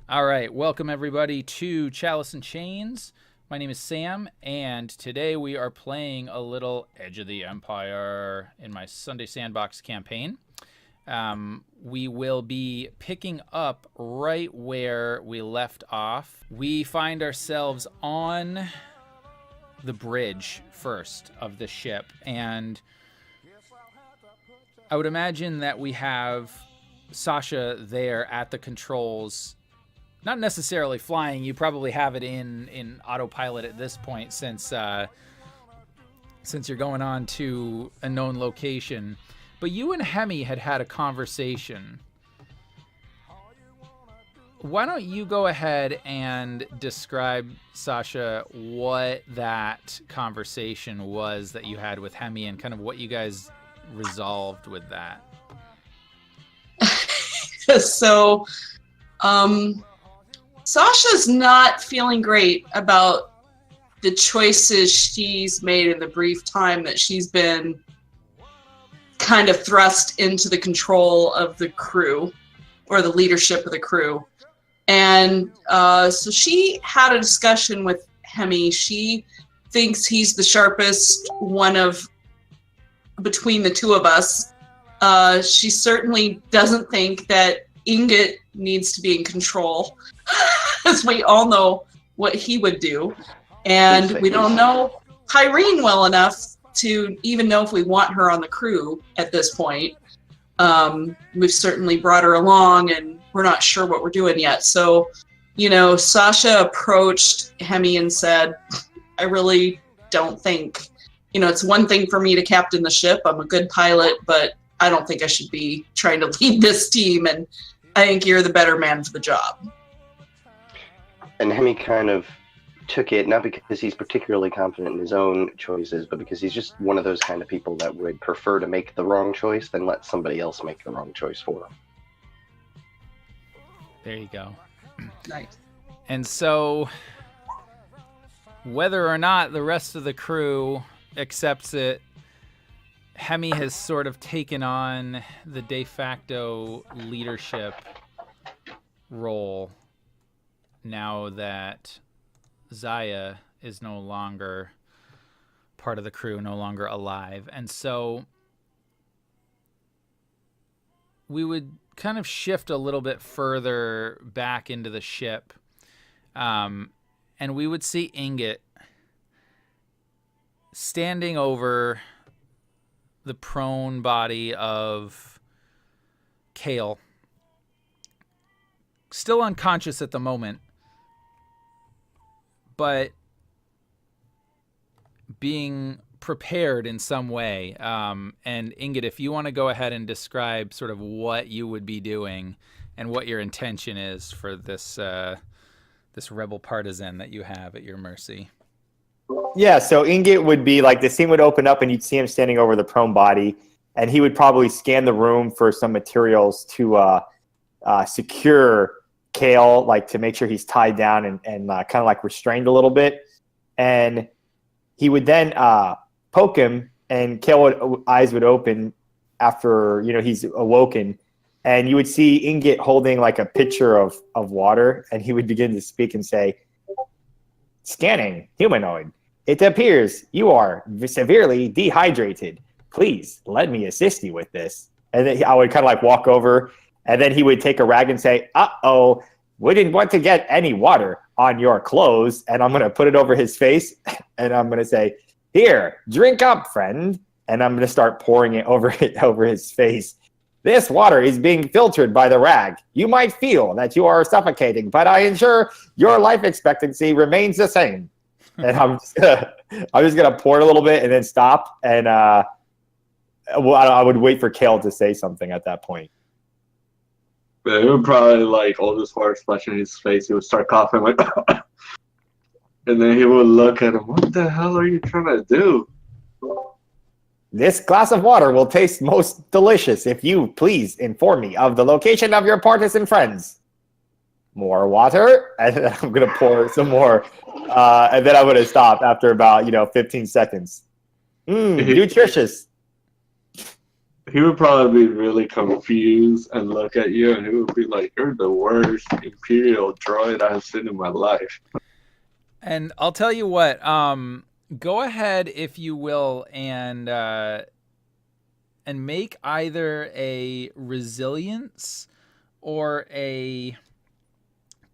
All right, welcome everybody to Chalice and Chains. My name is Sam, and today we are playing a little Edge of the Empire in my Sunday Sandbox campaign. We will be picking up right where we left off. We find ourselves on the bridge first of the ship, and I would imagine that we have Sasha there at the controls. Not necessarily flying. You probably have it in autopilot at this point, since you're going on to a known location. But you and Hemi had a conversation. Why don't you go ahead and describe, Sasha, what that conversation was that you had with Hemi and kind of what you guys resolved with that? So, Sasha's not feeling great about the choices she's made in the brief time that she's been kind of thrust into the control of the crew or the leadership of the crew. And so she had a discussion with Hemi. She thinks he's the sharpest one of between the two of us. She certainly doesn't think that Ingot needs to be in control, as we all know what he would do. And we don't know Kyrene well enough to even know if we want her on the crew at this point. We've certainly brought her along, and we're not sure what we're doing yet. So, Sasha approached Hemi and said, I really don't think, it's one thing for me to captain the ship. I'm a good pilot, but I don't think I should be trying to lead this team, and I think you're the better man for the job. And Hemi kind of took it, not because he's particularly confident in his own choices, but because he's just one of those kind of people that would prefer to make the wrong choice than let somebody else make the wrong choice for him. There you go. Nice. And so, whether or not the rest of the crew accepts it, Hemi has sort of taken on the de facto leadership role now that Zaya is no longer part of the crew, no longer alive. And so we would kind of shift a little bit further back into the ship, and we would see Ingot standing over the prone body of Kale, still unconscious at the moment, but being prepared in some way. And Ingot, if you want to go ahead and describe sort of what you would be doing and what your intention is for this this rebel partisan that you have at your mercy. Yeah, so Ingot would be like, the scene would open up and you'd see him standing over the prone body, and he would probably scan the room for some materials to secure Kale, like to make sure he's tied down and kind of like restrained a little bit. And he would then poke him, and Kale eyes would open after, he's awoken. And you would see Ingot holding like a pitcher of water, and he would begin to speak and say, "Scanning, humanoid. It appears you are severely dehydrated. Please let me assist you with this." And then I would kind of like walk over, and then he would take a rag and say, "Uh-oh, we didn't want to get any water on your clothes." And I'm going to put it over his face, and I'm going to say, "Here, drink up, friend." And I'm going to start pouring it over his face. "This water is being filtered by the rag. You might feel that you are suffocating, but I ensure your life expectancy remains the same." And I'm just gonna pour it a little bit and then stop. And I would wait for Kale to say something at that point. But it would probably, like, all this water splashing in his face. He would start coughing, like, and then he would look at him. "What the hell are you trying to do?" "This glass of water will taste most delicious if you please inform me of the location of your partisan friends." "More water," and then I'm going to pour some more. And then I'm going to stop after about, 15 seconds. Nutritious. he would probably be really confused and look at you, and he would be like, "You're the worst Imperial droid I've seen in my life." And I'll tell you what. Go ahead, if you will, and make either a resilience or a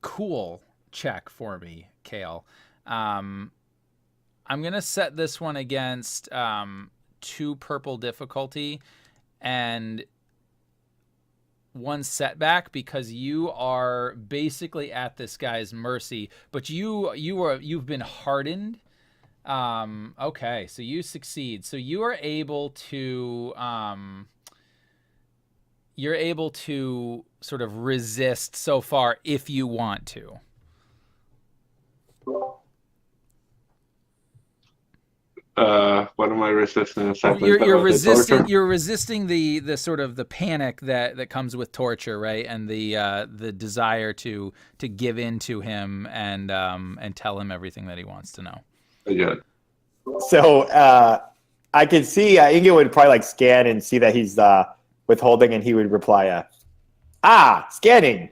cool check for me, Kale. I'm gonna set this one against 2 purple difficulty and 1 setback, because you are basically at this guy's mercy, but you've been hardened. Okay, so you succeed. So you are able to sort of resist so far if you want to. What am I resisting exactly? You're resisting. You're resisting the sort of the panic that comes with torture, right? And the desire to give in to him and tell him everything that he wants to know. Yeah. So I could see Ingot would probably like scan and see that he's withholding, and he would reply, scanning,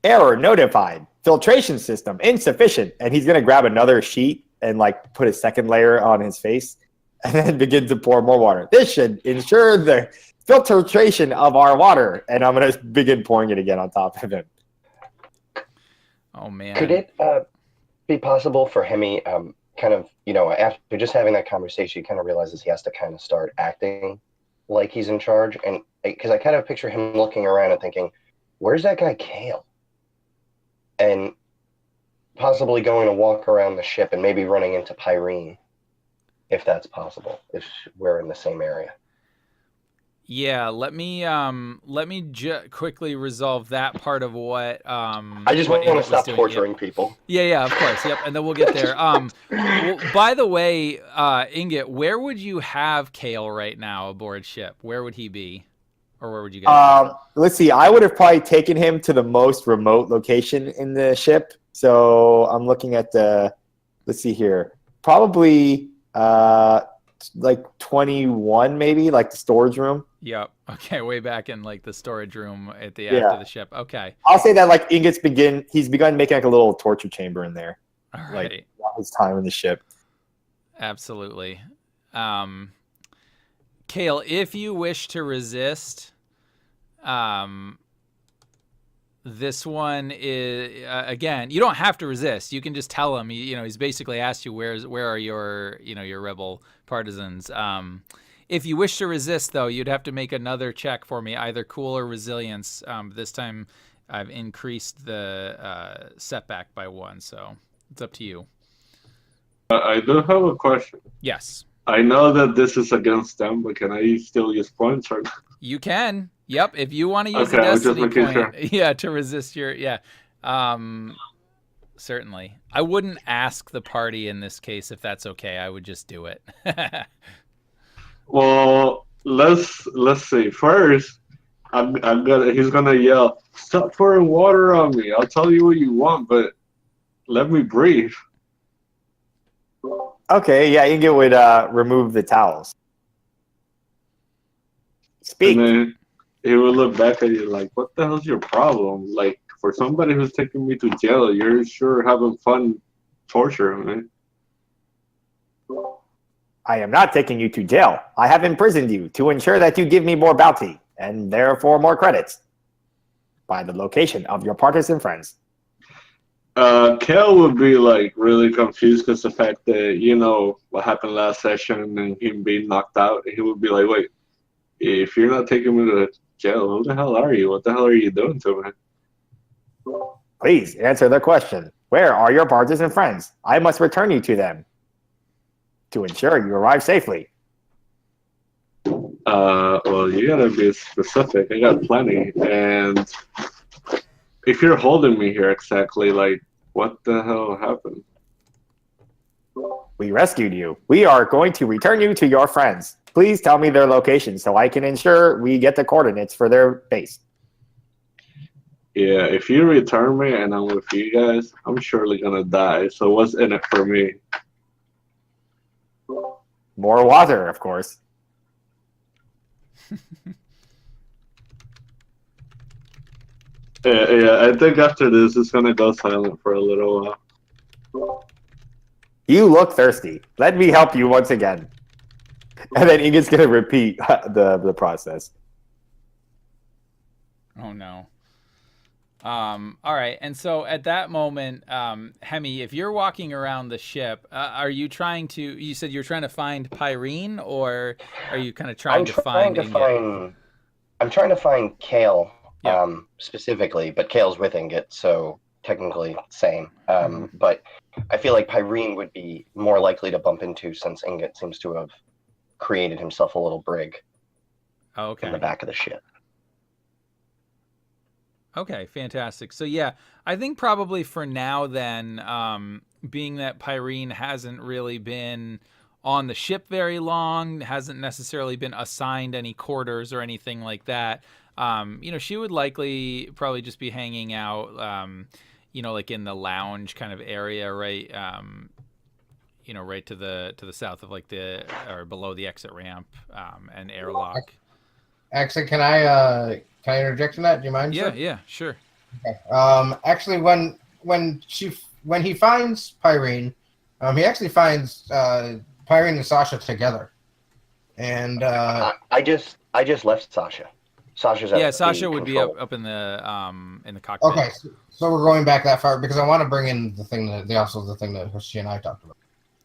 error notified, filtration system insufficient, and he's gonna grab another sheet and like put a second layer on his face, and then begin to pour more water. This should ensure the filtration of our water, and I'm gonna begin pouring it again on top of him. Oh man! Could it be possible for Hemi, kind of, after just having that conversation, he kind of realizes he has to kind of start acting like he's in charge, and because I kind of picture him looking around and thinking, "Where's that guy Kale?" And possibly going to walk around the ship and maybe running into Pyrene, if that's possible, if we're in the same area. Yeah, let me quickly resolve that part of what I just want to stop torturing people. Yeah, of course. Yep, and then we'll get there. Well, by the way, Ingot, where would you have Kale right now aboard ship? Where would he be? Or where would you guys Let's see. I would have probably taken him to the most remote location in the ship. So I'm looking at let's see here. Probably like 21 maybe, like the storage room. Yep. Okay, way back in like the storage room at the after the ship. Okay. I'll say that like Ingot's he's begun making like a little torture chamber in there. All right. Like his time in the ship. Absolutely. Kale, if you wish to resist, this one is again, you don't have to resist. You can just tell him. He's basically asked you where are your your rebel partisans. If you wish to resist, though, you'd have to make another check for me, either cool or resilience. This time, I've increased the setback by 1, so it's up to you. I do have a question. Yes. I know that this is against them, but can I still use points or not? You can. Yep. If you want to use a destiny point, to resist your certainly. I wouldn't ask the party in this case if that's okay. I would just do it. Well, let's see. First, he's gonna yell, "Stop pouring water on me! I'll tell you what you want, but let me breathe." Okay, yeah, Ingot would remove the towels. Speak. And then he would look back at you like, "What the hell's your problem? Like, for somebody who's taking me to jail, you're sure having fun torturing me." I am not taking you to jail. I have imprisoned you to ensure that you give me more bounty, and therefore more credits, by the location of your partisan friends. Kale would be like really confused because the fact that what happened last session and him being knocked out, he would be like, "Wait, if you're not taking me to jail, who the hell are you? What the hell are you doing to me?" Please answer the question. Where are your partisan friends? I must return you to them to ensure you arrive safely. Well, you gotta be specific. I got plenty, and if you're holding me here exactly, like, what the hell happened? We rescued you. We are going to return you to your friends. Please tell me their location so I can ensure we get the coordinates for their base. Yeah, if you return me and I'm with you guys, I'm surely gonna die. So what's in it for me? More water, of course. Yeah, I think after this, it's gonna go silent for a little while. You look thirsty. Let me help you once again. And then Ingot's going to repeat the process. Oh no. All right, and so at that moment, Hemi, if you're walking around the ship, are you trying to? You said you're trying to find Pyrene, or are you kind of trying to find Ingot? I'm trying to find Kale, Yeah. specifically, but Kale's with Ingot, so technically same. But I feel like Pyrene would be more likely to bump into since Ingot seems to have created himself a little brig Okay. in the back of the ship. Okay, fantastic. So yeah, I think probably for now then, being that Pyrene hasn't really been on the ship very long, hasn't necessarily been assigned any quarters or anything like that, she would likely probably just be hanging out, like in the lounge kind of area, right? Right to the south of or below the exit ramp and airlock. Actually, can I interject in that? Do you mind? Yeah, sir? yeah, sure. Okay. Actually, when he finds Pyrene, he actually finds Pyrene and Sasha together, and I just left Sasha. Sasha's at Sasha the would control. be up in the cockpit. Okay, so we're going back that far because I want to bring in the thing that she and I talked about.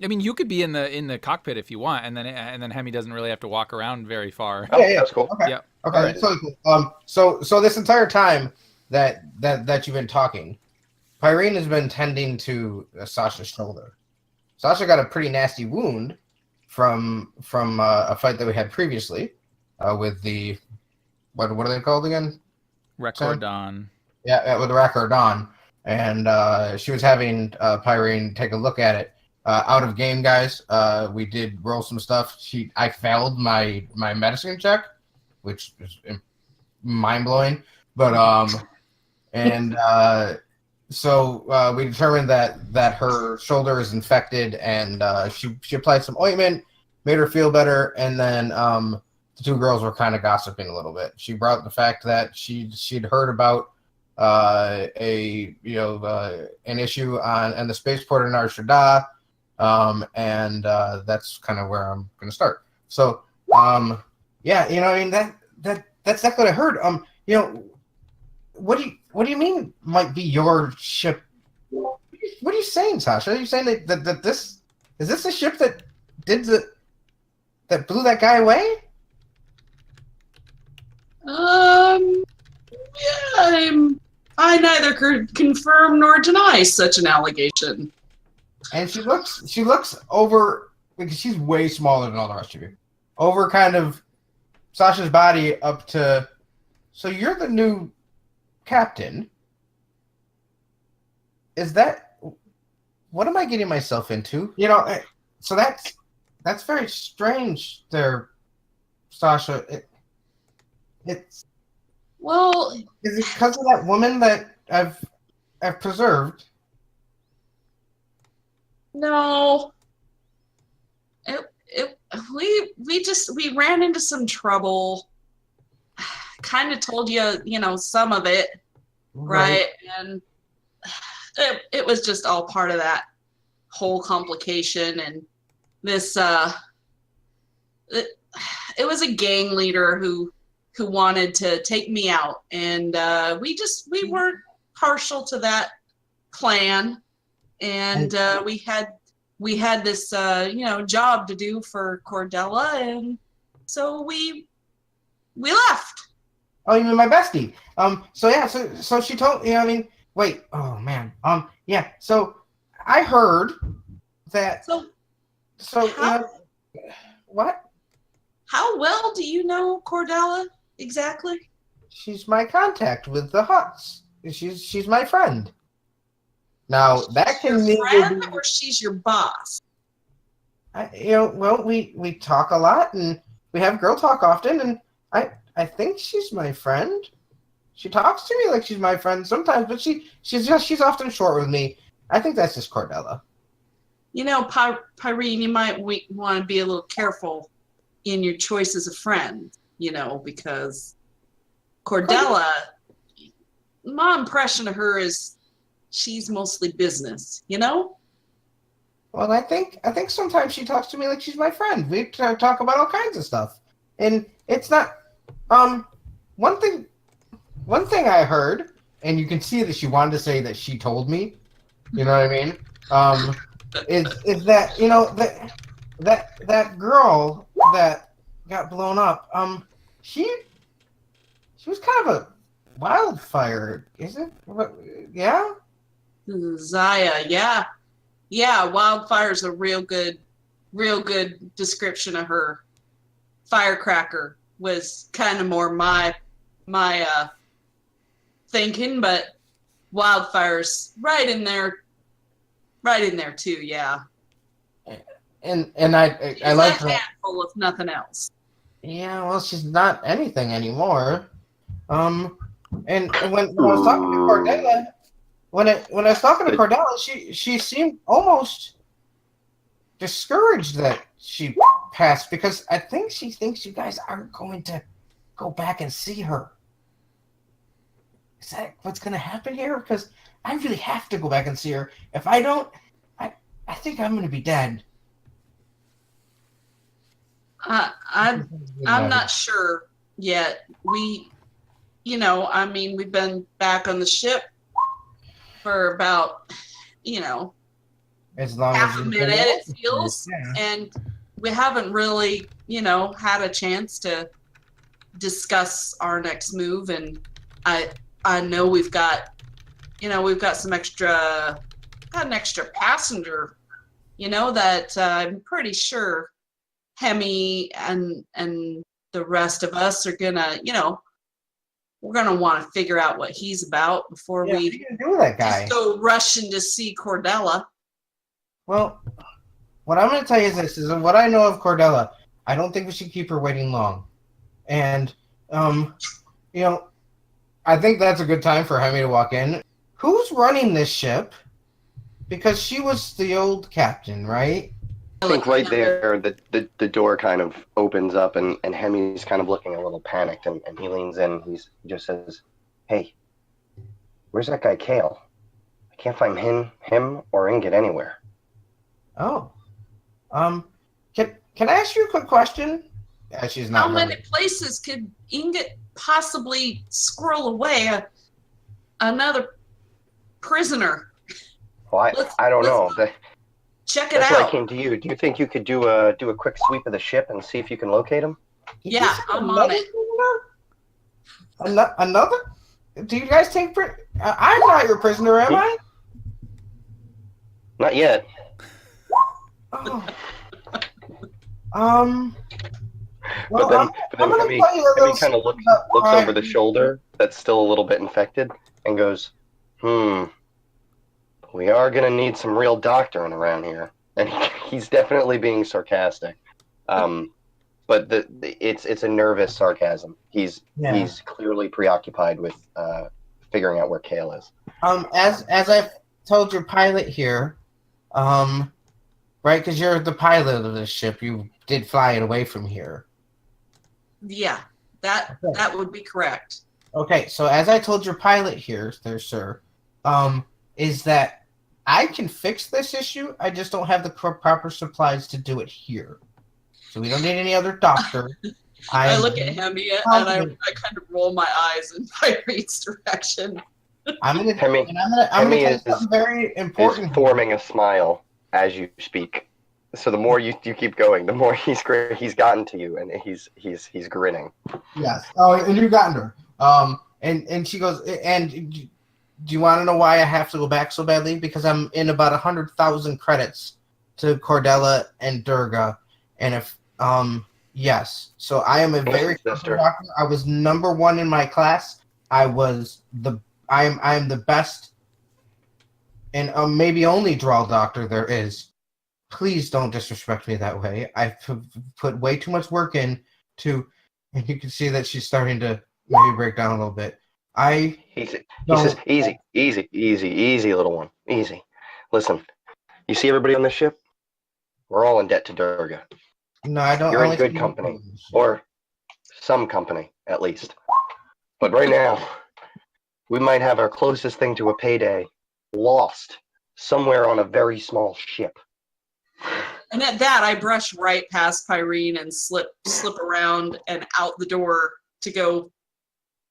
I mean, you could be in the cockpit if you want, and then Hemi doesn't really have to walk around very far. Oh, yeah, that's cool. Okay. Yep. Okay. Right. So this entire time that you've been talking, Pyrene has been tending to Sasha's shoulder. Sasha got a pretty nasty wound from a fight that we had previously with the what are they called again? Recordon. Yeah, with the Recordon, and she was having Pyrene take a look at it. Out of game, guys. We did roll some stuff. I failed my medicine check, which is mind blowing. But so we determined that her shoulder is infected, and she applied some ointment, made her feel better, and then the two girls were kind of gossiping a little bit. She brought the fact that she'd heard about an issue on the spaceport in Nar Shaddaa. And that's kind of where I'm going to start. So, yeah, I mean, that's exactly what I heard. What do you mean might be your ship? What are you saying, Sasha? Are you saying that this is this the ship that that blew that guy away? Yeah, I neither could confirm nor deny such an allegation. And she looks over, because she's way smaller than all the rest of you, over kind of Sasha's body up to, so you're the new captain. Is that, what am I getting myself into? So that's very strange there, Sasha. It's, well, is it because of that woman that I've preserved? No. We ran into some trouble. Kind of told you, some of it, right? And it was just all part of that whole complication. And this, it was a gang leader who wanted to take me out, and we weren't partial to that plan. And we had this job to do for Corellia, and so we left. Oh, you mean my bestie? So yeah, so she told I mean, wait, oh man, yeah. So I heard that. So what? How well do you know Corellia exactly? She's my contact with the Huts. She's my friend. Now that can mean or she's your boss. Well, we talk a lot and we have girl talk often, and I think she's my friend. She talks to me like she's my friend sometimes, but she's often short with me. I think that's just Corellia. Pyrene, you might want to be a little careful in your choices of friends. because Cordelia, my impression of her is she's mostly business, Well, I think sometimes she talks to me like she's my friend. We talk about all kinds of stuff, and it's not. One thing I heard, and you can see that she wanted to say that she told me. You know what I mean? Is that that girl that got blown up? She was kind of a wildfire, isn't? Yeah. Zaya, yeah. Yeah, wildfire's a real good description of her. Firecracker was kind of more my thinking, but wildfire's right in there too, yeah. And I like that handful if nothing else. Yeah, well, she's not anything anymore. And when I was talking to Cordelia, when I was talking to Cordelia, she seemed almost discouraged that she passed because I think she thinks you guys aren't going to go back and see her. Is that what's going to happen here? Because I really have to go back and see her. If I don't, I think I'm going to be dead. I'm not sure yet. We've been back on the ship for about, as long half as a minute, it feels, and we haven't really, had a chance to discuss our next move. And I know we've got some extra, got an extra passenger, that I'm pretty sure Hemi and the rest of us are gonna, we're gonna want to figure out what he's about before we do that guy. Just go rushing to see Cordelia. Well, what I'm going to tell you is this: is what I know of Cordelia. I don't think we should keep her waiting long, and I think that's a good time for Hemi to walk in. Who's running this ship? Because she was the old captain, right? I think right there, the door kind of opens up, and Hemi's kind of looking a little panicked, and he leans in. He just says, "Hey, where's that guy Kale? I can't find him or Ingot anywhere." Oh, can I ask you a quick question? She's not. How many places could Ingot possibly squirrel away another prisoner? Well, I don't know. Check it That's out. why I came to you. Do you think you could do a quick sweep of the ship and see if you can locate him? Yeah, I'm on it. Another? Do you guys take? I'm not your prisoner, am I? Not yet. Oh. But then Hemi kind of looks over the shoulder that's still a little bit infected and goes, we are going to need some real doctoring around here. And he's definitely being sarcastic. But it's a nervous sarcasm. He's clearly preoccupied with figuring out where Kale is. As I've told your pilot here, right? Because you're the pilot of this ship. You did fly it away from here. Yeah, that would be correct. Okay, so as I told your pilot here, there, sir, is that I can fix this issue. I just don't have the proper supplies to do it here. So we don't need any other doctor. I look at Hemi and I kind of roll my eyes in Pirate's direction. Hemi is very important. Is forming a smile as you speak. So the more you keep going, the more he's gotten to you, and he's grinning. Yes. Oh, and you've gotten her. And she goes, and do you want to know why I have to go back so badly? Because I'm in about 100,000 credits to Cordelia and Durga, and if yes, so I am a very doctor. I was number 1 in my class. I am the best and maybe only draw doctor there is. Please don't disrespect me that way. I've put way too much work in to, and you can see that she's starting to maybe break down a little bit. He says, easy, little one, easy. Listen, you see everybody on this ship? We're all in debt to Durga. No, I don't. You're in good company. Or some company, at least. But right now, we might have our closest thing to a payday lost somewhere on a very small ship. And at that, I brush right past Pyrene and slip around and out the door to go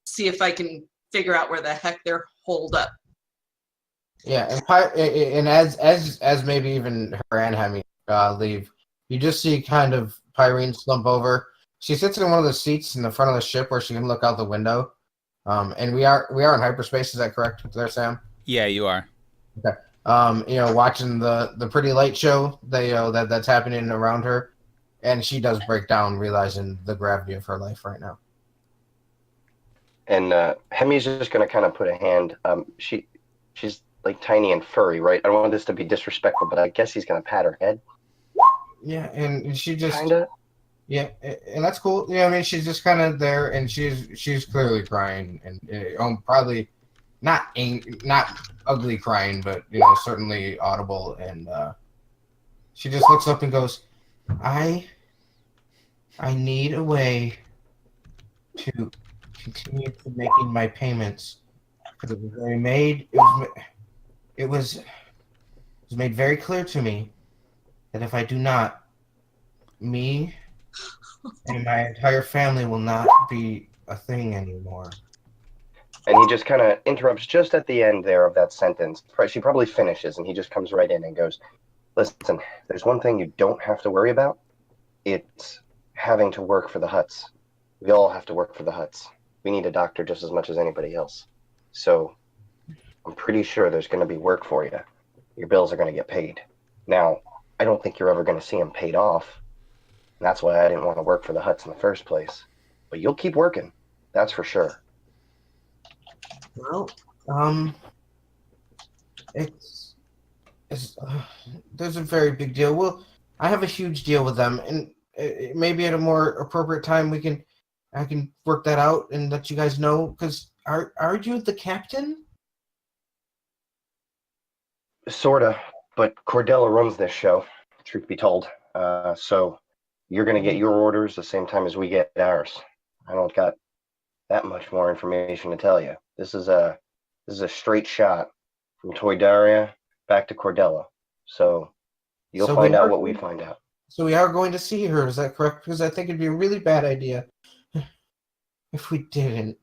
see if I can figure out where the heck they're holed up. Yeah, and as maybe even her and Hemi leave, you just see kind of Pyrene slump over. She sits in one of the seats in the front of the ship where she can look out the window. And we are in hyperspace. Is that correct there, Sam? Yeah, you are. Okay. Watching the pretty light show that's happening around her, and she does break down, realizing the gravity of her life right now. And Hemi's just going to kind of put a hand. She's like tiny and furry, right? I don't want this to be disrespectful, but I guess he's going to pat her head. Yeah, and she just kind of. Yeah, and that's cool. Yeah, I mean, she's just kind of there, and she's clearly crying, and probably not ugly crying, but certainly audible. And she just looks up and goes, "I need a way to continue to making my payments because it was made very clear to me that if I do not, me and my entire family will not be a thing anymore." And he just kind of interrupts just at the end there of that sentence. She probably finishes, and he just comes right in and goes, "Listen, there's one thing you don't have to worry about. It's having to work for the Hutts. We all have to work for the Hutts. We need a doctor just as much as anybody else. So I'm pretty sure there's going to be work for you. Your bills are going to get paid. Now, I don't think you're ever going to see them paid off. And that's why I didn't want to work for the Hutts in the first place. But you'll keep working. That's for sure." Well, it's there's a very big deal. Well, I have a huge deal with them, and maybe at a more appropriate time I can work that out and let you guys know. Because are you the captain? Sorta, but Corellia runs this show, truth be told. So you're going to get your orders the same time as we get ours. I don't got that much more information to tell you. This is a straight shot from Toydaria back to Corellia. So you'll find out what we find out. So we are going to see her, is that correct? Because I think it'd be a really bad idea if we didn't.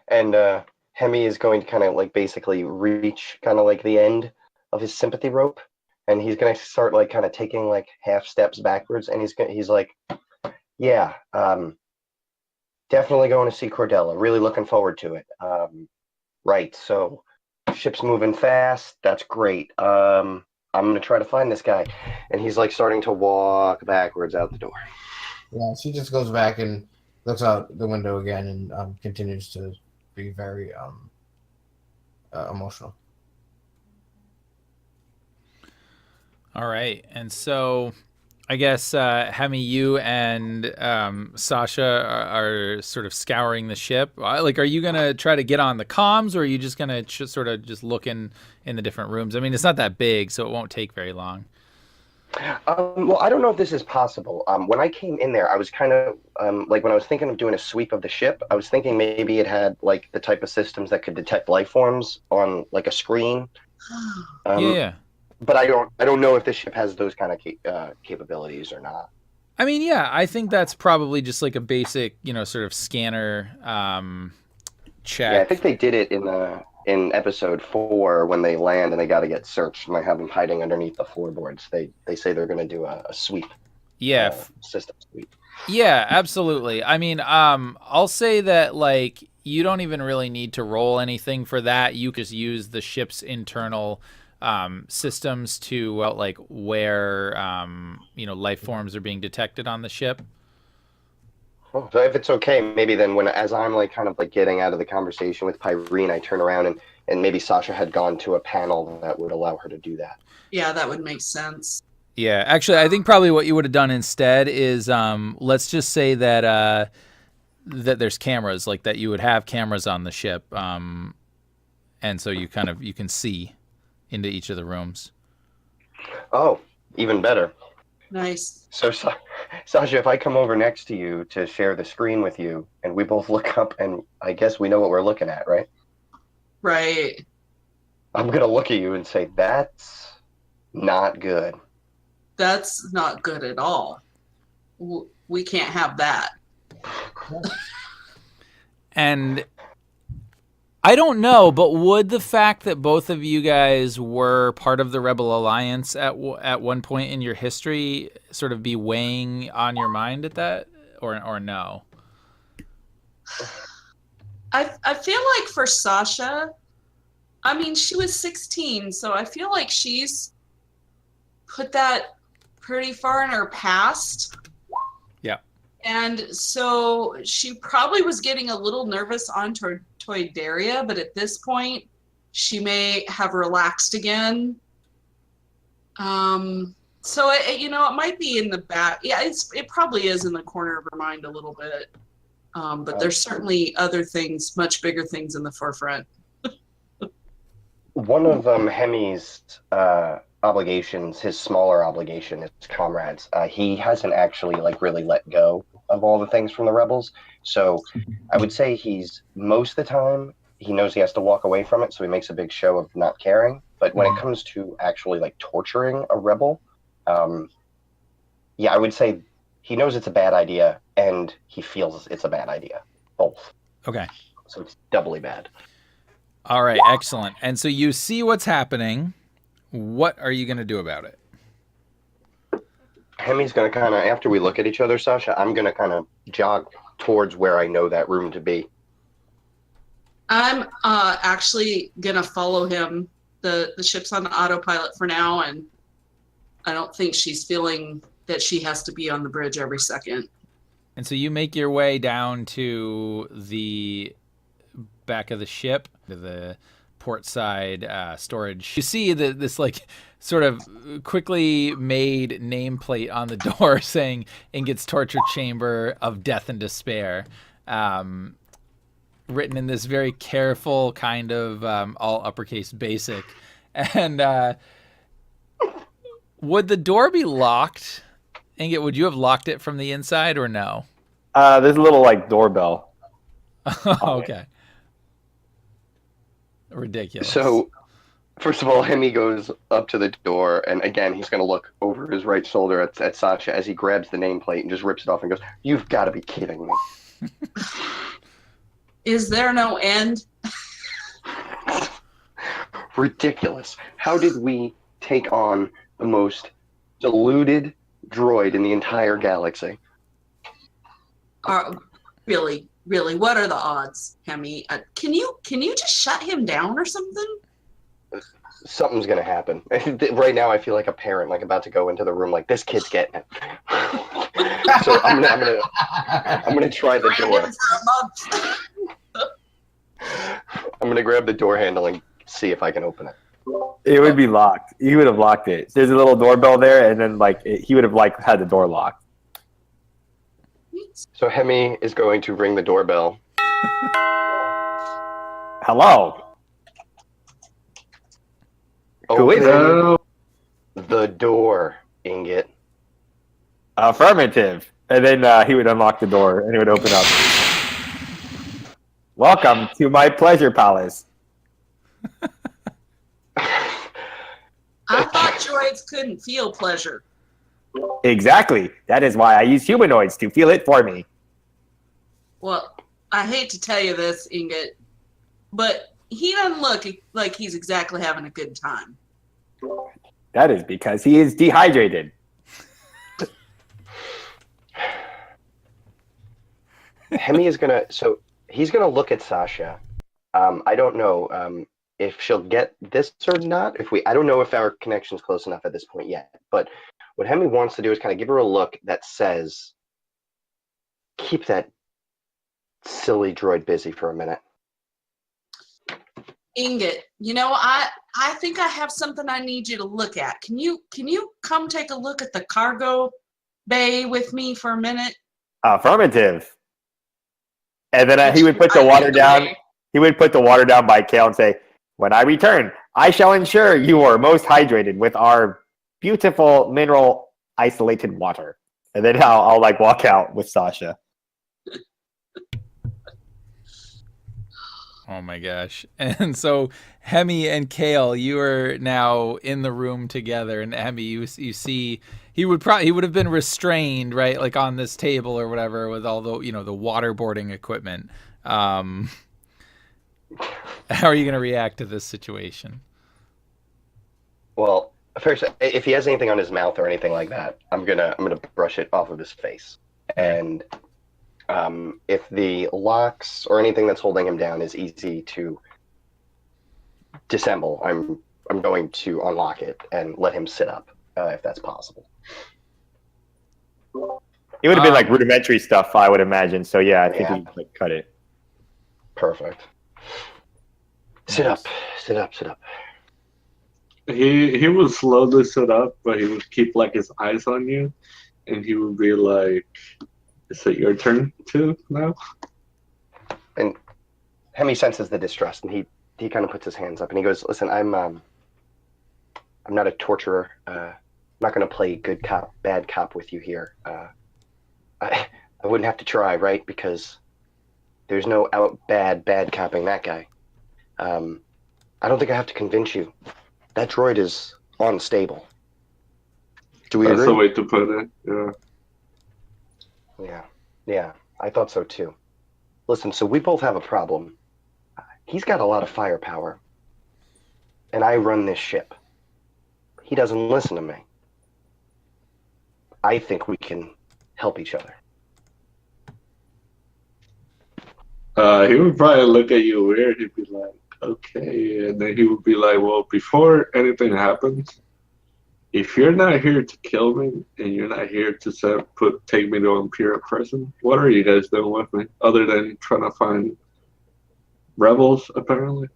And Hemi is going to kind of like basically reach kind of like the end of his sympathy rope, and he's going to start like kind of taking like half steps backwards, and he's like, "Yeah, definitely going to see Corellia. Really looking forward to it. Right, so ship's moving fast. That's great. I'm going to try to find this guy." And he's like starting to walk backwards out the door. Yeah, she just goes back and looks out the window again and continues to be very emotional. All right. And so I guess, Hemi, you and Sasha are sort of scouring the ship. Like, are you going to try to get on the comms, or are you just going to sort of just look in the different rooms? I mean, it's not that big, so it won't take very long. Well, I don't know if this is possible. When I came in there, I was kind of like when I was thinking of doing a sweep of the ship, I was thinking maybe it had like the type of systems that could detect life forms on like a screen. Yeah. But I don't know if this ship has those kind of capabilities or not. I mean, yeah, I think that's probably just like a basic, sort of scanner check. Yeah, I think they did it in episode 4 when they land and they got to get searched, and they have them hiding underneath the floorboards. They say they're going to do a sweep. Yeah. System sweep. Yeah, absolutely. I mean, I'll say that like you don't even really need to roll anything for that. You just use the ship's internal systems to like where life forms are being detected on the ship. Oh, so if it's okay, maybe then as I'm like kind of like getting out of the conversation with Pyrene, I turn around and maybe Sasha had gone to a panel that would allow her to do that. Yeah, that would make sense. Yeah, actually, I think probably what you would have done instead is let's just say that that there's cameras, like that you would have cameras on the ship, and so you can see into each of the rooms. Oh, even better. Nice. So Sasha, if I come over next to you to share the screen with you, and we both look up, and I guess we know what we're looking at, right? Right. I'm going to look at you and say, that's not good. That's not good at all. We can't have that. And I don't know, but would the fact that both of you guys were part of the Rebel Alliance at one point in your history sort of be weighing on your mind at that, or no? I feel like for Sasha, I mean, she was 16, so I feel like she's put that pretty far in her past. Yeah. And so she probably was getting a little nervous on Toydaria, but at this point, she may have relaxed again. So it might be in the back. Yeah, it probably is in the corner of her mind a little bit. But there's certainly other things, much bigger things in the forefront. One of Hemi's obligations, his smaller obligation, is comrades. He hasn't actually really let go of all the things from the rebels. So I would say he's most of the time he knows he has to walk away from it, so he makes a big show of not caring. But when it comes to actually torturing a rebel, I would say he knows it's a bad idea and he feels it's a bad idea. Both. Okay. So it's doubly bad. All right, excellent. And so you see what's happening. What are you going to do about it? Hemi's going to kind of, after we look at each other, Sasha, I'm going to kind of jog towards where I know that room to be. I'm actually going to follow him. The ship's on autopilot for now, and I don't think she's feeling that she has to be on the bridge every second. And so you make your way down to the back of the ship, to the port side storage. You see this sort of quickly made nameplate on the door saying Ingot's torture chamber of death and despair, written in this very careful kind of all uppercase basic. And would the door be locked? Ingot, would you have locked it from the inside or no? There's a little doorbell. Okay. Ridiculous. So, first of all, Hemi goes up to the door, and again, he's going to look over his right shoulder at Sasha as he grabs the nameplate and just rips it off and goes, "You've got to be kidding me." Is there no end? Ridiculous. How did we take on the most deluded droid in the entire galaxy? Really, what are the odds, Hemi? Can you just shut him down or something? Something's gonna happen. Right now, I feel like a parent, about to go into the room, this kid's getting it. So I'm gonna try the door. I'm gonna grab the door handle and see if I can open it. It would be locked. He would have locked it. There's a little doorbell there, and then he would have had the door locked. So Hemi is going to ring the doorbell. Hello. Who is it? The door, Ingot. Affirmative. And then he would unlock the door, and it would open up. Welcome to my pleasure palace. I thought droids couldn't feel pleasure. Exactly. That is why I use humanoids to feel it for me. Well, I hate to tell you this, Ingot, but he doesn't look like he's exactly having a good time. That is because he is dehydrated. Hemi is he's gonna look at Sasha. I don't know if she'll get this or not. I don't know if our connection's close enough at this point yet. But what Hemi wants to do is kind of give her a look that says, "Keep that silly droid busy for a minute." Ingot, I think I have something I need you to look at. Can you come take a look at the cargo bay with me for a minute? Affirmative. And then he would put the water down. He would put the water down by Kale and say, "When I return, I shall ensure you are most hydrated with our beautiful mineral isolated water." And then I'll like walk out with Sasha. Oh my gosh. And so Hemi and Kale, you are now in the room together, and Hemi, you see he would have been restrained, right? Like on this table or whatever with all the, the waterboarding equipment. How are you going to react to this situation? Well, first, if he has anything on his mouth or anything like that, I'm gonna brush it off of his face. And if the locks or anything that's holding him down is easy to disassemble, I'm going to unlock it and let him sit up, if that's possible. It would have been like rudimentary stuff, I would imagine. So yeah, I think we like cut it. Perfect. Sit up. He would slowly sit up, but he would keep like his eyes on you, and he would be like, "Is it your turn too now?" And Hemi senses the distrust, and he kind of puts his hands up, and he goes, "Listen, I'm not a torturer. I'm not going to play good cop, bad cop with you here. I wouldn't have to try, right? Because there's no out bad copping that guy. I don't think I have to convince you. That droid is unstable. Do we agree?" That's the way to put it. Yeah. Yeah, I thought so too. Listen, so we both have a problem. He's got a lot of firepower, and I run this ship. He doesn't listen to me. I think we can help each other. He would probably look at you weird. He'd be like, "Okay," and then he would be like, "Well, before anything happens, if you're not here to kill me and you're not here to take me to Imperial prison, what are you guys doing with me other than trying to find rebels?" Apparently.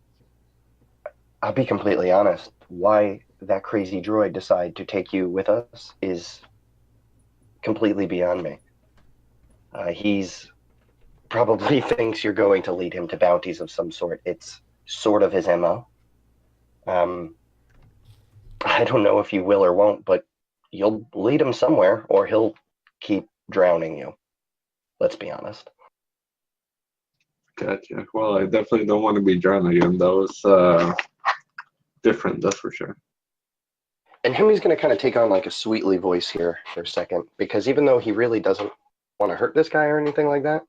I'll be completely honest. Why that crazy droid decided to take you with us is completely beyond me. He's probably thinks you're going to lead him to bounties of some sort. It's sort of his MO. I don't know if you will or won't, but you'll lead him somewhere, or he'll keep drowning you. Let's be honest. Gotcha. Well, I definitely don't want to be drowned again. That was different, that's for sure. And Hemi's going to kind of take on like a sweetly voice here for a second, because even though he really doesn't want to hurt this guy or anything like that,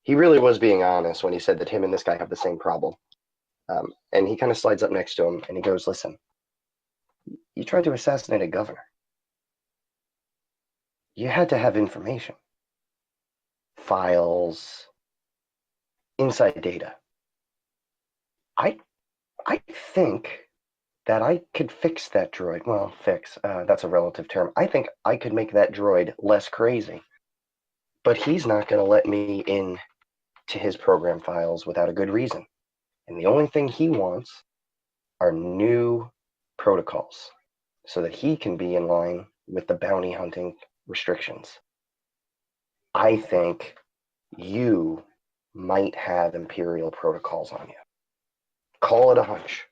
he really was being honest when he said that him and this guy have the same problem. And he kind of slides up next to him and he goes, "Listen, you tried to assassinate a governor. You had to have information, files, inside data. I think that I could fix that droid. Well, fix, that's a relative term. I think I could make that droid less crazy. But he's not going to let me in to his program files without a good reason. And the only thing he wants are new protocols so that he can be in line with the bounty hunting restrictions. I think you might have Imperial protocols on you. Call it a hunch."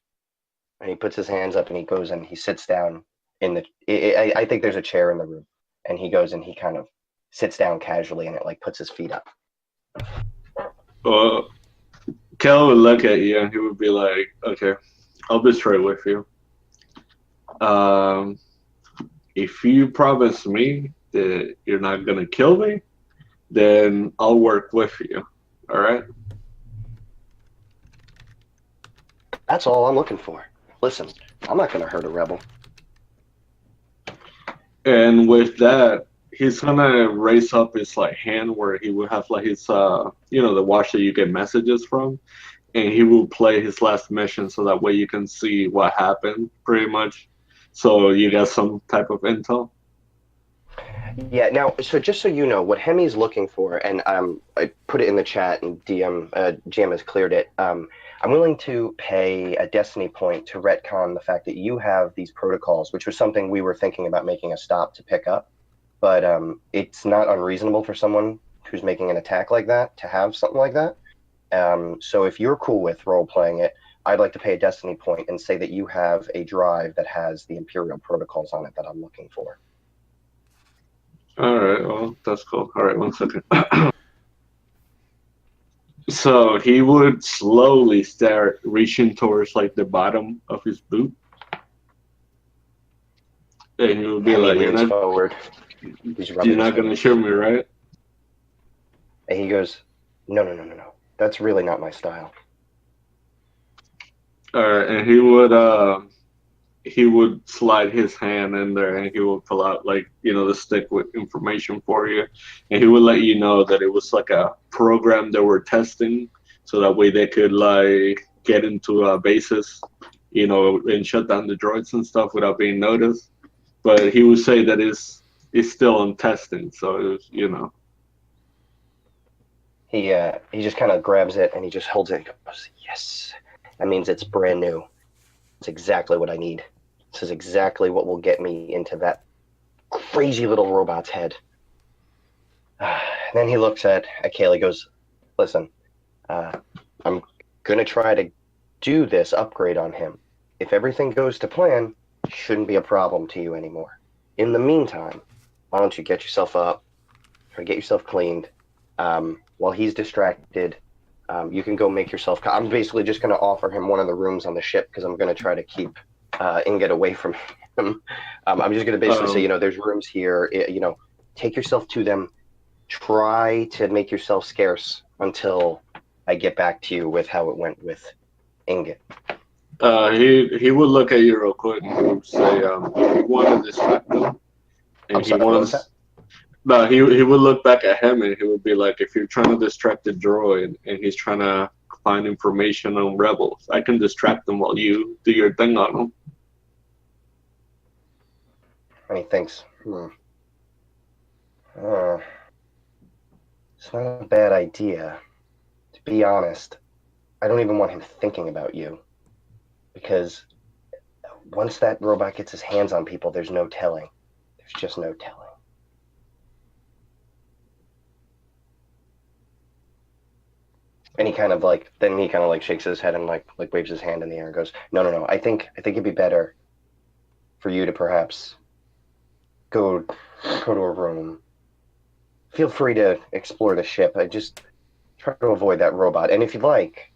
And he puts his hands up and he goes and he sits down in the, I think there's a chair in the room, and he goes and he kind of sits down casually and it like puts his feet up. Kel would look at you and he would be like, "Okay, I'll be straight with you. If you promise me that you're not going to kill me, then I'll work with you. All right?" That's all I'm looking for. Listen, I'm not going to hurt a rebel. And with that, he's gonna raise up his like hand where he will have like his the watch that you get messages from, and he will play his last mission so that way you can see what happened pretty much, so you get some type of intel. Yeah, now, so just so you know, what Hemi's looking for, and I put it in the chat and GM has cleared it, I'm willing to pay a destiny point to retcon the fact that you have these protocols, which was something we were thinking about making a stop to pick up, but it's not unreasonable for someone who's making an attack like that to have something like that. So if you're cool with role-playing it, I'd like to pay a destiny point and say that you have a drive that has the Imperial protocols on it that I'm looking for. All right, well, that's cool. All right, 1 second. So he would slowly start reaching towards like the bottom of his boot, and he would be Hemi like, leans forward. He's you're rubbing his not gonna hands. shoot me, right?" And he goes, no. That's really not my style. All right, and he would slide his hand in there, and he would pull out like the stick with information for you, and he would let you know that it was like a program they were testing, so that way they could like get into bases, and shut down the droids and stuff without being noticed. But he would say that it's still on testing, so it was. He just kind of grabs it and he just holds it and goes, yes. That means it's brand new. It's exactly what I need. This is exactly what will get me into that crazy little robot's head. Then he looks at Kaylee, goes, listen, I'm going to try to do this upgrade on him. If everything goes to plan, it shouldn't be a problem to you anymore. In the meantime, why don't you get yourself up, try to get yourself cleaned. While he's distracted, you can go make yourself... I'm basically just going to offer him one of the rooms on the ship because I'm going to try to keep Ingot away from him. I'm just going to basically say, there's rooms here. Take yourself to them. Try to make yourself scarce until I get back to you with how it went with Ingot. He would look at you real quick and he would say, "You want to distract them?" And I'm sorry, what was that? No, he would look back at him and he would be like, "If you're trying to distract the droid and he's trying to find information on rebels, I can distract them while you do your thing on them." And he thinks, it's not a bad idea. To be honest, I don't even want him thinking about you. Because once that robot gets his hands on people, there's no telling. There's just no telling. And he kind of shakes his head and like waves his hand in the air and goes, no. I think it'd be better for you to perhaps go to a room. Feel free to explore the ship. I just try to avoid that robot. And if you'd like,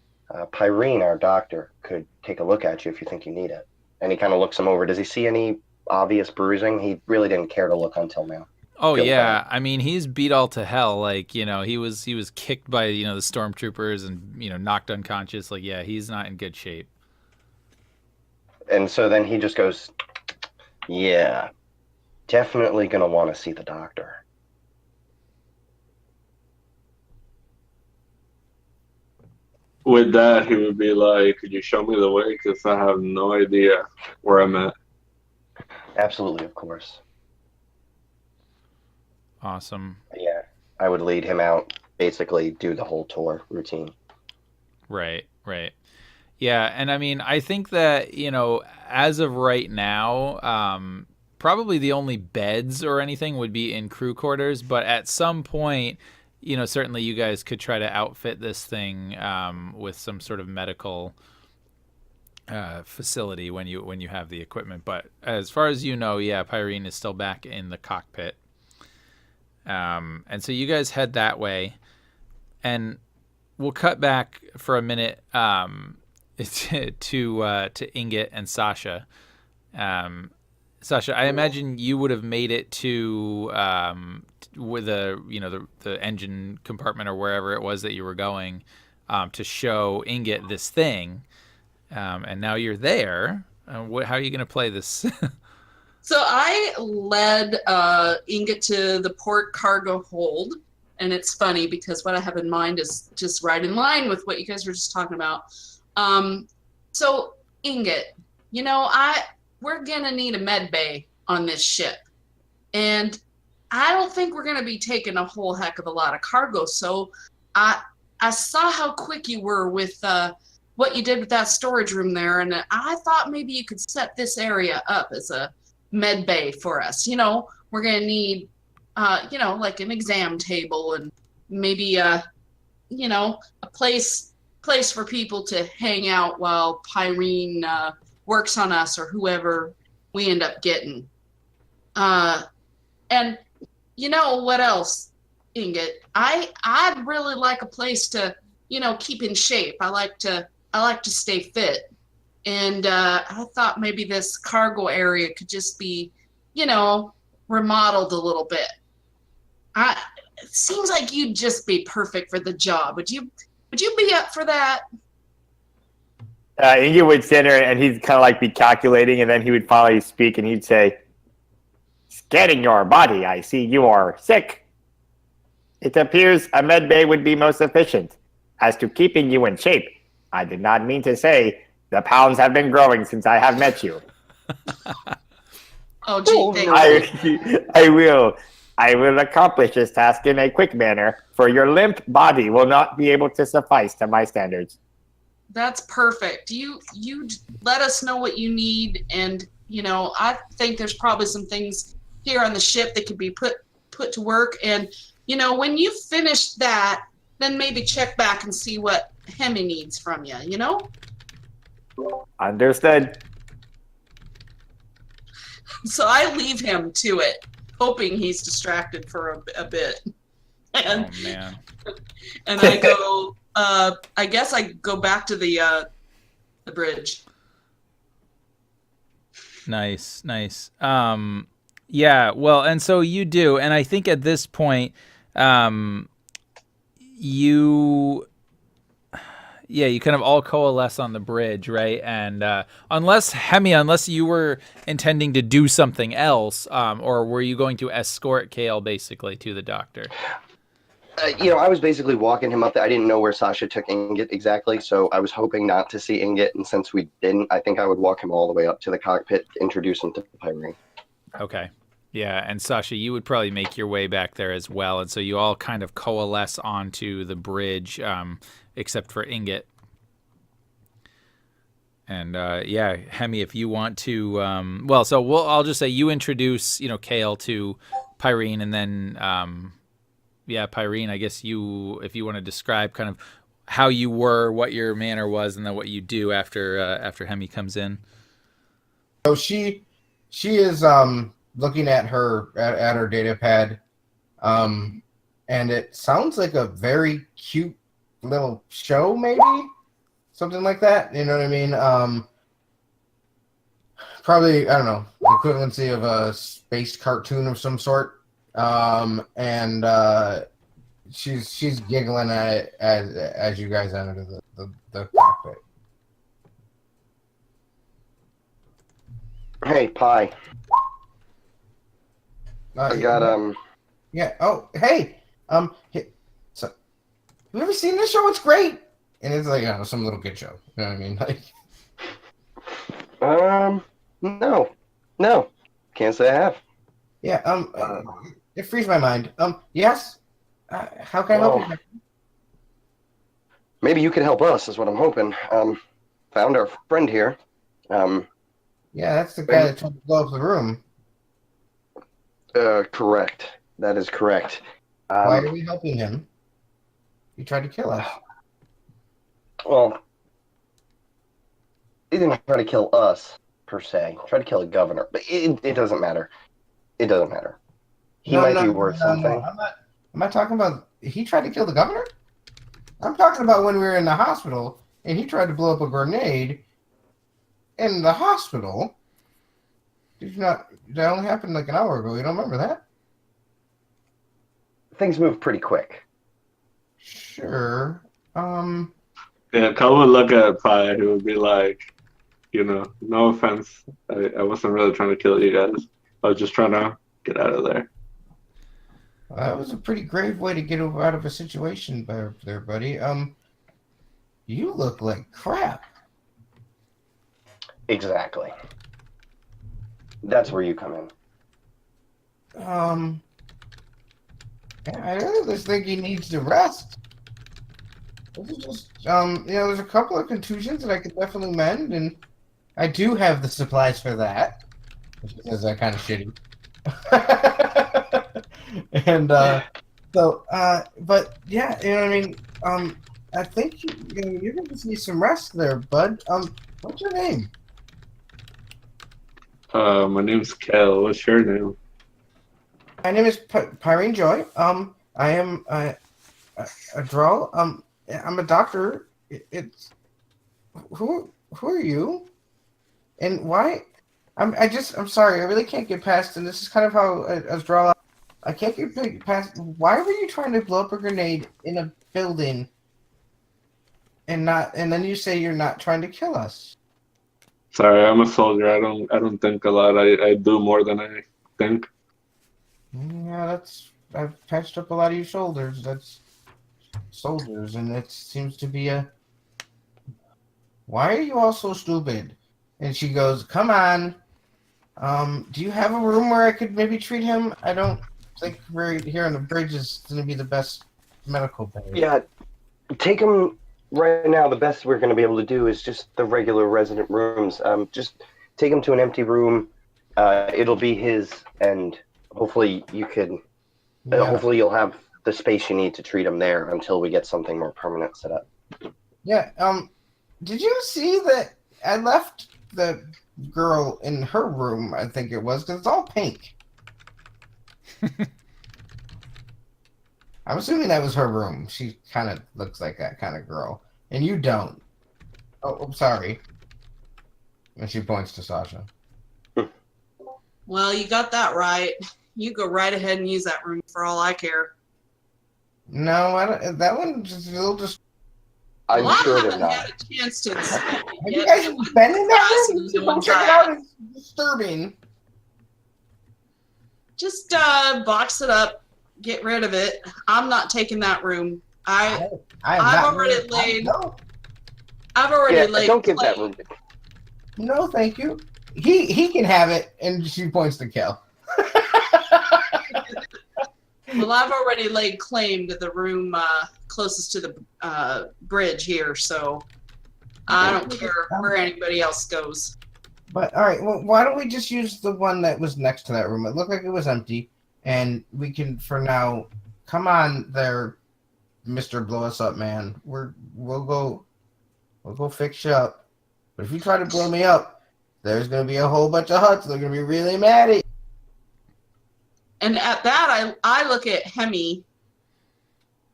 Pyrene, our doctor, could take a look at you if you think you need it. And he kind of looks him over. Does he see any obvious bruising? He really didn't care to look until now. Oh yeah, I mean he's beat all to hell. Like he was kicked by the stormtroopers and knocked unconscious. Like yeah, he's not in good shape. And so then he just goes, yeah, definitely gonna want to see the doctor. With that, he would be like, "Could you show me the way? Because I have no idea where I'm at." Absolutely, of course. Awesome. Yeah, I would lead him out, basically do the whole tour routine. Right. Yeah, and I mean, I think that, as of right now, probably the only beds or anything would be in crew quarters, but at some point, certainly you guys could try to outfit this thing with some sort of medical facility when you have the equipment. But as far as yeah, Pyrene is still back in the cockpit. And so you guys head that way, and we'll cut back for a minute to Ingot and Sasha. Sasha, I imagine you would have made it to with the engine compartment or wherever it was that you were going to show Ingot this thing, and now you're there. How are you going to play this? So I led Ingot to the port cargo hold, and it's funny because what I have in mind is just right in line with what you guys were just talking about. So Ingot, we're gonna need a med bay on this ship, and I don't think we're gonna be taking a whole heck of a lot of cargo. So I saw how quick you were with what you did with that storage room there, and I thought maybe you could set this area up as a med bay for us. We're gonna need like an exam table and maybe a place for people to hang out while Pyrene works on us or whoever we end up getting. And you know what else, Ingot? I'd really like a place to, keep in shape. I like to stay fit. And I thought maybe this cargo area could just be, remodeled a little bit. It seems like you'd just be perfect for the job. Would you be up for that? Inge would stand there and he'd kind of like be calculating, and then he would finally speak and he'd say, "Scanning your body, I see you are sick. It appears a med bay would be most efficient. As to keeping you in shape, I did not mean to say the pounds have been growing since I have met you. Oh, gee, thank you. I will accomplish this task in a quick manner, for your limp body will not be able to suffice to my standards." That's perfect. You let us know what you need, and I think there's probably some things here on the ship that could be put to work. And when you finish that, then maybe check back and see what Hemi needs from you. Understood. So I leave him to it, hoping he's distracted for a bit. And, Oh man. and I go. I guess I go back to the bridge. Nice. Yeah, well, and so you do, and I think at this point, you kind of all coalesce on the bridge, right? And unless you were intending to do something else, or were you going to escort Kale basically to the doctor? I was basically walking him up there. I didn't know where Sasha took Ingot exactly, so I was hoping not to see Ingot, and since we didn't, I think I would walk him all the way up to the cockpit, introduce him to Pyrene. Okay. Yeah, and Sasha, you would probably make your way back there as well, and so you all kind of coalesce onto the bridge, except for Ingot. And Hemi, if you want to, I'll just say you introduce, Kale to Pyrene, and then, Pyrene, I guess if you want to describe kind of how you were, what your manner was, and then what you do after Hemi comes in. So she is looking at her data pad, and it sounds like a very cute little show, maybe something like that. You know what I mean? Probably, I don't know, the equivalency of a space cartoon of some sort. And she's giggling at it as you guys enter the cockpit. Hey, Pi. I got Yeah. Oh, hey. So, have you ever seen this show? It's great. And it's like some little kid show. You know what I mean? Like. No. Can't say I have. Yeah. It frees my mind. Yes. How can I help you? Maybe you can help us, is what I'm hoping. Found our friend here. Yeah, that's the guy that tried to blow up the room. Correct. That is correct. Why are we helping him? He tried to kill us. Well, he didn't try to kill us, per se. He tried to kill a governor. But it doesn't matter. It doesn't matter. He might be worth something. I'm not talking about he tried to kill the governor. I'm talking about when we were in the hospital and he tried to blow up a grenade in the hospital. That only happened like an hour ago. You don't remember that? Things move pretty quick. Sure. Yeah, Kyle would look at Pi. He would be like, no offense. I wasn't really trying to kill you guys. I was just trying to get out of there. Well, that was a pretty grave way to get out of a situation there, buddy. You look like crap. Exactly. That's where you come in. Yeah, I really just think he needs to rest. This is just, there's a couple of contusions that I could definitely mend, and I do have the supplies for that, which is kind of shitty. And but yeah, you know what I mean. I think you're gonna just need some rest there, bud. What's your name? My name's Kel. What's your name? My name is Pyrene Joy. I am a draw. I'm a doctor. It's who are you? And why? I'm sorry. I really can't get past. And this is kind of how as draw. I can't get past. Why were you trying to blow up a grenade in a building? And then you say you're not trying to kill us. Sorry, I'm a soldier. I don't think a lot. I do more than I think. Yeah, I've patched up a lot of your shoulders. That's soldiers, and it seems to be a. Why are you all so stupid? And she goes, "Come on. Do you have a room where I could maybe treat him? I don't think we're here on the bridge is going to be the best medical bay." Yeah, take him right now. The best we're going to be able to do is just the regular resident rooms. Just take him to an empty room. It'll be his, and hopefully you can. Yeah. Hopefully you'll have the space you need to treat him there until we get something more permanent set up. Yeah. Did you see that I left the girl in her room? I think it was because it's all pink. I'm assuming that was her room. She kind of looks like that kind of girl, and you don't. Oh, I'm sorry. And she points to Sasha. Well, you got that right. You go right ahead and use that room for all I care. No, I don't. That one just a little just. I'm Well, sure I they're haven't not. had a chance to inspect it Have yet, you guys but it wouldn't been in that surprise room? me to Don't check it try. out. It's disturbing. Just box it up, get rid of it. I'm not taking that room. I am I've not. already laid- No, I've already Yeah, laid don't give that claim. room. no, thank you. He can have it, and she points to Kel. Well, I've already laid claim to the room closest to the bridge here, so I don't care where anybody else goes. But all right, well, why don't we just use the one that was next to that room? It looked like it was empty, and we can, for now, come on there, Mr. Blow Us Up Man. We'll go fix you up. But if you try to blow me up, there's gonna be a whole bunch of huts. They're gonna be really mad at you. And at that, I look at Hemi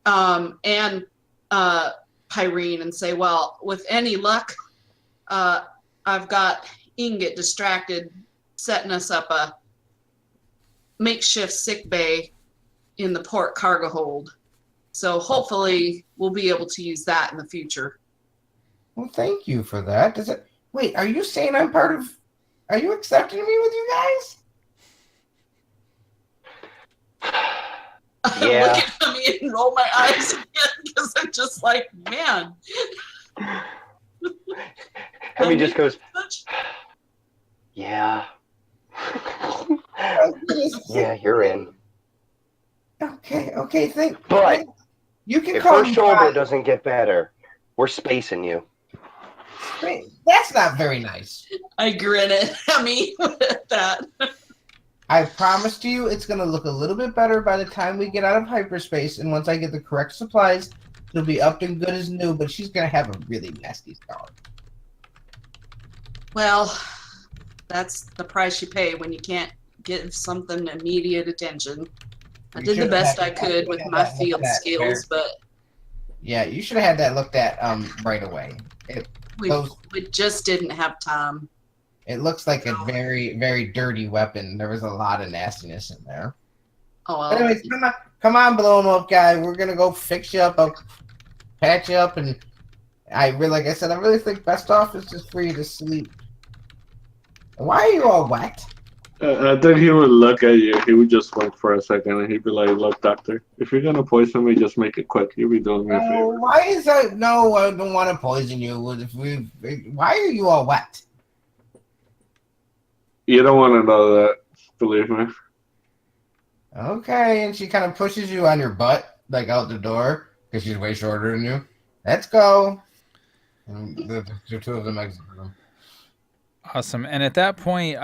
and Pyrene and say, well, with any luck, I've got Ingot distracted, setting us up a makeshift sick bay in the port cargo hold. So hopefully we'll be able to use that in the future. Well, thank you for that. Wait, are you saying I'm part of? Are you accepting me with you guys? Yeah. Look at me and roll my eyes again because I'm just like, man. Hemi just goes, Such- yeah. Yeah, you're in. Okay, But you can if call her me shoulder Bob. doesn't get better, we're spacing you. Wait, that's not very nice. I grin at Hemi at that. I promise to you, it's gonna look a little bit better by the time we get out of hyperspace, and once I get the correct supplies, it'll be up and good as new. But she's gonna have a really nasty scar. Well, that's the price you pay when you can't give something immediate attention. I You did the should've best had- I could with had my that field looked at, skills, but Yeah, you should have had that looked at right away. we just didn't have time. It looks like a very, very dirty weapon. There was a lot of nastiness in there. Oh well. Anyways, come on, blow him up, guy. We're gonna go fix you up, I'll patch you up, and like I said, I really think best off is just for you to sleep. Why are you all wet? I think he would look at you. He would just look for a second, and he'd be like, "Look, doctor, if you're gonna poison me, just make it quick. You'll be doing me a favor." Why is that? No, I don't want to poison you. Why are you all wet? You don't want to know that. Believe me. Okay, and she kind of pushes you on your butt, like out the door, because she's way shorter than you. Let's go. And the two of them exit the room. Awesome. And at that point,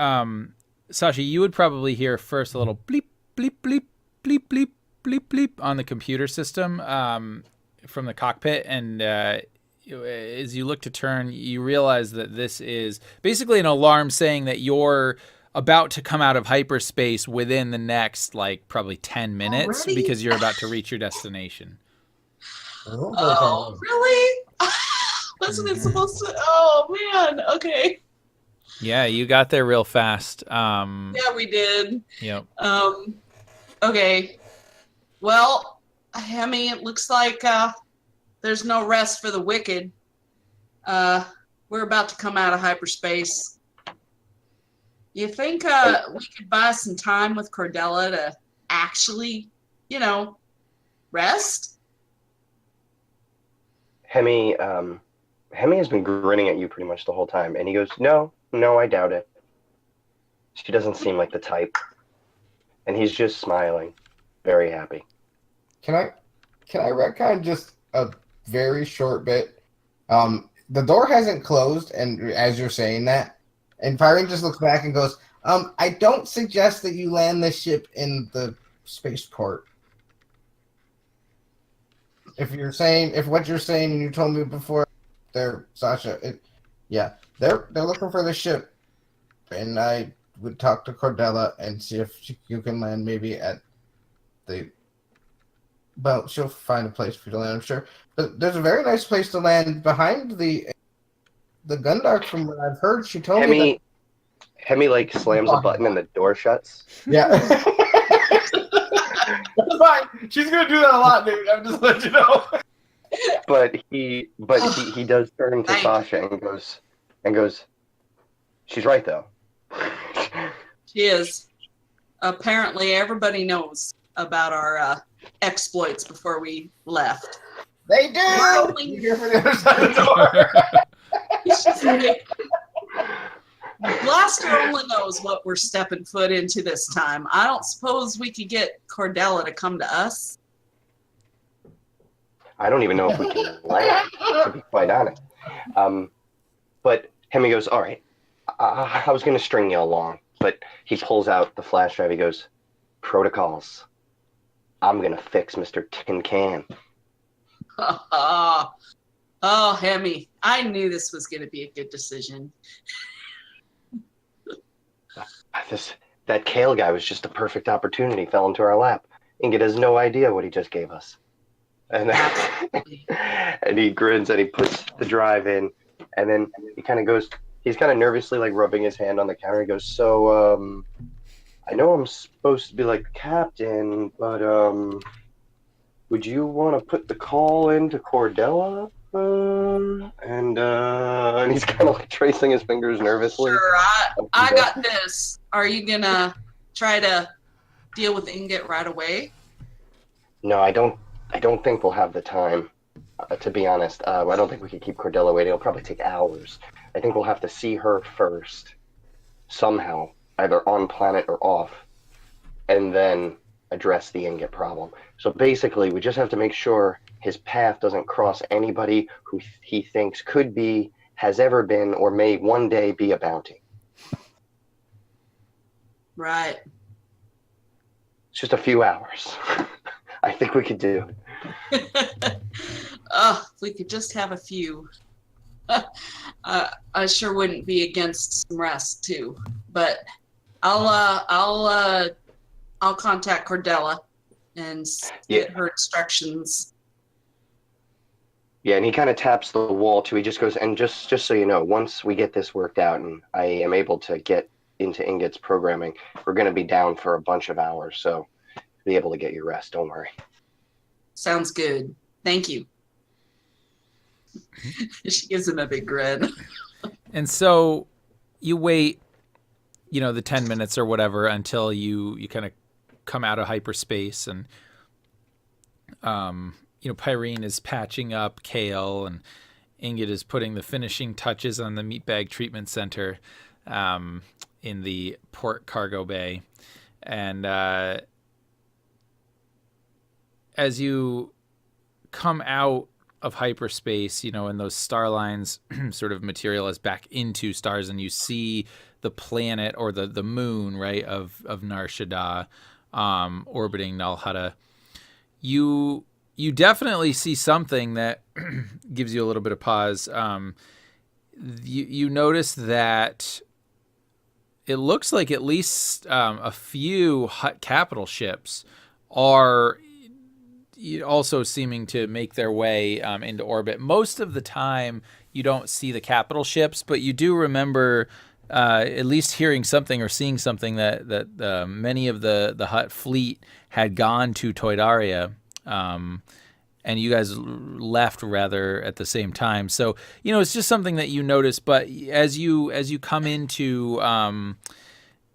Sasha, you would probably hear first a little bleep, bleep, bleep, bleep, bleep, bleep, bleep on the computer system from the cockpit. And as you look to turn, you realize that this is basically an alarm saying that your about to come out of hyperspace within the next, like, probably 10 minutes Already? because you're about to reach your destination. Oh, really? Wasn't it supposed to? Oh, man. Okay. Yeah, you got there real fast. Yeah, we did. Yep. Okay. Well, Hemi, it looks like there's no rest for the wicked. We're about to come out of hyperspace. You think we could buy some time with Corellia to actually, rest? Hemi has been grinning at you pretty much the whole time, and he goes, No, I doubt it. She doesn't seem like the type. And he's just smiling, very happy. Can I retcon just a very short bit? The door hasn't closed, and as you're saying that, and Pyrene just looks back and goes, I don't suggest that you land this ship in the spaceport. If what you're saying, and you told me before, Sasha, they're looking for the ship, and I would talk to Corellia and see if you can land maybe at the. Well, she'll find a place for you to land, I'm sure. But there's a very nice place to land behind the Gundark. From what I've heard, she told me that. Hemi like slams a button and the door shuts. Yeah. That's fine. She's gonna do that a lot, dude. I'm just letting you know. But he does turn to Sasha and goes, she's right though. She is. Apparently, everybody knows about our exploits before we left. They do. You hear from the other side of the door. Blaster only knows what we're stepping foot into this time. I don't suppose we could get Corellia to come to us. I don't even know if we can land, to be quite honest. But Hemi goes, all right, I was going to string you along. But he pulls out the flash drive. He goes, protocols. I'm going to fix Mr. Tin Can. Oh, Hemi, I knew this was going to be a good decision. That Kale guy was just a perfect opportunity, fell into our lap. Ingot has no idea what he just gave us. And and he grins and he puts the drive in, and then he kind of goes, he's kind of nervously like rubbing his hand on the counter. He goes, so, I know I'm supposed to be like the captain, but, would you want to put the call into Corellia? And he's kind of like tracing his fingers nervously. Sure, I got this. Are you gonna try to deal with Ingot right away? No, I don't think we'll have the time. To be honest, I don't think we could keep Corellia waiting. It'll probably take hours. I think we'll have to see her first, somehow, either on planet or off, and then address the Ingot problem. So basically, we just have to make sure his path doesn't cross anybody who he thinks could be, has ever been, or may one day be a bounty. Right. It's just a few hours. I think we could do. If we could just have a few. I sure wouldn't be against some rest too. But I'll contact Corellia and get her instructions. Yeah, and he kind of taps the wall too. He just goes, and just so you know, once we get this worked out and I am able to get into Ingot's programming, we're going to be down for a bunch of hours, so be able to get your rest. Don't worry. Sounds good. Thank you. She gives him a big grin. And so you wait, the 10 minutes or whatever until you kind of come out of hyperspace, and Pyrene is patching up Kale, and Ingot is putting the finishing touches on the meatbag treatment center in the port cargo bay. And as you come out of hyperspace, and those star lines sort of materialize back into stars, and you see the planet or the moon, right, of Nar Shaddaa orbiting Nal Hutta, you definitely see something that gives you a little bit of pause. You notice that it looks like at least a few Hutt capital ships are also seeming to make their way into orbit. Most of the time, you don't see the capital ships, but you do remember at least hearing something or seeing something that many of the Hutt fleet had gone to Toydaria, and you guys left rather at the same time. So it's just something that you notice. But as you come into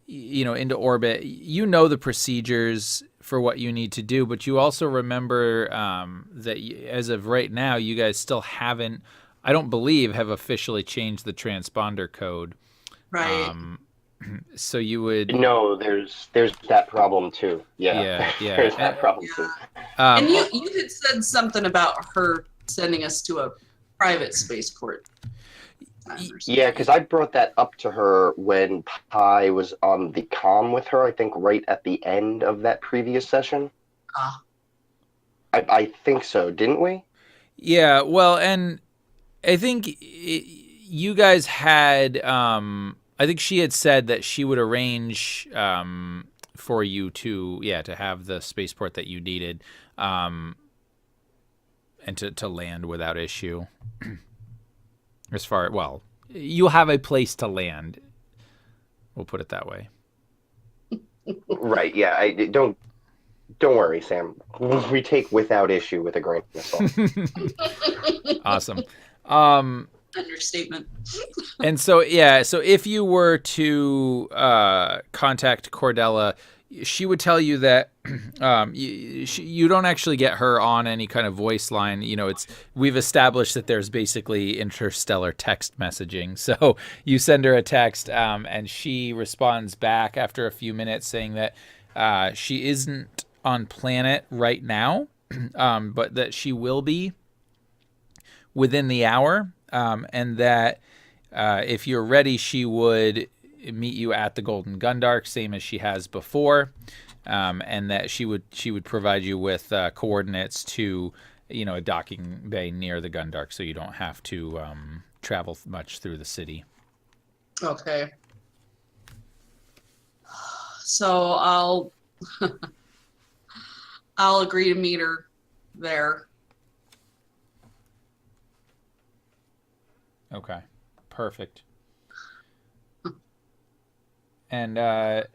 into orbit, the procedures for what you need to do, but you also remember that as of right now, you guys still haven't, I don't believe, have officially changed the transponder code. Right. So you would... No, there's that problem too. Yeah. There's that problem too. And you had said something about her sending us to a private spaceport. Yeah, because I brought that up to her when Pi was on the comm with her, I think right at the end of that previous session. I think so, didn't we? Yeah, well, and I think you guys had... I think she had said that she would arrange for you to have the spaceport that you needed and to land without issue. You'll have a place to land. We'll put it that way. Right. Yeah. Don't worry, Sam. We take without issue with a grain of salt. Awesome. Understatement. And so if you were to contact Corellia, she would tell you that you don't actually get her on any kind of voice line. We've established that there's basically interstellar text messaging. So you send her a text, and she responds back after a few minutes saying that she isn't on planet right now, but that she will be within the hour, and that if you're ready, she would meet you at the Golden Gundark, same as she has before, and that she would provide you with coordinates to a docking bay near the Gundark, so you don't have to travel much through the city. Okay. So I'll agree to meet her there. Okay, perfect. And as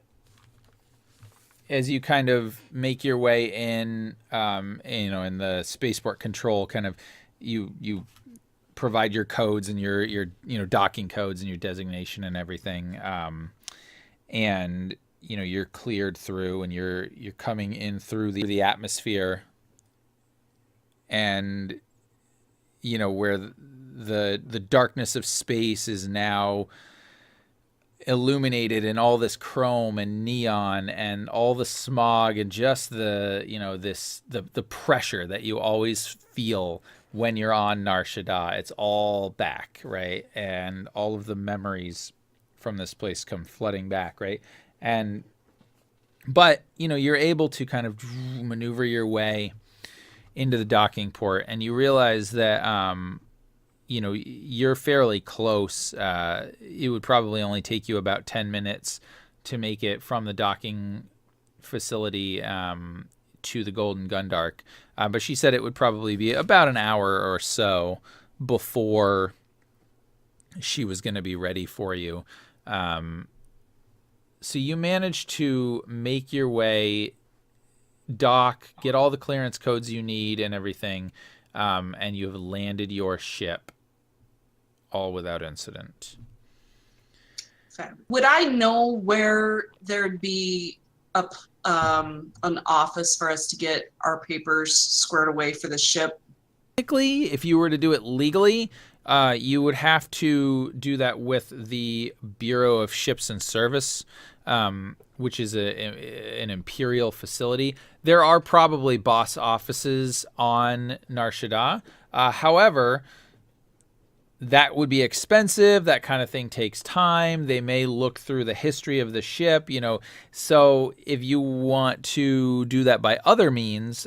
you kind of make your way in, in the spaceport control, kind of you provide your codes and your docking codes and your designation and everything, and you're cleared through, and you're coming in through the atmosphere, and where the darkness of space is now illuminated in all this chrome and neon and all the smog and just the pressure that you always feel when you're on Nar Shaddaa. It's all back, right? And all of the memories from this place come flooding back, right? But you're able to kind of maneuver your way into the docking port, and you realize that you're fairly close. It would probably only take you about 10 minutes to make it from the docking facility to the Golden Gundark. But she said it would probably be about an hour or so before she was going to be ready for you. So you managed to make your way, dock, get all the clearance codes you need and everything, and you have landed your ship all without incident. Would I know where there'd be an office for us to get our papers squared away for the ship? Technically, if you were to do it legally, you would have to do that with the Bureau of Ships and Service, which is an imperial facility. There are probably boss offices on Nar Shaddaa. However, that would be expensive. That kind of thing takes time. They may look through the history of the ship, So if you want to do that by other means,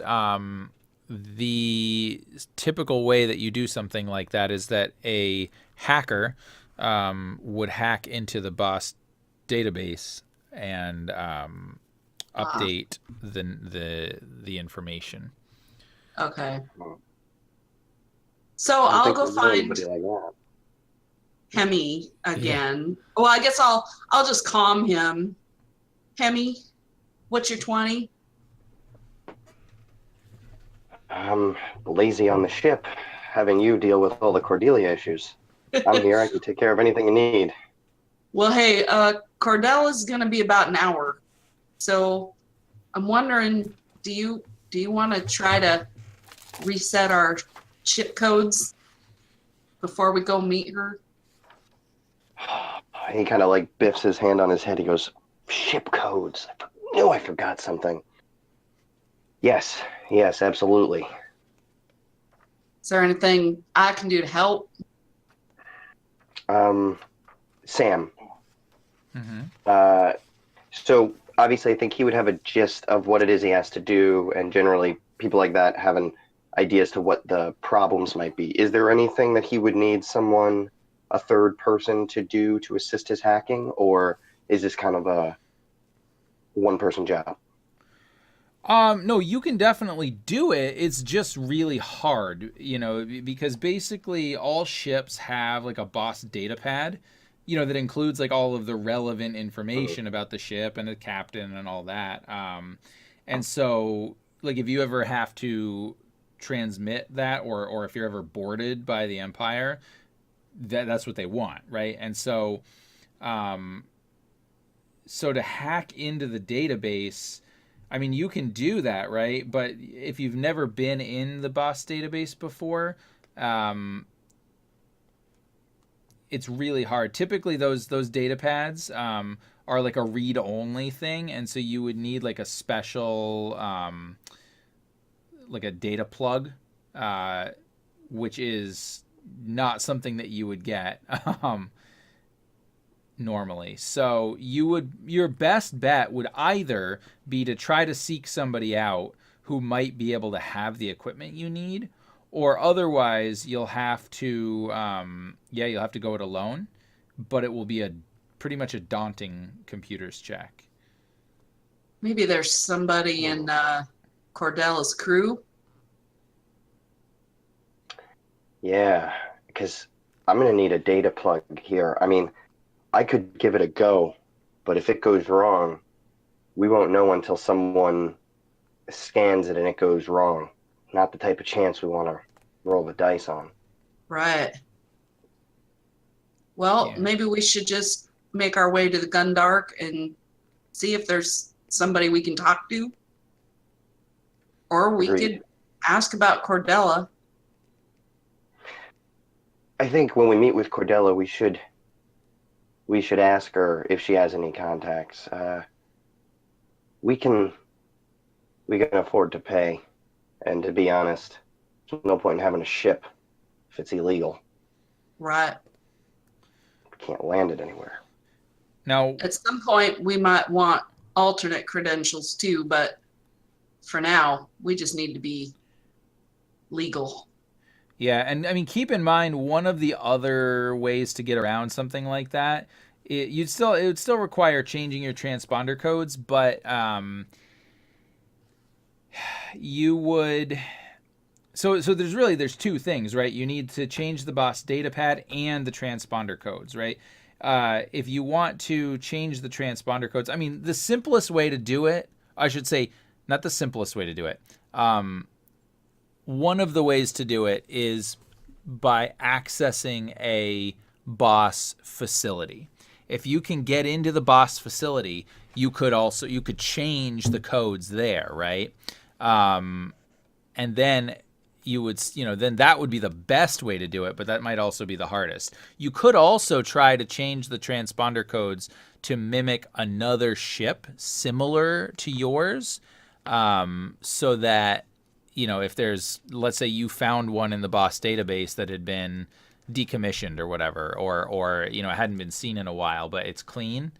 the typical way that you do something like that is that a hacker would hack into the boss database and update the information. Okay. So I don't I'll think go there's find anybody like that. Hemi again. Well, I guess I'll just calm him. Hemi, what's your 20? I'm lazy on the ship, having you deal with all the Cordelia issues. I'm here. I can take care of anything you need. Well, hey, Cordella's gonna be about an hour, so I'm wondering, do you want to try to reset our ship codes before we go meet her? He kind of like biffs his hand on his head. He goes, ship codes. I knew I forgot something. Yes, absolutely. Is there anything I can do to help? Sam. Mm-hmm. So obviously I think he would have a gist of what it is he has to do, and generally people like that have an idea as to what the problems might be. Is there anything that he would need a third person to do to assist his hacking, or is this kind of a one-person job? No, you can definitely do it. It's just really hard, because basically all ships have like a boss data pad, that includes like all of the relevant information about the ship and the captain and all that. And so like if you ever have to transmit that, or if you're ever boarded by the Empire, that's what they want, right? And so to hack into the database, I mean, you can do that, right? But if you've never been in the boss database before, it's really hard. Typically, those data pads are like a read-only thing, and so you would need like a special, like a data plug, which is not something that you would get normally. So your best bet would either be to try to seek somebody out who might be able to have the equipment you need, or otherwise you'll have to go it alone, but it will be pretty much a daunting computers check. Maybe there's somebody in Cordella's crew. Yeah, because I'm going to need a data plug here. I mean, I could give it a go, but if it goes wrong, we won't know until someone scans it and it goes wrong. Not the type of chance we want to roll the dice on. Right. Well, maybe we should just make our way to the Gundark and see if there's somebody we can talk to. Or we could ask about Cordella. I think when we meet with Cordella, we should ask her if she has any contacts. We can afford to pay, and to be honest, there's no point in having a ship if it's illegal. Right. We can't land it anywhere. Now, at some point, we might want alternate credentials too, but for now, we just need to be legal. Yeah, and I mean, keep in mind, one of the other ways to get around something like that, it would still require changing your transponder codes, but you would. So there's two things, right? You need to change the boss data pad and the transponder codes, right? If you want to change the transponder codes, I mean, the simplest way to do it, I should say, not the simplest way to do it. One of the ways to do it is by accessing a boss facility. If you can get into the boss facility, you could change the codes there, right? And then then that would be the best way to do it, but that might also be the hardest. You could also try to change the transponder codes to mimic another ship similar to yours, so that, if there's, let's say you found one in the boss database that had been decommissioned or whatever, or hadn't been seen in a while, but it's clean,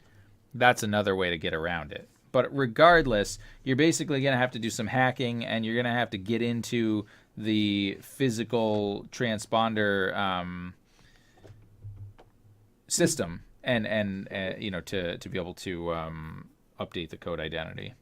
that's another way to get around it. But regardless, you're basically going to have to do some hacking, and you're going to have to get into the physical transponder system and to be able to update the code identity.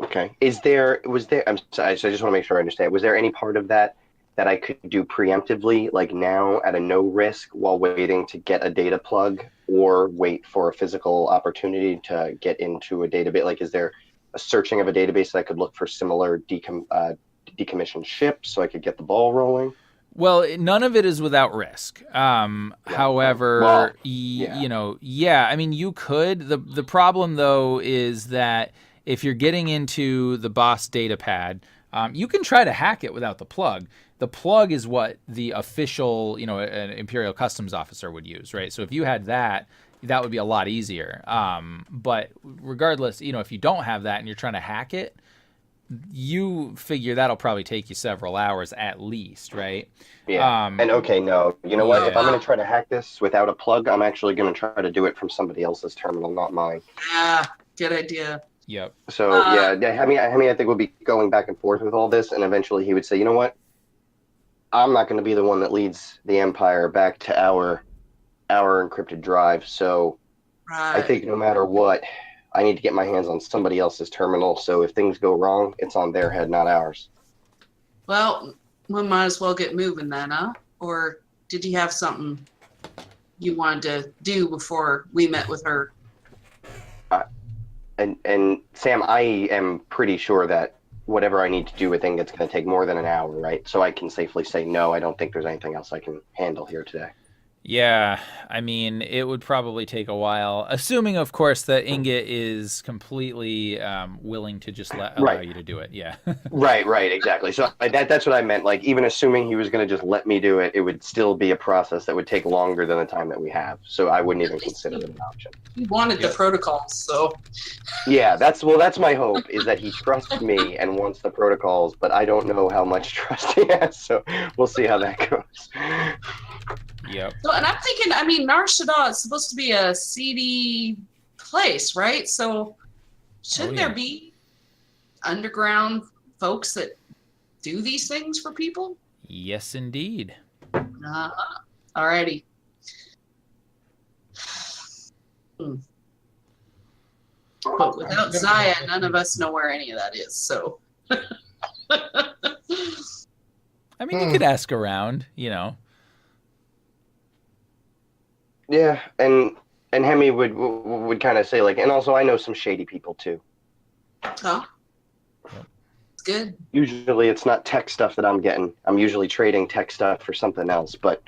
Okay. I'm sorry, so I just want to make sure I understand. Was there any part of that I could do preemptively, like now at a no risk while waiting to get a data plug or wait for a physical opportunity to get into a database? Like, is there a searching of a database that I could look for similar decommissioned ships so I could get the ball rolling? Well, none of it is without risk. However, well, yeah. I mean, you could. The problem though is that if you're getting into the boss data pad, you can try to hack it without the plug. The plug is what the official, an Imperial Customs officer would use, right? So if you had that would be a lot easier. But regardless, if you don't have that and you're trying to hack it, you figure that'll probably take you several hours at least, right? Yeah. And okay, no, you know what? If I'm going to try to hack this without a plug, I'm actually going to try to do it from somebody else's terminal, not mine. Yeah, good idea. Yep. So Hemi, I think we'll be going back and forth with all this, and eventually he would say, you know what? I'm not going to be the one that leads the Empire back to our encrypted drive. So Right. I think no matter what, I need to get my hands on somebody else's terminal. So if things go wrong, it's on their head, not ours. Well, we might as well get moving then, huh? Or did you have something you wanted to do before we met with her? And Sam, I am pretty sure that whatever I need to do with Ingot's going to take more than an hour, right? So I can safely say no. I don't think there's anything else I can handle here today. Yeah, I mean, it would probably take a while, assuming, of course, that Ingot is completely willing to just allow you to do it. Yeah. Right, exactly. So that's what I meant. Like, even assuming he was going to just let me do it, it would still be a process that would take longer than the time that we have. So I wouldn't even consider it an option. He wanted the protocols, so. Yeah, that's my hope, is that he trusts me and wants the protocols, but I don't know how much trust he has, so we'll see how that goes. Yep. So, and I'm thinking, I mean, Nar Shaddaa is supposed to be a seedy place, right? So shouldn't there be underground folks that do these things for people? Yes, indeed. Alrighty. But without Zaya, none of us know where any of that is, so. I mean, you could ask around, Yeah, and Hemi would kind of say, like, and also I know some shady people too. Oh, it's good. Usually it's not tech stuff that I'm getting. I'm usually trading tech stuff for something else, but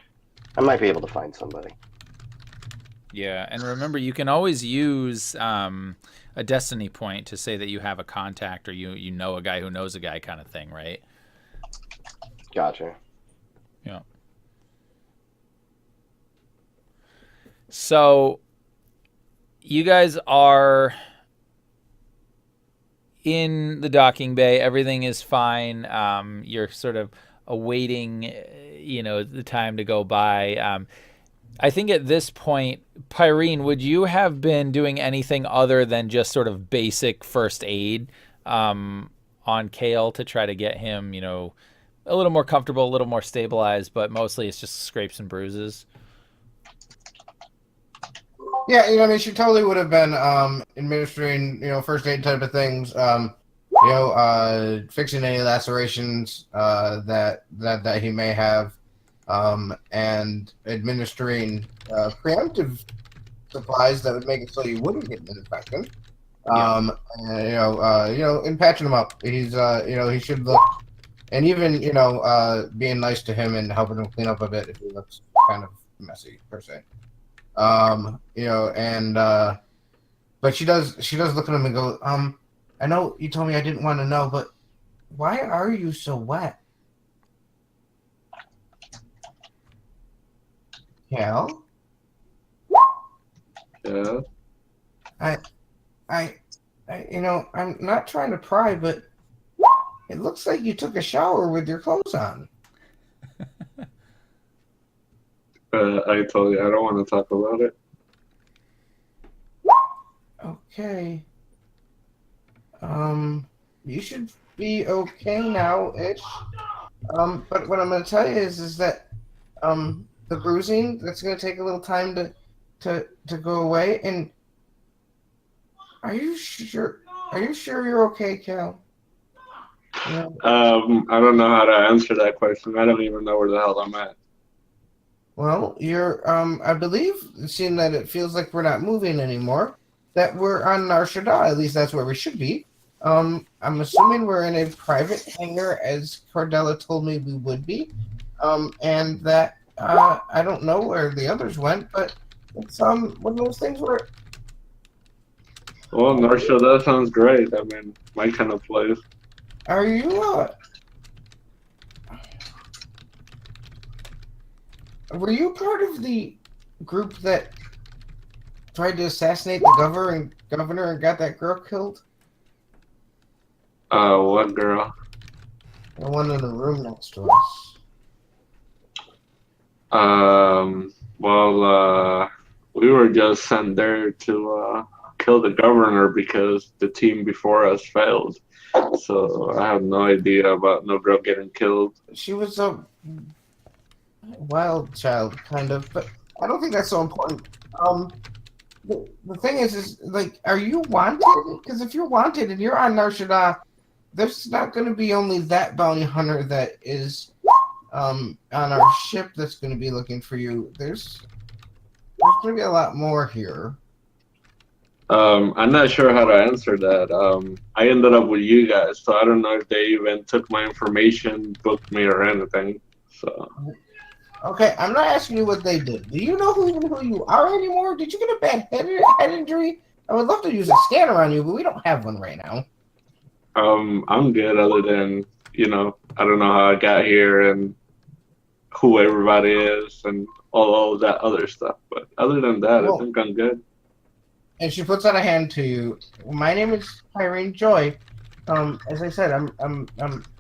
I might be able to find somebody. Yeah, and remember, you can always use a destiny point to say that you have a contact or you know a guy who knows a guy kind of thing, right? Gotcha. Yeah. So you guys are in the docking bay. Everything is fine. You're sort of awaiting, the time to go by. I think at this point, Pyrene, would you have been doing anything other than just sort of basic first aid on Kale to try to get him, a little more comfortable, a little more stabilized, but mostly it's just scrapes and bruises? Yeah, I mean, she totally would have been administering, first aid type of things, fixing any lacerations that he may have, and administering preemptive supplies that would make it so you wouldn't get an infection. And patching him up. He's, he should look, and even, being nice to him and helping him clean up a bit if he looks kind of messy per se. But she does look at him and go, I know you told me I didn't want to know, but why are you so wet? Cal? Yeah. I'm not trying to pry, but it looks like you took a shower with your clothes on. I told you I don't want to talk about it. Okay. You should be okay now-ish. But what I'm going to tell you is that the bruising, that's going to take a little time to go away. And are you sure? Are you sure you're okay, Cal? Yeah. I don't know how to answer that question. I don't even know where the hell I'm at. Well, you're I believe, seeing that it feels like we're not moving anymore, that we're on Nar Shaddaa. At least that's where we should be. I'm assuming we're in a private hangar, as Cordella told me we would be. And that I don't know where the others went, but it's one of those things where Well, North Shore, that sounds great. I mean, my kind of place. are you were you part of the group that tried to assassinate the governor and got that girl killed? What girl? The one in the room next to us. Well, we were just sent there to kill the governor because the team before us failed. So I have no idea about no girl getting killed. She was a wild child, kind of, but I don't think that's so important. The thing is like, are you wanted? Because if you're wanted and you're on Nar Shaddaa, there's not going to be only that bounty hunter that is on our ship that's going to be looking for you. There's going to be a lot more here. I'm not sure how to answer that. I ended up with you guys, so I don't know if they even took my information, booked me, or anything. So. Okay, I'm not asking you what they did. Do you know who you are anymore? Did you get a bad head injury? I would love to use a scanner on you, but we don't have one right now. I'm good other than, I don't know how I got here and who everybody is and all that other stuff. But other than that, I think I'm good. And she puts out a hand to you. My name is Irene Joy. As I said, I'm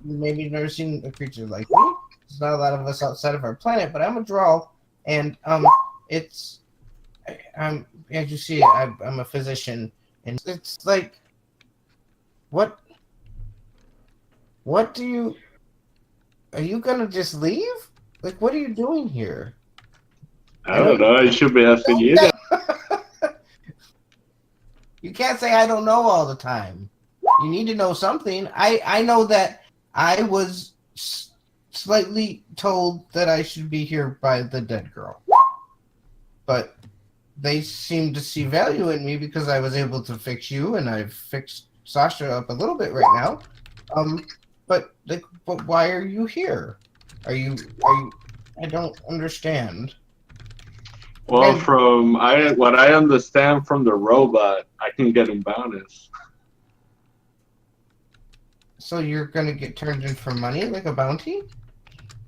maybe never seen a creature like me. There's not a lot of us outside of our planet, but I'm a Droll, and as you see, I'm a physician, and it's like, what are you gonna just leave? Like, what are you doing here? I don't know. I should be asking you that. You can't say I don't know all the time. You need to know something. I know that I was slightly told that I should be here by the dead girl. But they seem to see value in me because I was able to fix you, and I've fixed Sasha up a little bit right now. But why are you here? Are you? I don't understand. Well, what I understand from the robot, I can get him bonus. So you're gonna get turned in for money, like a bounty?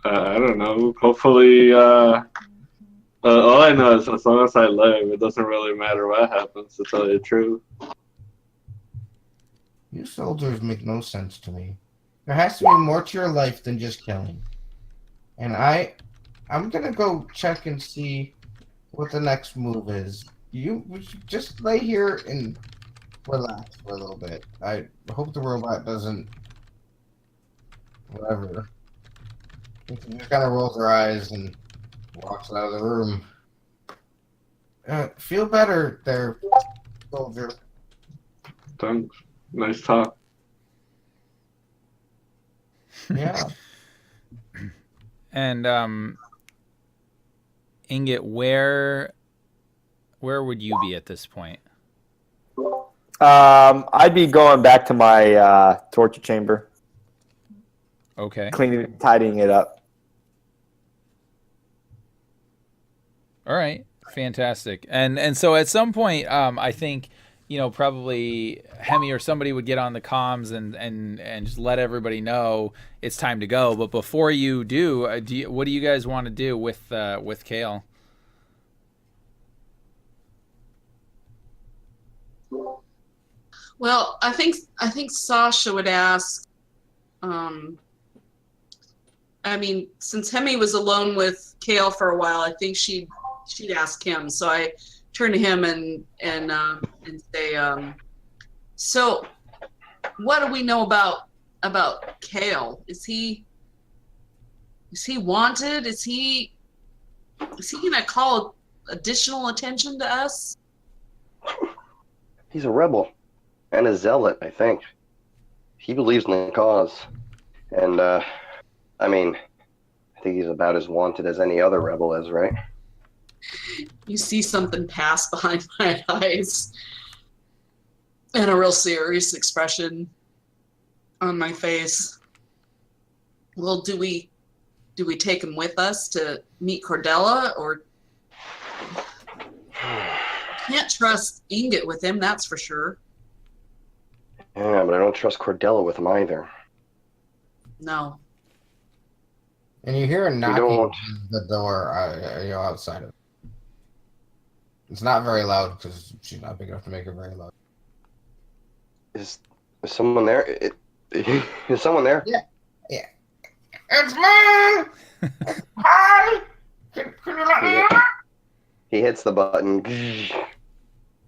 I don't know. Hopefully, all I know is as long as I live, it doesn't really matter what happens, to tell you the truth. You soldiers make no sense to me. There has to be more to your life than just killing. And I'm gonna go check and see what the next move is. We should just lay here and relax for a little bit. I hope the robot doesn't whatever. She just kind of rolls her eyes and walks out of the room. Feel better there, soldier. Thanks. Nice talk. Yeah. And Ingot, where would you be at this point? I'd be going back to my torture chamber. Okay. Cleaning, tidying it up. All right. Fantastic. And so at some point, I think, probably Hemi or somebody would get on the comms and just let everybody know it's time to go. But before you do, what do you guys want to do with Kale? Well, I think Sasha would ask. Since Hemi was alone with Kale for a while, I think she'd ask him. So I turn to him and say, so what do we know about Kale? Is he wanted? Is he gonna call additional attention to us? He's a rebel and a zealot, I think. He believes in the cause. And, I mean, I think he's about as wanted as any other rebel is, right? You see something pass behind my eyes and a real serious expression on my face. Well, do we take him with us to meet Corellia, or can't trust Ingot with him, that's for sure. Yeah, but I don't trust Corellia with him either. No. And you hear a knocking don't. on the door, outside of it. It's not very loud because she's not big enough to make it very loud. Is someone there? Is someone there? Yeah. It's me! Hi! Can you let me in? He hits the button.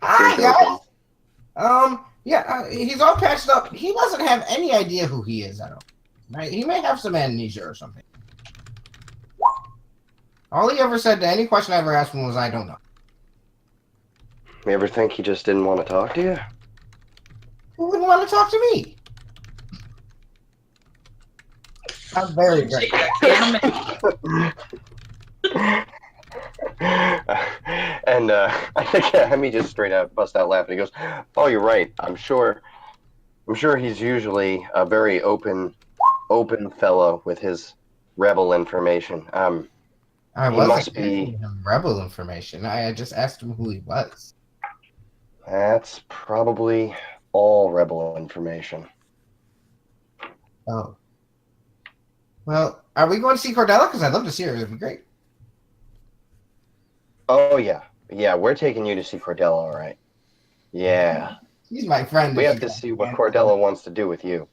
Hi, guys! He's all patched up. He doesn't have any idea who he is, I don't. Right? He may have some amnesia or something. All he ever said to any question I ever asked him was, I don't know. You ever think he just didn't want to talk to you? Who wouldn't want to talk to me? I'm very great. And I think Hemi just straight out bust out laughing. He goes, "Oh, you're right. I'm sure he's usually a very open fellow with his rebel information. I he wasn't must be- asking him rebel information. I just asked him who he was. That's probably all rebel information." Oh. Well, are we going to see Corellia? Because I'd love to see her. It'd be great. Oh yeah, we're taking you to see Corellia, all right? Yeah, He's my friend. we have to see what Corellia wants to do with you.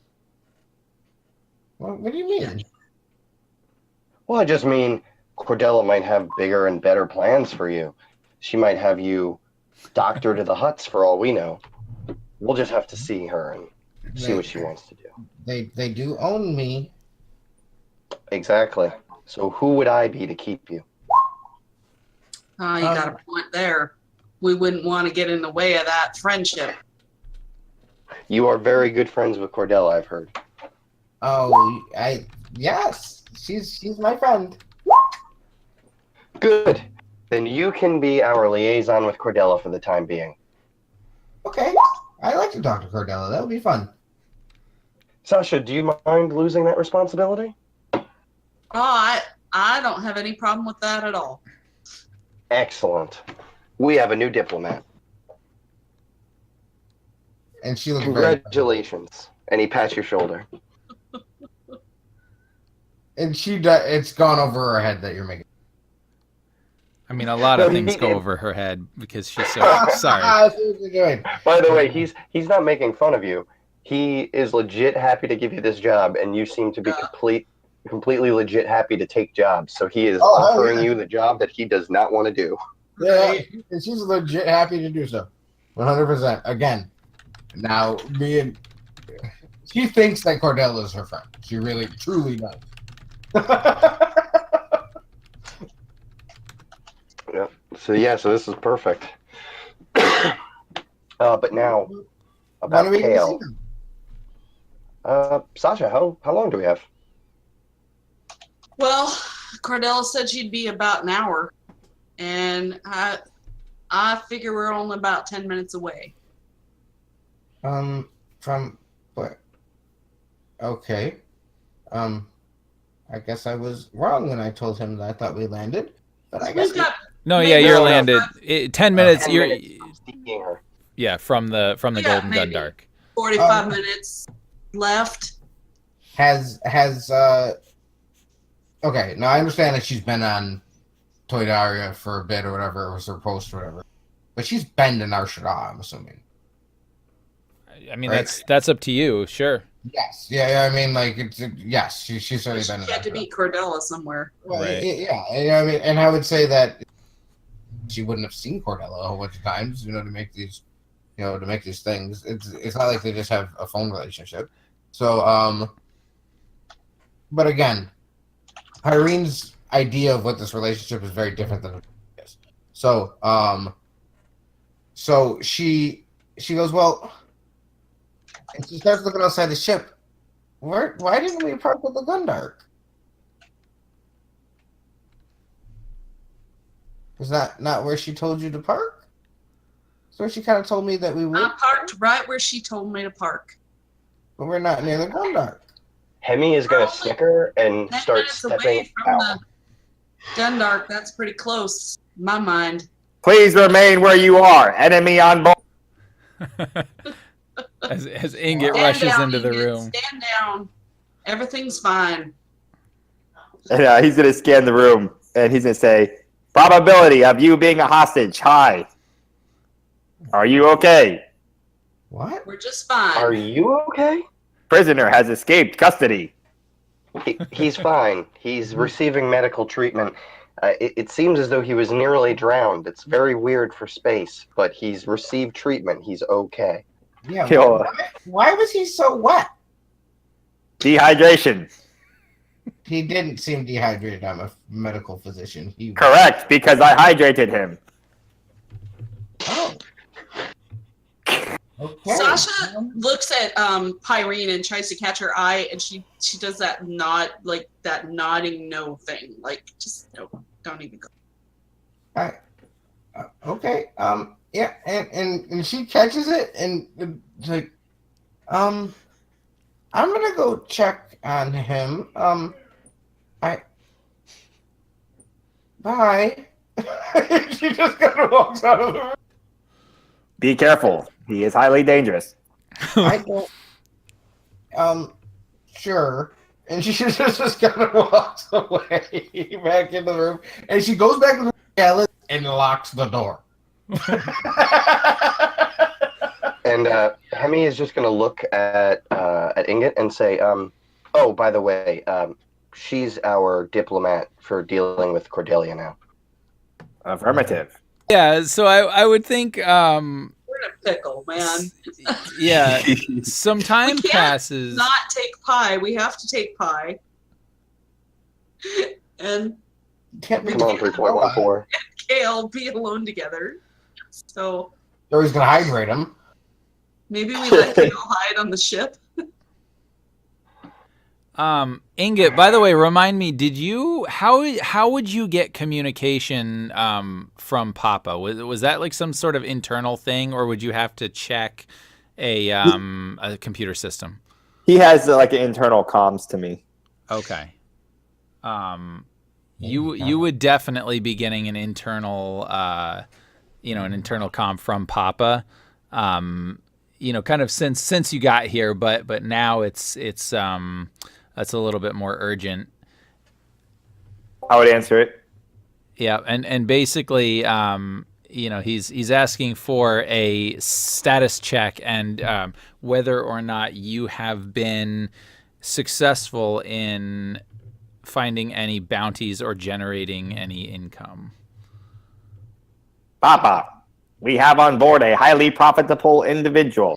What do you mean? Well, I just mean Corellia might have bigger and better plans for you. She might have you doctor to the huts for all we know. We'll just have to see her and see what she wants to do. They do own me. Exactly. So who would I be to keep you? You got a point there. We wouldn't want to get in the way of that friendship. You are very good friends with Corellia, I've heard. Oh, yes. She's my friend. Good. Then you can be our liaison with Corellia for the time being. Okay. I like to talk to Corellia. That would be fun. Sasha, do you mind losing that responsibility? Oh, I don't have any problem with that at all. Excellent. We have a new diplomat. And she looks Congratulations. And he pats your shoulder. And it's gone over her head that you're making. I mean, a lot of things go over her head because she's so sorry. I see what you're doing. By the way, he's not making fun of you. He is legit happy to give you this job, and you seem to be completely legit happy to take jobs. So he is offering you the job that he does not want to do. Yeah, and she's legit happy to do so. 100%. Again, now she thinks that Corellia is her friend. She really, truly does. Yeah. So this is perfect. But now about Kale. Sasha, how long do we have? Well, Corellia said she'd be about an hour, and I figure we're only about 10 minutes away. From what? Okay. I guess I was wrong when I told him that I thought we landed. But I guess No, yeah, you're landed. 10 minutes. 10 You're minutes seeing her. yeah, from the Golden Gun Dark. 45 minutes left. Okay, now I understand that she's been on Toydaria for a bit or whatever, it was her post or whatever. But she's been to Nar Shaddaa, I'm assuming. I mean, Right. that's up to you, sure. Yes. Yeah, I mean, like, yes, she's certainly She been to had to beat Corellia somewhere. Well, Right. Yeah, I mean, and I would say that she wouldn't have seen Corellia a whole bunch of times, to make these, to make these things. It's not like they just have a phone relationship. So, but again, Irene's idea of what this relationship is very different than it is. So so she goes, well, and she starts looking outside the ship. Why didn't we park with the Gundark? Is that not where she told you to park? So she kind of told me that we would. I parked right where she told me to park. But we're not near the Gundark. Hemi is going to snicker and 10 start minutes away stepping from out. the Gundark. That's pretty close, in my mind. Please remain where you are. Enemy on board. As Ingot Stand rushes down, into the Ingot. room. Stand down. Everything's fine. And he's going to scan the room, and he's going to say, probability of you being a hostage, high. Are you okay? What? We're just fine. Are you okay? Prisoner has escaped custody. He's fine. He's receiving medical treatment. It seems as though he was nearly drowned. It's very weird for space, but he's received treatment. He's okay. Yeah. Yo. Why was he so wet? Dehydration. He didn't seem dehydrated. I'm a medical physician. Correct, because I hydrated him. Oh. Okay. Sasha looks at Pyrene and tries to catch her eye, and she does that nod, like that nodding no thing, like just no, don't even go. All right. Okay. Yeah. And she catches it, and it's like, I'm gonna go check on him. Bye. She just kind of walks out of the room. Be careful. He is highly dangerous. I don't. Sure. And she just kind of walks away back in the room, and she goes back to the Alice and locks the door. And Hemi is just going to look at Ingot and say, oh, by the way, she's our diplomat for dealing with Corellia now. Affirmative. Yeah, so I would think, We're in a pickle, man. yeah, some time We can't passes. Not take pie. We have to take pie. And Can't be Come on, 3.14. Kale be alone together. So Or he's gonna hydrate him. maybe we let Kale hide on the ship. Ingot, by the way, remind me, how would you get communication from Papa? Was that like some sort of internal thing, or would you have to check a computer system? He has like an internal comms to me. Okay. You would definitely be getting an internal internal comm from Papa. Kind of since you got here, but now it's that's a little bit more urgent. I would answer it. Yeah, and basically, he's asking for a status check and whether or not you have been successful in finding any bounties or generating any income. Papa, we have on board a highly profitable individual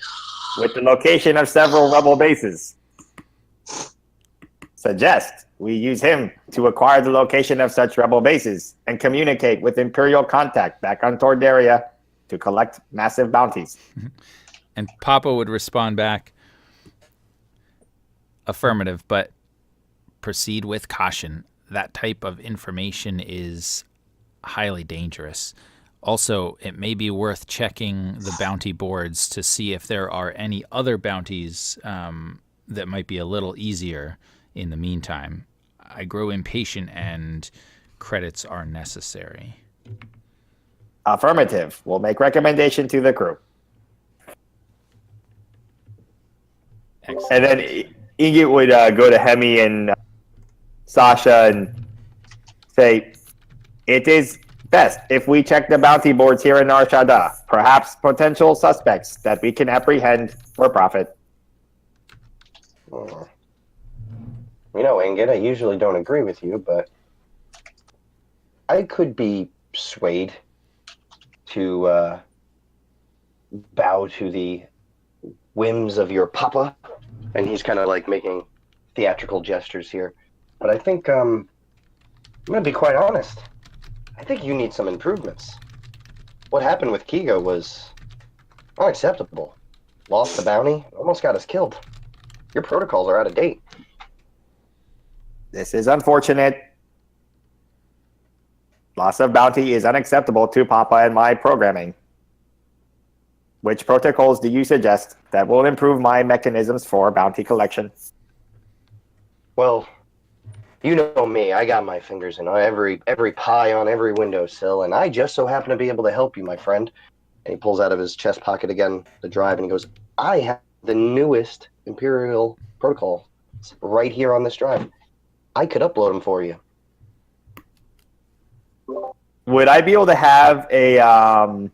with the location of several rebel bases. Suggest we use him to acquire the location of such rebel bases and communicate with Imperial contact back on Tordaria to collect massive bounties. And Papa would respond back, affirmative, but proceed with caution. That type of information is highly dangerous. Also, it may be worth checking the bounty boards to see if there are any other bounties that might be a little easier in the meantime. I grow impatient and credits are necessary. Affirmative. We'll make recommendation to the crew. Excellent. And then Ingot would go to Hemi and Sasha and say, it is best if we check the bounty boards here in Narshada. Perhaps potential suspects that we can apprehend for profit. Oh. Ingot, I usually don't agree with you, but I could be swayed to bow to the whims of your papa. And he's kind of like making theatrical gestures here. But I think, I'm going to be quite honest. I think you need some improvements. What happened with Kigo was unacceptable. Lost the bounty, almost got us killed. Your protocols are out of date. This is unfortunate. Loss of bounty is unacceptable to Papa and my programming. Which protocols do you suggest that will improve my mechanisms for bounty collection? Well, you know me. I got my fingers in every pie on every windowsill, and I just so happen to be able to help you, my friend. And he pulls out of his chest pocket again the drive, and he goes, I have the newest Imperial protocol right here on this drive. I could upload them for you. Would I be able to have a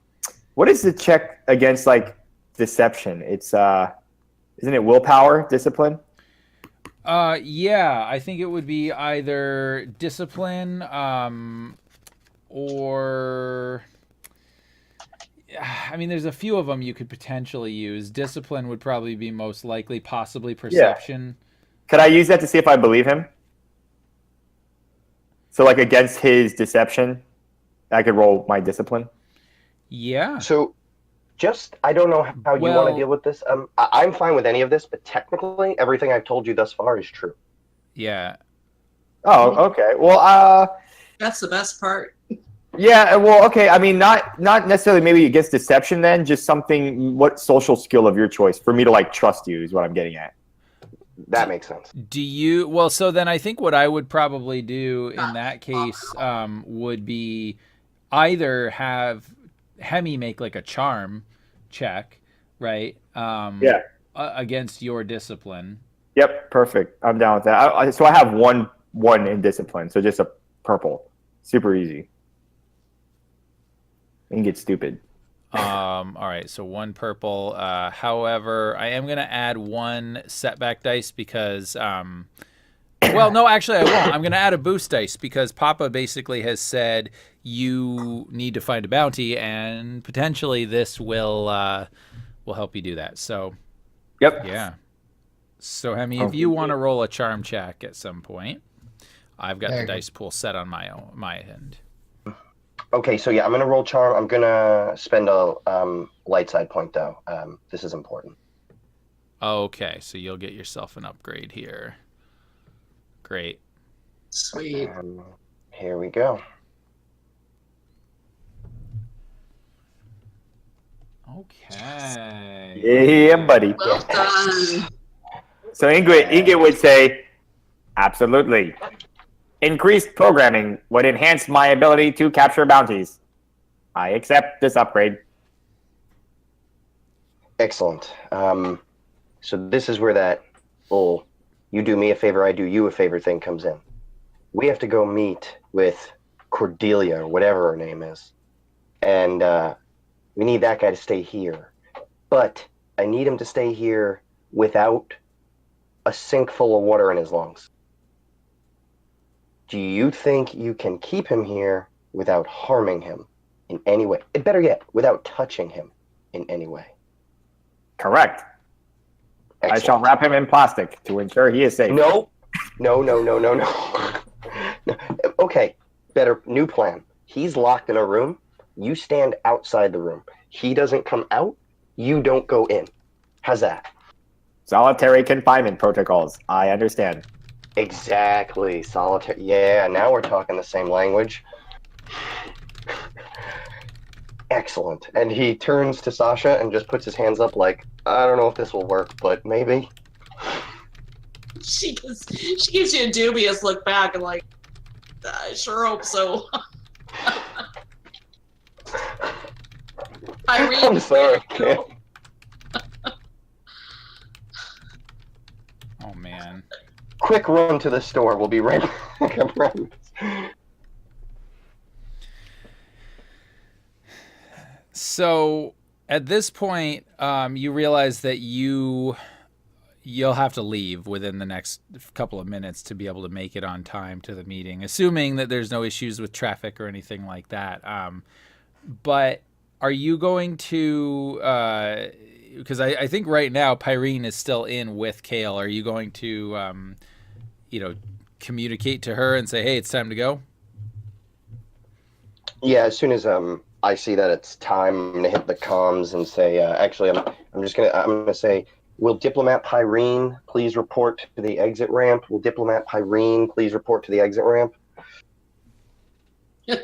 what is the check against like deception? It's isn't it willpower, discipline? Yeah, I think it would be either discipline, or I mean, there's a few of them you could potentially use. Discipline would probably be most likely, possibly perception. Could I use that to see if I believe him? So like against his deception, I could roll my discipline. Yeah. So, I don't know how you want Well- to deal with this. I'm fine with any of this, but technically, everything I've told you thus far is true. Yeah. Oh, okay. Well, That's the best part. yeah. Well, okay. I mean, not necessarily maybe against deception. Then just something. What social skill of your choice for me to like trust you is what I'm getting at. That makes sense. Do you? Well, so then I think what I would probably do in that case would be either have Hemi make like a charm check, right? Yeah. Against your discipline. Yep. Perfect. I'm down with that. So I have one in discipline. So just a purple. Super easy. And get stupid. All right, so one purple. However, I am going to add one setback dice because, well, no, actually I won't. I'm going to add a boost dice because Papa basically has said you need to find a bounty, and potentially this will help you do that. So, Yep. yeah. So, Hemi, if you want to roll a charm check at some point, I've got the dice pool set on my end. Okay, so yeah, I'm gonna roll charm. I'm gonna spend a light side point though. This is important. Okay, so you'll get yourself an upgrade here. Great. Sweet. Here we go. Okay. Yeah, buddy. Well done. So Ingot would say, absolutely. Increased programming would enhance my ability to capture bounties. I accept this upgrade. Excellent. So this is where that whole you do me a favor, I do you a favor thing comes in. We have to go meet with Cordelia or whatever her name is. And we need that guy to stay here. But I need him to stay here without a sink full of water in his lungs. Do you think you can keep him here without harming him in any way? Better yet, without touching him in any way. Correct. Excellent. I shall wrap him in plastic to ensure he is safe. No. Okay, better, new plan. He's locked in a room. You stand outside the room. He doesn't come out. You don't go in. How's that? Solitary confinement protocols. I understand. Exactly. Solitary. Yeah, now we're talking the same language. Excellent. And he turns to Sasha and just puts his hands up like, I don't know if this will work, but maybe. She gives you a dubious look back and like, I sure hope so. I'm sorry, kid. Oh man. Quick run to the store. We'll be right back. I promise. So at this point, you realize that you'll have to leave within the next couple of minutes to be able to make it on time to the meeting, assuming that there's no issues with traffic or anything like that. But are you going to? Because I think right now Pyrene is still in with Kale. Are you going to, communicate to her and say, "Hey, it's time to go"? Yeah, as soon as I see that it's time. I'm gonna hit the comms and say, actually, I'm gonna say, will Diplomat Pyrene please report to the exit ramp? Will Diplomat Pyrene please report to the exit ramp? Yeah,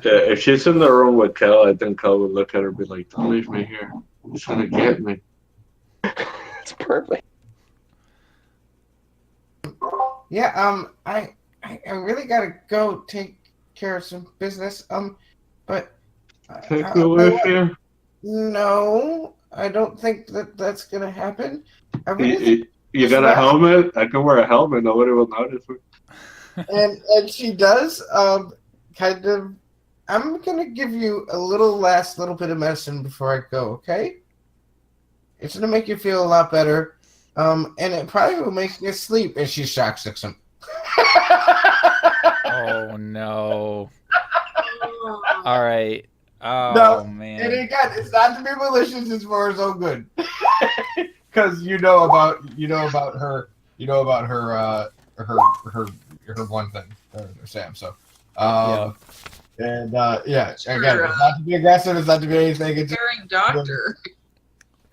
if she's in the room with Kel, I think Kel would look at her and be like, "Don't leave me here. He's gonna get me." It's perfect. Yeah, I really gotta go take care of some business. But Take me with you. no, I don't think that's gonna happen. I really think You got a helmet? I can wear a helmet. Nobody will notice me. and she does. Kind of. I'm gonna give you a last little bit of medicine before I go. Okay. It's gonna make you feel a lot better. And it probably will make you sleep. And she shock sticks him. Oh no! All right. Oh No, man. And again, it's not to be malicious. It's for his own good. Because you know about her. You know about her. Her one thing, Sam. So. Yeah. And again, it's not to be aggressive. It's not to be anything. It's Caring doctor.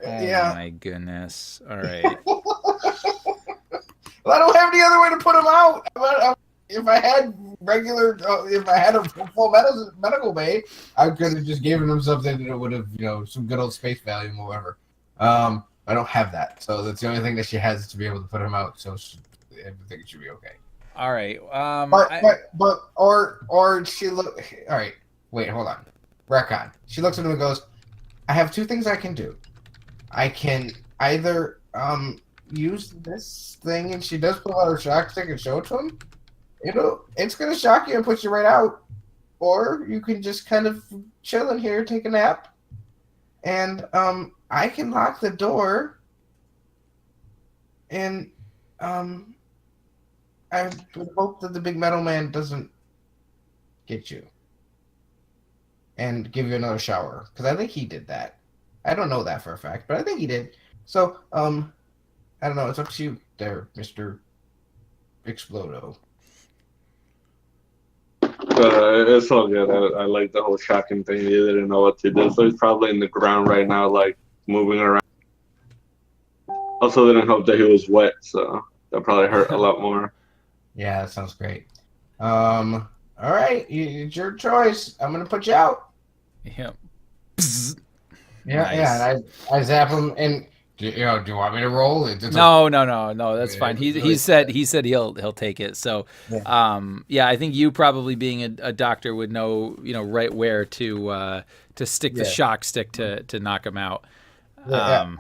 Oh yeah. my goodness. All right. Well, I don't have any other way to put him out. If I had a full medical bay, I could have just given him something that would have, some good old space value or whatever. I don't have that, so that's the only thing that she has to be able to put him out. So I think it should be okay. All right. Or she look. All right. Wait. Hold on. Retcon. She looks at him and goes, "I have two things I can do. I can either use this thing," and she does pull out her shock stick and show it to him. It's gonna shock you and put you right out. Or you can just kind of chill in here, take a nap, and I can lock the door. And I would hope that the big metal man doesn't get you and give you another shower, because I think he did that. I don't know that for a fact, but I think he did. So, I don't know. It's up to you there, Mr. Explodo. It's all good. I like the whole shocking thing. He didn't know what to do, so he's probably in the ground right now, like moving around. Also, didn't hope that he was wet, so that probably hurt a lot more. Yeah, that sounds great. All right, it's your choice. I'm gonna put you out. Yep. Yeah, Nice. yeah. And I zap him, and do you want me to roll? No. That's fine. Really He said he'll take it. So, Yeah. I think you probably being a doctor would know, right where to stick the shock stick to knock him out. And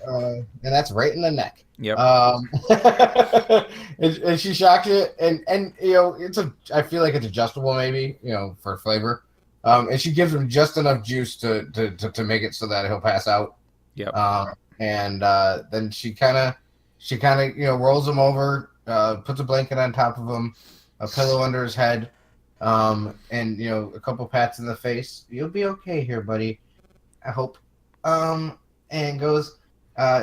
that's right in the neck. Yep. And she shocks it, and I feel like it's adjustable maybe, for flavor. And she gives him just enough juice to make it so that he'll pass out. Yep. And then she kind of rolls him over, puts a blanket on top of him, a pillow under his head, and a couple pats in the face. You'll be okay here, buddy. I hope. And goes.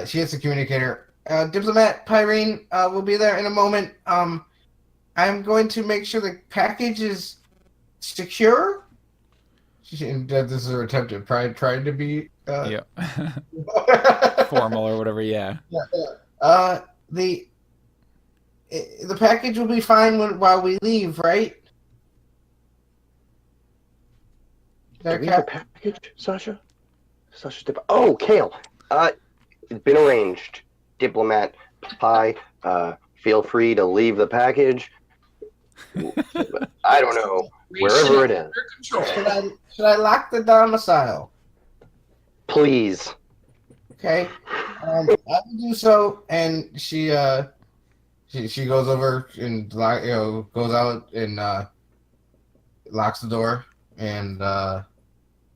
She hits the communicator. Diplomat Pyrene will be there in a moment. I'm going to make sure the package is secure. This is her attempt at trying to be formal or whatever. Yeah. The package will be fine while we leave, right? Do we have a package, Sasha? Oh, Kale. It's been arranged. Diplomat Pie, feel free to leave the package. I don't know. Wherever it is. Should I lock the domicile? Please. Okay. I will do so. And she goes over and goes out and locks the door and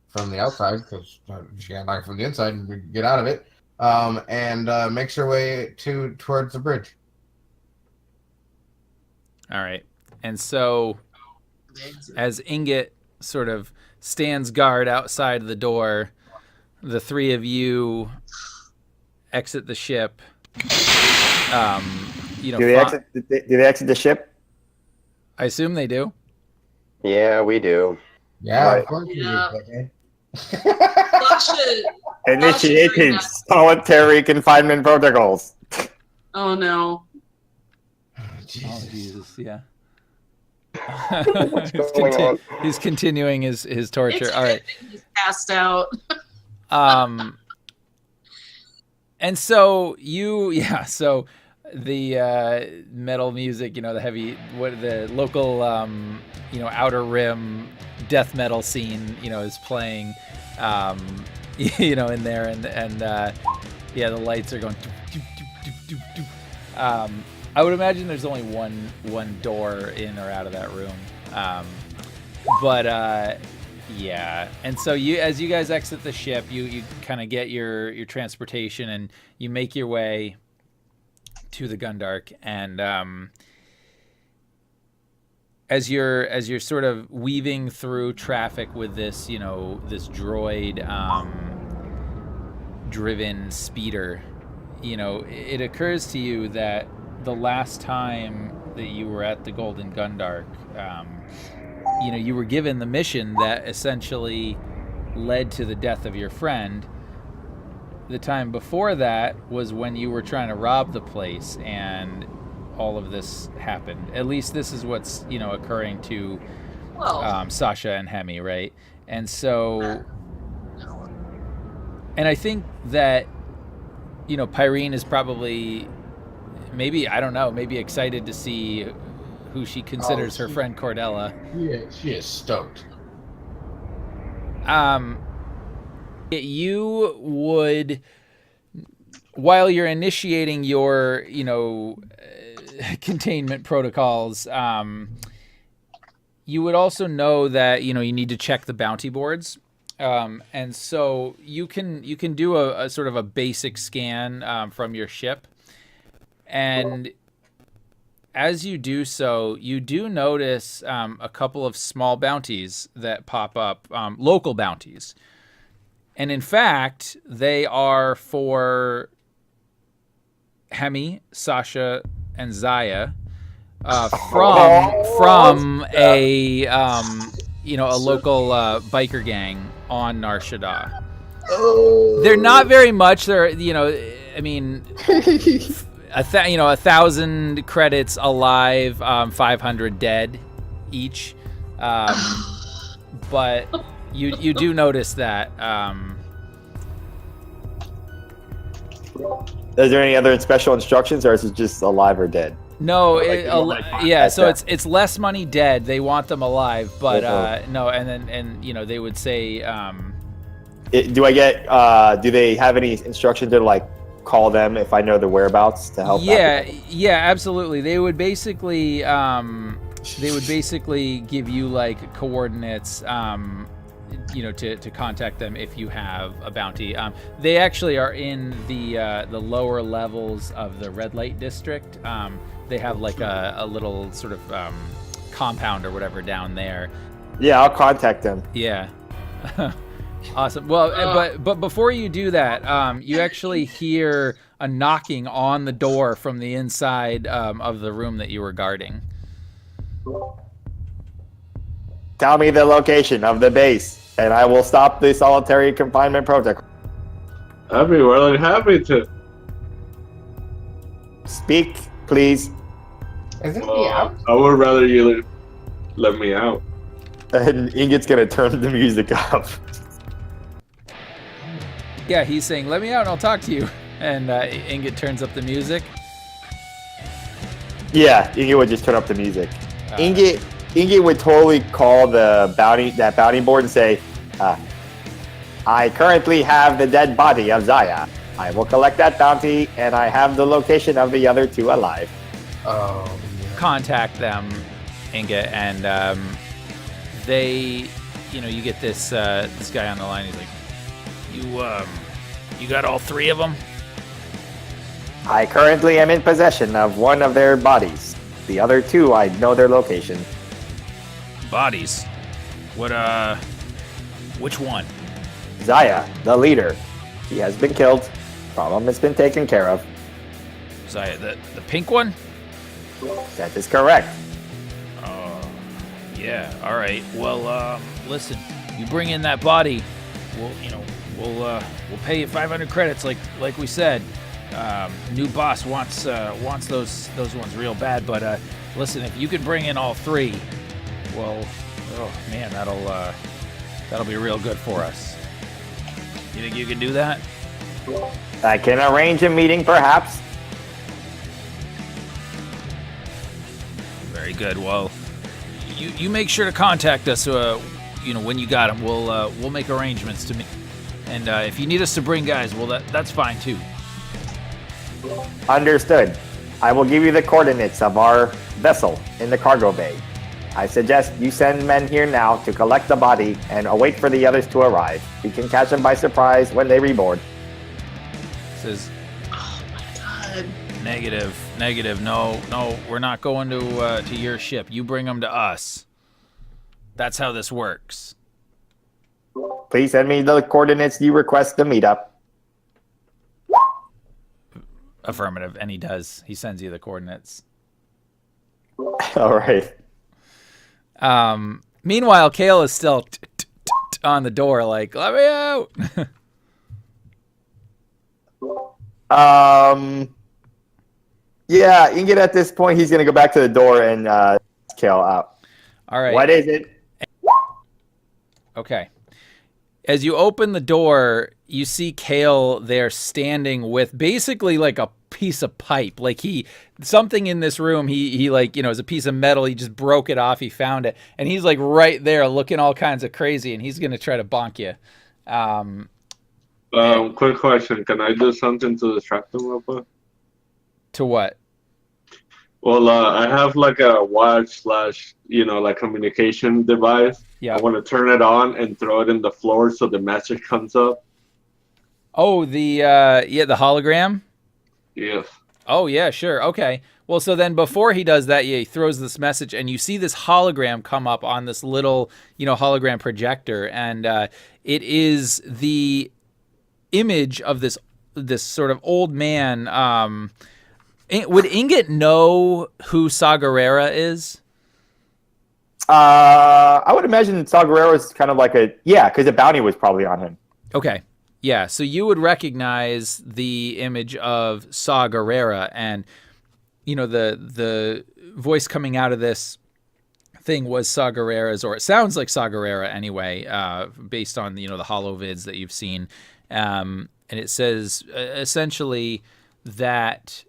from the outside, because she can't lock it from the inside and get out of it. And makes her way towards the bridge. All right. And so as Ingot sort of stands guard outside the door, the three of you exit the ship. Do they exit the ship? I assume they do. Yeah, we do. Yeah, Right. of course you Yeah. did, Sasha, Initiating that. solitary confinement protocols. oh no. Oh Jesus, yeah. What's going on? He's continuing his torture. It's All right. He's passed out. And so so the metal music, the heavy, the local, Outer Rim death metal scene, is playing, in there, and the lights are going. I would imagine there's only one door in or out of that room, yeah. And so as you guys exit the ship, you kind of get your transportation and you make your way to the Gundark, and as you're sort of weaving through traffic with this this droid driven speeder, it occurs to you that the last time that you were at the Golden Gundark, you were given the mission that essentially led to the death of your friend. The time before that was when you were trying to rob the place, and all of this happened. At least this is what's occurring to Sasha and Hemi, right? And so, and I think that Pyrene is probably maybe excited to see who she considers her friend Corellia. Yeah, she is stoked. You would, while you're initiating your, containment protocols, you would also know that, you need to check the bounty boards. And so you can do a sort of a basic scan from your ship. And as you do so, you do notice a couple of small bounties that pop up, local bounties. And in fact, they are for Hemi, Sasha, and Zaya from a local biker gang on Nar Shaddaa. They're not very much. They're I mean, 1,000 credits alive, 500 dead each. But you do notice that. Is there any other special instructions, or is it just alive or dead? No, so it's less money dead. They want them alive, but no, and then they would say. Do I get? Do they have any instruction to call them if I know the whereabouts to help? Yeah, absolutely. They would basically give you coordinates. To contact them if you have a bounty. They actually are in the lower levels of the red light district. They have a little sort of compound or whatever down there. Yeah, I'll contact them. Yeah. Awesome. Well, but before you do that, you actually hear a knocking on the door from the inside of the room that you were guarding. Tell me the location of the base, and I will stop the solitary confinement protocol. I'd be really happy to. Speak, please. Isn't he out? I would rather you let me out. And Ingot's gonna turn the music up. Yeah, he's saying, "Let me out, and I'll talk to you." And Ingot turns up the music. Yeah, Ingot would just turn up the music. Ingot would totally call that bounty board and say, I currently have the dead body of Zaya. I will collect that bounty, and I have the location of the other two alive. Oh, yeah. Contact them, Ingot, and they, you get this guy on the line. He's like, you got all three of them? I currently am in possession of one of their bodies. The other two, I know their location. Bodies? What, which one? Zaya, the leader. He has been killed. Problem has been taken care of. Zaya, the pink one? That is correct. Yeah. All right. Well, listen. You bring in that body. We'll pay you 500 credits, like we said. New boss wants those ones real bad. But listen, if you can bring in all three, well, oh man, that'll be real good for us. You think you can do that? I can arrange a meeting, perhaps. Very good. Well, you make sure to contact us. When you got them, we'll make arrangements to meet. And if you need us to bring guys, well, that's fine too. Understood. I will give you the coordinates of our vessel in the cargo bay. I suggest you send men here now to collect the body and await for the others to arrive. We can catch them by surprise when they reboard. Says, Oh my god. negative. No, we're not going to your ship. You bring them to us. That's how this works. Please send me the coordinates you request to meet up. Affirmative, and he does. He sends you the coordinates. All right. Meanwhile, Kale is still on the door, like, let me out. Yeah, Ingot at this point, he's going to go back to the door and Kale out. All right. What is it? Okay. As you open the door, you see Kale there standing with basically like a piece of pipe. Like something in this room, he like, is a piece of metal. He just broke it off. He found it. And he's like right there looking all kinds of crazy. And he's going to try to bonk you. Quick question. Can I do something to distract him real quick? To what? Well, I have like a watch / like communication device. Yeah. I want to turn it on and throw it in the floor so the message comes up. Oh, the hologram? Yes. Oh, yeah, sure. Okay. Well, so then before he does that, he throws this message, and you see this hologram come up on this little, hologram projector, and it is the image of this sort of old man. Would Ingot know who Saw Gerrera is? I would imagine Saw Gerrera was kind of like because a bounty was probably on him. Okay. Yeah, so you would recognize the image of Saw Gerrera, and the voice coming out of this thing was Saw Gerrera's, or it sounds like Saw Gerrera anyway, based on the holovids that you've seen, and it says essentially that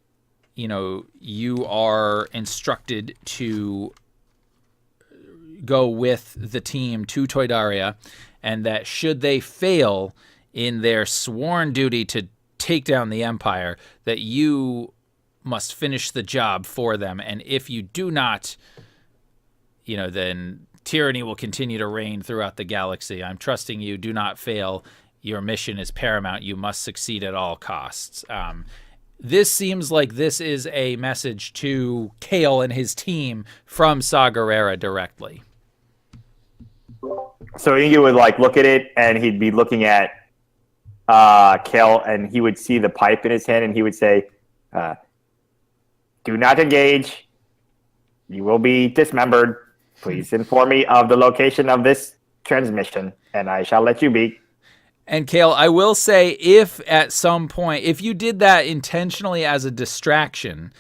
you are instructed to go with the team to Toydaria, and that should they fail in their sworn duty to take down the Empire, that you must finish the job for them. And if you do not, then tyranny will continue to reign throughout the galaxy. I'm trusting you. Do not fail. Your mission is paramount. You must succeed at all costs. This seems like this is a message to Kale and his team from Saw Gerrera directly. So Ingot would look at it, and he'd be looking at Kale, and he would see the pipe in his hand, and he would say, "Do not engage. You will be dismembered. Please inform me of the location of this transmission, and I shall let you be." And Kale, I will say, if at some point, if you did that intentionally as a distraction,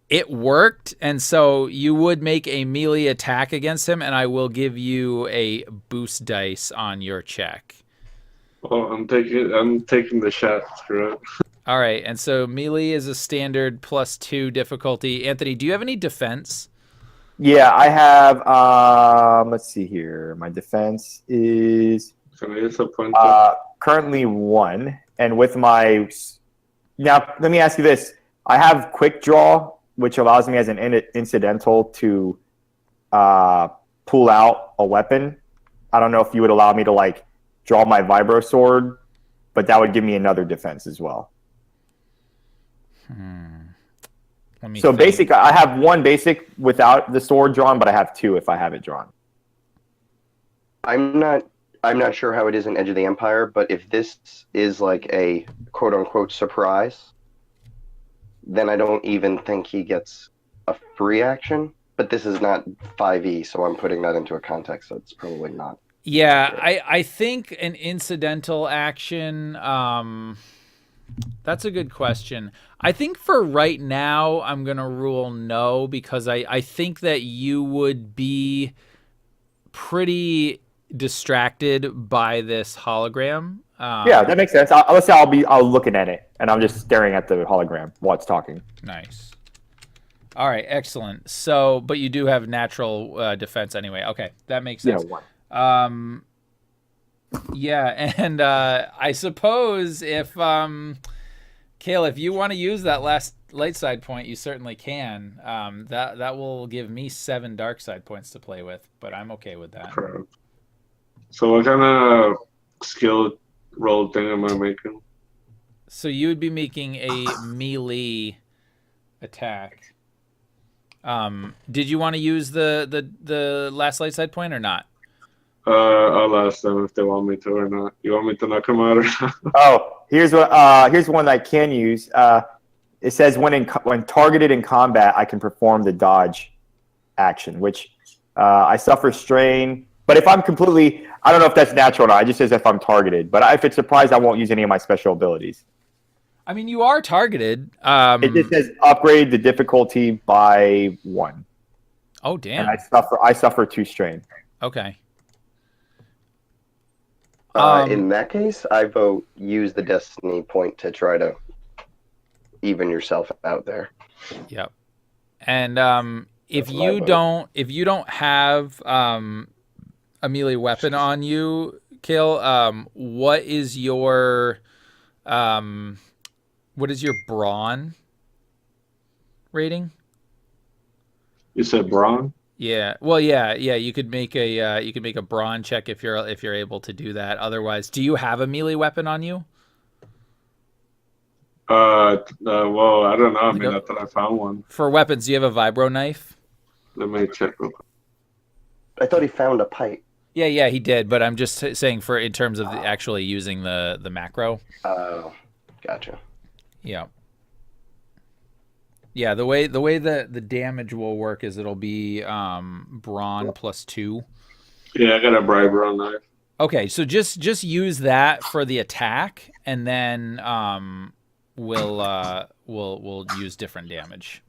it worked, and so you would make a melee attack against him, and I will give you a boost dice on your check. Oh, I'm taking the shot. Screw it. All right, and so melee is a standard +2 difficulty. Anthony, do you have any defense? Yeah, I have. Let's see here. My defense is currently 1, and with my now, let me ask you this: I have quick draw, which allows me as an incidental to pull out a weapon. I don't know if you would allow me to draw my vibro sword, but that would give me another defense as well. Let me so think. basic, I have 1 basic without the sword drawn, but I have 2 if I have it drawn. I'm not sure how it is in Edge of the Empire, but if this is like a quote unquote surprise, then I don't even think he gets a free action. But this is not 5e, so I'm putting that into a context. So it's probably not. Yeah, I think an incidental action. That's a good question. I think for right now, I'm gonna rule no because I think that you would be pretty distracted by this hologram. Yeah, that makes sense. Let's say I'll looking at it and I'm just staring at the hologram while it's talking. Nice. All right, excellent. So, but you do have natural defense anyway. Okay, that makes sense. Yeah, one. Yeah, and I suppose if Kale, if you want to use that last light side point, you certainly can. That will give me 7 dark side points to play with, but I'm okay with that. Correct. So what kind of skill roll thing am I making? So you would be making a melee attack. Did you want to use the last light side point or not? I'll ask them if they want me to or not. You want me to knock them out or not? Oh, here's one that I can use. It says when targeted in combat, I can perform the dodge action, which I suffer strain. But if I'm completely, I don't know if that's natural or not. It just says if I'm targeted. But if it's surprised, I won't use any of my special abilities. I mean, you are targeted. It just says upgrade the difficulty by 1. Oh, damn. And I suffer 2 strain. Okay. In that case, I vote use the destiny point to try to even yourself out there. Yep. And if you don't have a melee weapon on you, Kale, what is your brawn rating? You said brawn? Yeah. Well, yeah. You could make a brawn check if you're able to do that. Otherwise, do you have a melee weapon on you? Well, I don't know. I mean, I thought I found one. For weapons, do you have a vibro knife? Let me check real quick. I thought he found a pipe. Yeah, he did. But I'm just saying in terms of actually using the macro. Oh, gotcha. Yeah. Yeah, the way the damage will work is it'll be brawn plus 2. Yeah, I got a brawn knife. Okay, so just use that for the attack, and then we'll use different damage.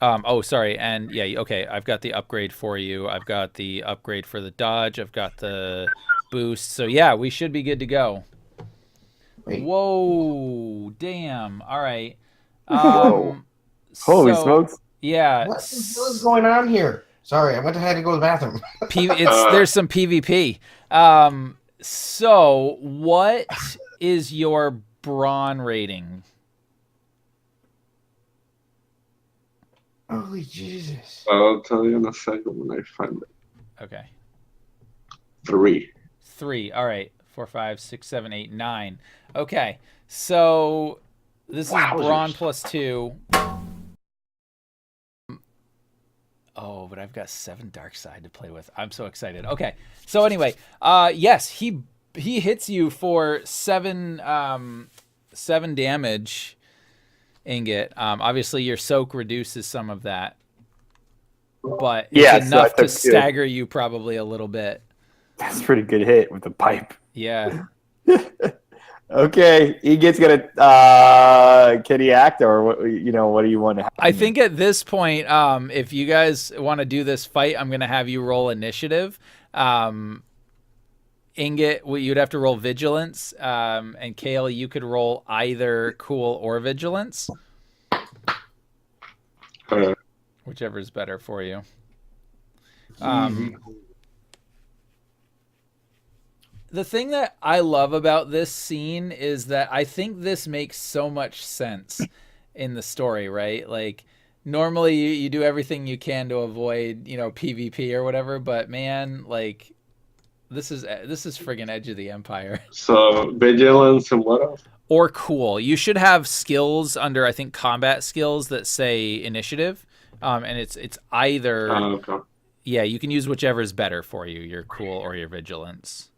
Oh, sorry, and yeah, okay, I've got the upgrade for you. I've got the upgrade for the dodge. I've got the boost. So yeah, we should be good to go. Wait. Whoa, damn. All right. Whoa. Holy smokes. Yeah. What the hell is going on here? Sorry, I had to go to the bathroom. There's some PvP. So what is your brawn rating? Holy Jesus. I'll tell you in a second when I find it. Okay. 3. 3. All right. 4, 5, 6, 7, 8, 9. Okay. So this is brawn plus 2. Oh, but I've got 7 dark side to play with. I'm so excited. Okay. So anyway, yes, he hits you for 7 damage, Ingot. Obviously your soak reduces some of that. But it's enough to stagger you probably a little bit. That's a pretty good hit with the pipe. Yeah. Okay, Ingot's gonna. Can he act, or what? What do you want to happen? I think at this point, if you guys want to do this fight, I'm gonna have you roll initiative. Ingot, you'd have to roll vigilance, and Kale, you could roll either cool or vigilance, whichever is better for you. The thing that I love about this scene is that I think this makes so much sense in the story, right? Like, normally you do everything you can to avoid, PvP or whatever, but man, like, this is friggin' Edge of the Empire. So, vigilance and what else? Or cool. You should have skills under, I think, combat skills that say initiative, and it's either... Okay. Yeah, you can use whichever is better for you, your cool or your vigilance.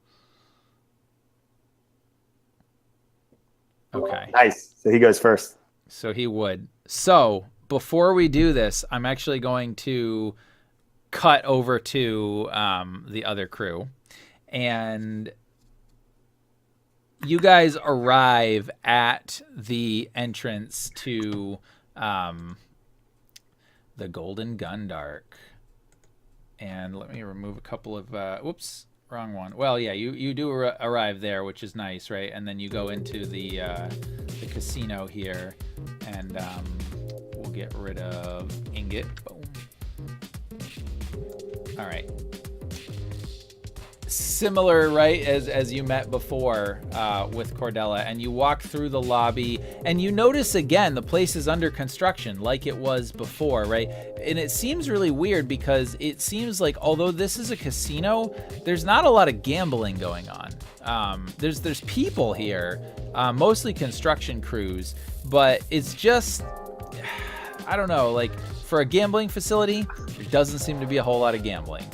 Okay. Nice. So he goes first. So he would. So before we do this, I'm actually going to cut over to the other crew, and you guys arrive at the entrance to the Golden Gundark. And let me remove a couple of whoops, wrong one. Well, yeah, you do arrive there, which is nice, right? And then you go into the casino here, and we'll get rid of Ingot. Boom. All right. Similar, right, as you met before with Corellia, and you walk through the lobby, and you notice again the place is under construction like it was before, right? And it seems really weird because it seems like although this is a casino, there's not a lot of gambling going on. There's people here, mostly construction crews, but it's just, I don't know, like for a gambling facility, there doesn't seem to be a whole lot of gambling.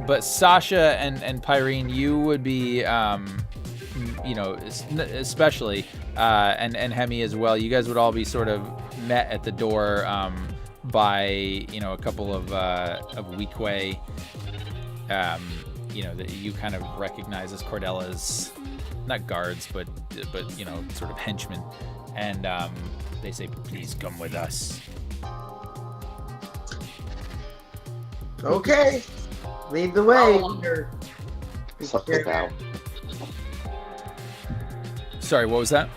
But Sasha and Pyrene, you would be, you know, especially, and Hemi as well. You guys would all be sort of met at the door by, you know, a couple of Weequay, you know, that you kind of recognize as Cordella's, not guards, but you know, sort of henchmen. And they say, "Please come with us." Okay. Lead the way. Something out. Sorry, what was that?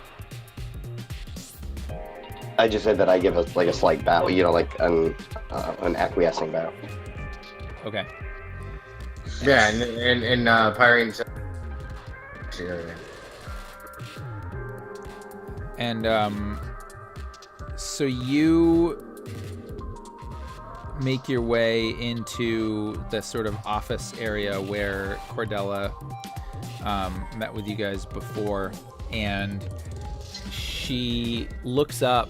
I just said that I give us like a slight bow, you know, like an acquiescing bow. Okay. Yeah, and Pyrene. And so you make your way into the sort of office area where Corellia met with you guys before, and she looks up,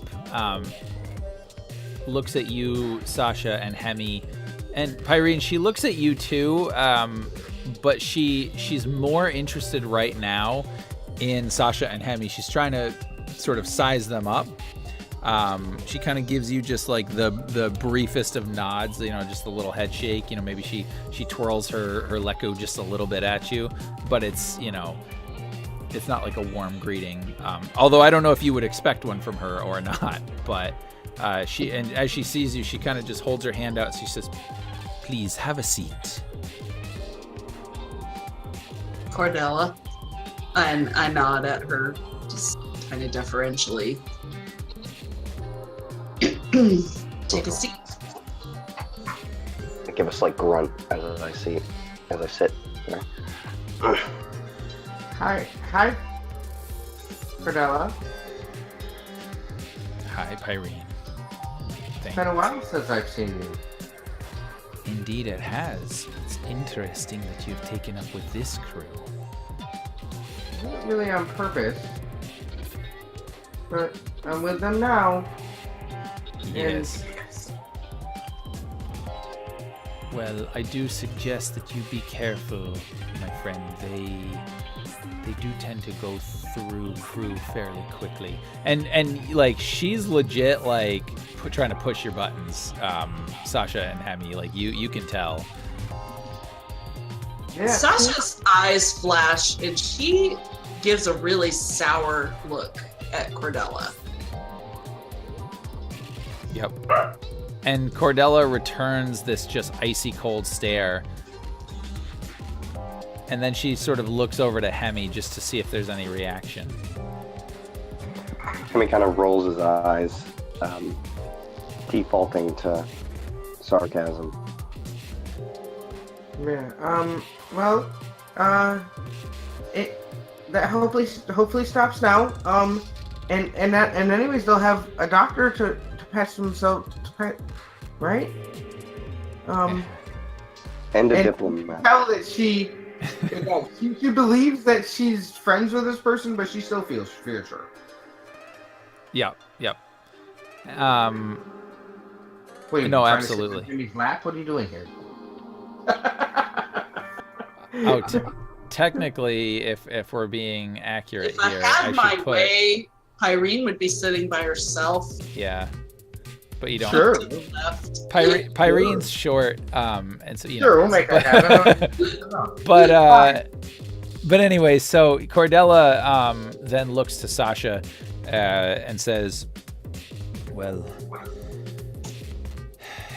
looks at you, Sasha and Hemi, and Pyrene. She looks at you too, but she's more interested right now in Sasha and Hemi. She's trying to sort of size them up. She kind of gives you just like the briefest of nods, you know, just a little head shake, you know, maybe she twirls her leku just a little bit at you, but it's, you know, it's not like a warm greeting. Although I don't know if you would expect one from her or not, but and as she sees you, she kind of just holds her hand out. She says, "Please have a seat." Corellia, and I nod at her, just kind of deferentially. Take a seat. I give a slight grunt as I sit there. Hi, Corellia. Hi, Pyrene. It's been a while since I've seen you. Indeed it has. It's interesting that you've taken up with this crew. Not really on purpose, but I'm with them now. Yes. Well, I do suggest that you be careful, my friend. They do tend to go through crew fairly quickly, and like she's legit like trying to push your buttons, Sasha and Hemi. Like you can tell. Yeah. Sasha's eyes flash, and she gives a really sour look at Corellia. Yep. And Corellia returns this just icy cold stare. And then she sort of looks over to Hemi just to see if there's any reaction. Hemi kind of rolls his eyes, defaulting to sarcasm. Yeah. Well. That hopefully stops now. And anyways, they'll have a doctor to patch themselves, right? And a diplomat. Tell that she believes that she's friends with this person, but she still feels sure. Yep. Wait, no, trying absolutely. To sit in Jimmy's lap? What are you doing here? Technically, if we're being accurate If I here, had I my should put. way, Irene would be sitting by herself. Yeah, but you don't. Sure. To the left. Pyrene's short, and so Sure, we'll make that happen. But anyway, so Cordelia then looks to Sasha and says, "Well,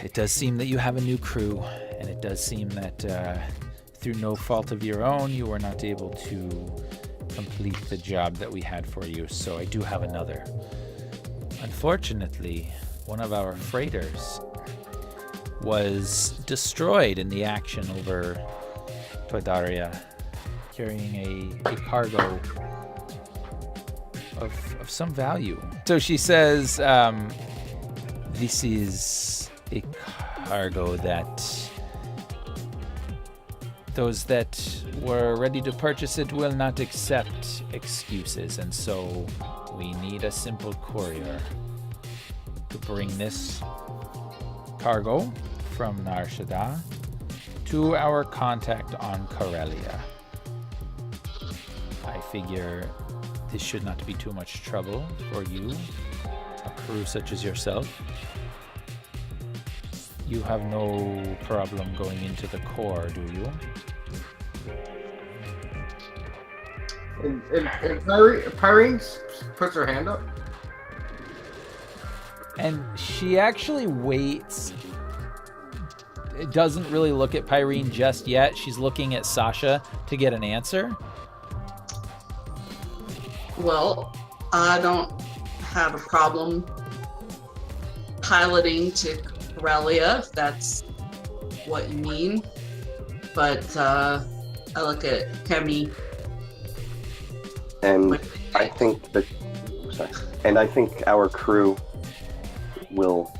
it does seem that you have a new crew, and it does seem that through no fault of your own, you were not able to complete the job that we had for you. So I do have another. Unfortunately, one of our freighters was destroyed in the action over Toydaria, carrying a cargo of some value." So she says, "This is a cargo that those that were ready to purchase it will not accept excuses, and so we need a simple courier to bring this cargo from Nar Shaddaa to our contact on Corellia. I figure this should not be too much trouble for you, a crew such as yourself. You have no problem going into the core, do you?" And Pyrene puts her hand up. And she actually waits. It doesn't really look at Pyrene just yet. She's looking at Sasha to get an answer. Well, I don't have a problem piloting to Corellia, if that's what you mean. But I look at Kemi. And I think that, and I think our crew will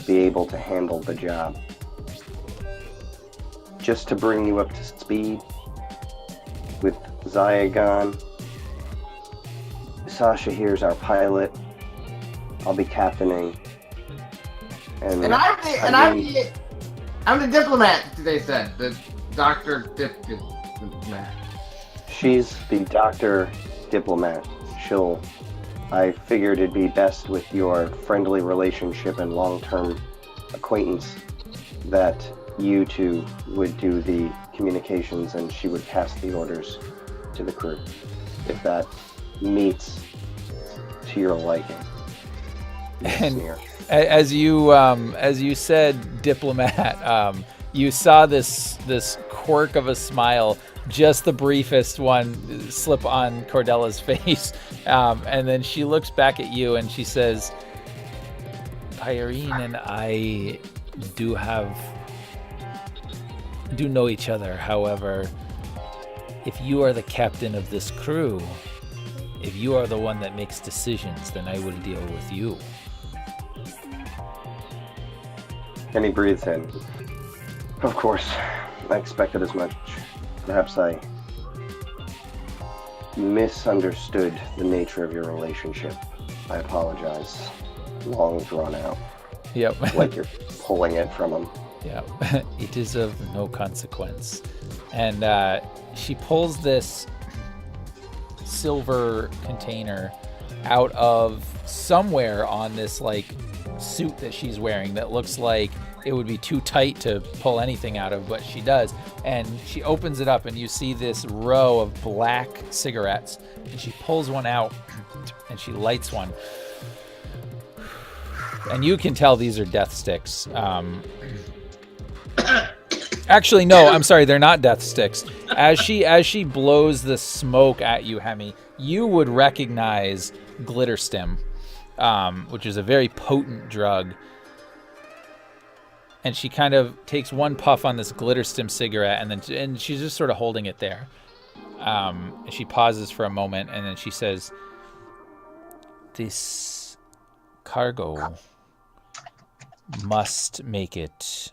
be able to handle the job. Just to bring you up to speed with Zygon, Sasha here's our pilot. I'll be captaining. And I'm the diplomat, they said. The Dr. Diplomat. She's the Dr. Diplomat. I figured it'd be best with your friendly relationship and long-term acquaintance that you two would do the communications and she would pass the orders to the crew, if that meets to your liking. And as you said, diplomat, you saw this quirk of a smile, just the briefest one, slip on Cordelia's face, and then she looks back at you and she says, "Irene and I do know each other. However, if you are the captain of this crew, if you are the one that makes decisions, then I will deal with you." And he breathes in. Of course, I expected as much. Perhaps I misunderstood the nature of your relationship. I apologize. Long drawn out. Yep. Like you're pulling it from him. Yeah. It is of no consequence. And she pulls this silver container out of somewhere on this like suit that she's wearing that looks like it would be too tight to pull anything out of, but she does. And she opens it up and you see this row of black cigarettes, and she pulls one out and she lights one. And you can tell these are death sticks. Actually, no, I'm sorry, they're not death sticks. As she blows the smoke at you, Hemi, you would recognize Glitterstim, which is a very potent drug. And she kind of takes one puff on this Glitterstim cigarette, and she's just sort of holding it there. And she pauses for a moment, and then she says, "This cargo must make it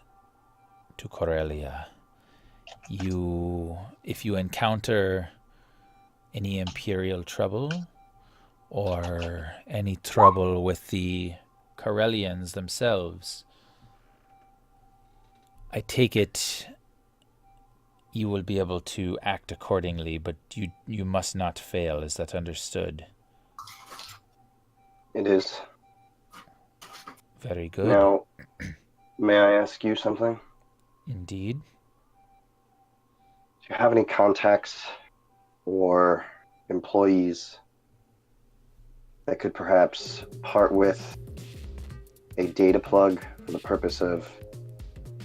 to Corellia. If you encounter any Imperial trouble or any trouble with the Corellians themselves, I take it you will be able to act accordingly, but you must not fail. Is that understood?" It is. Very good. Now, may I ask you something? Indeed. Do you have any contacts or employees that could perhaps part with a data plug for the purpose of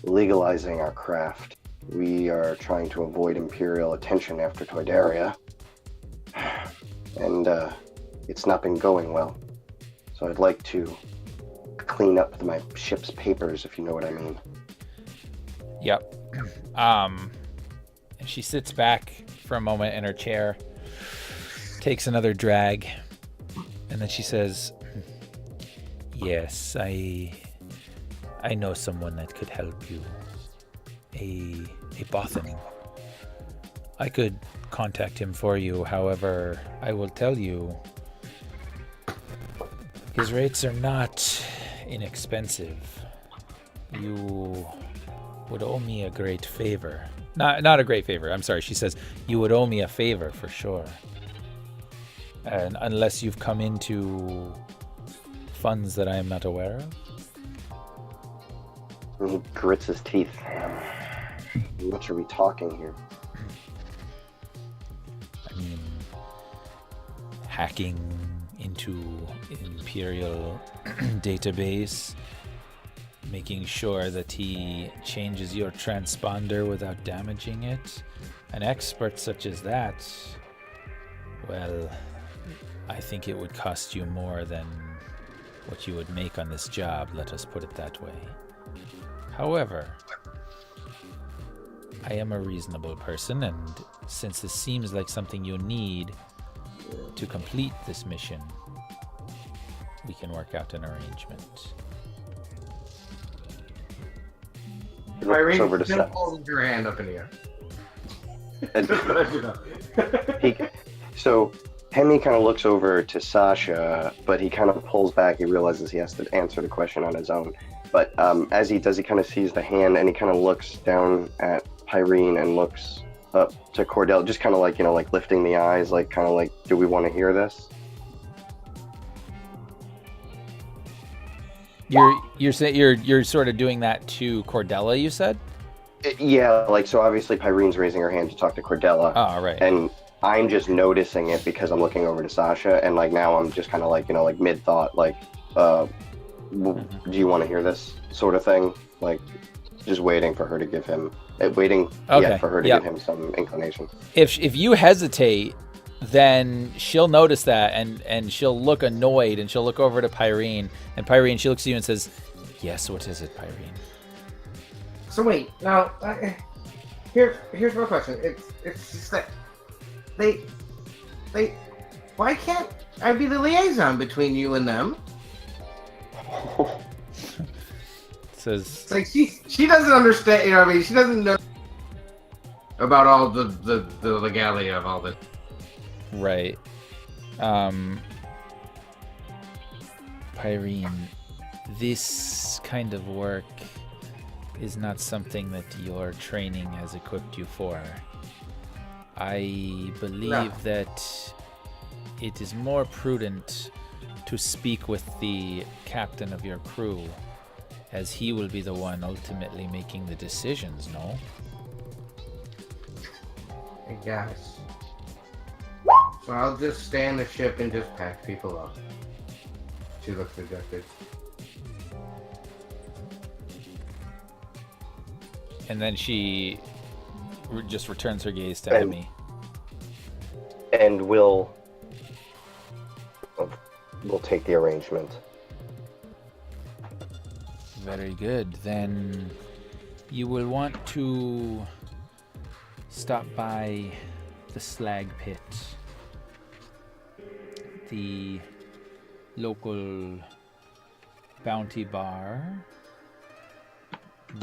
legalizing our craft? We are trying to avoid Imperial attention after Toydaria, and it's not been going well. So I'd like to clean up my ship's papers, if you know what I mean. Yep. And she sits back for a moment in her chair, takes another drag, and then she says, "Yes, I know someone that could help you. A Bothan. I could contact him for you. However, I will tell you, his rates are not inexpensive. You would owe me a great favor. Not a great favor. I'm sorry. She says you would owe me a favor for sure. And unless you've come into funds that I am not aware of." And he grits his teeth. How much are we talking here? I mean, hacking into Imperial database, making sure that he changes your transponder without damaging it. An expert such as that, well, I think it would cost you more than what you would make on this job, let us put it that way. However, I am a reasonable person, and since this seems like something you need to complete this mission, we can work out an arrangement. He looks over to Irene, Seth. hold your hand up in the air. So Hemi kind of looks over to Sasha, but he kind of pulls back. He realizes he has to answer the question on his own. But as he does, he kind of sees the hand, and he kind of looks down at Pyrene and looks up to Cordell, just kind of like, like lifting the eyes, like kind of like, do we want to hear this? You're sort of doing that to Cordella, you said? Yeah, like, so obviously Pyrene's raising her hand to talk to Cordella. Oh, right. And I'm just noticing it because I'm looking over to Sasha, and like now I'm just kind of like, like mid-thought, like, do you want to hear this sort of thing? Like, just waiting for her to give him, give him some inclination. If you hesitate, then she'll notice that, and she'll look annoyed, and she'll look over to Pyrene, and Pyrene, she looks at you and says, "Yes, what is it, Pyrene?" So wait, now here's my question. It's just that they why can't I be the liaison between you and them? Says, It's like she doesn't understand. You know what I mean? She doesn't know about all the legality of all this. right. Pyrene, this kind of work is not something that your training has equipped you for. I believe that it is more prudent to speak with the captain of your crew, as he will be the one ultimately making the decisions, no? I guess. So I'll just stay on the ship and just pack people up. She looks dejected. And then she just returns her gaze to Hemi. And we'll take the arrangement. Very good. Then you will want to stop by the Slag Pit, the local bounty bar,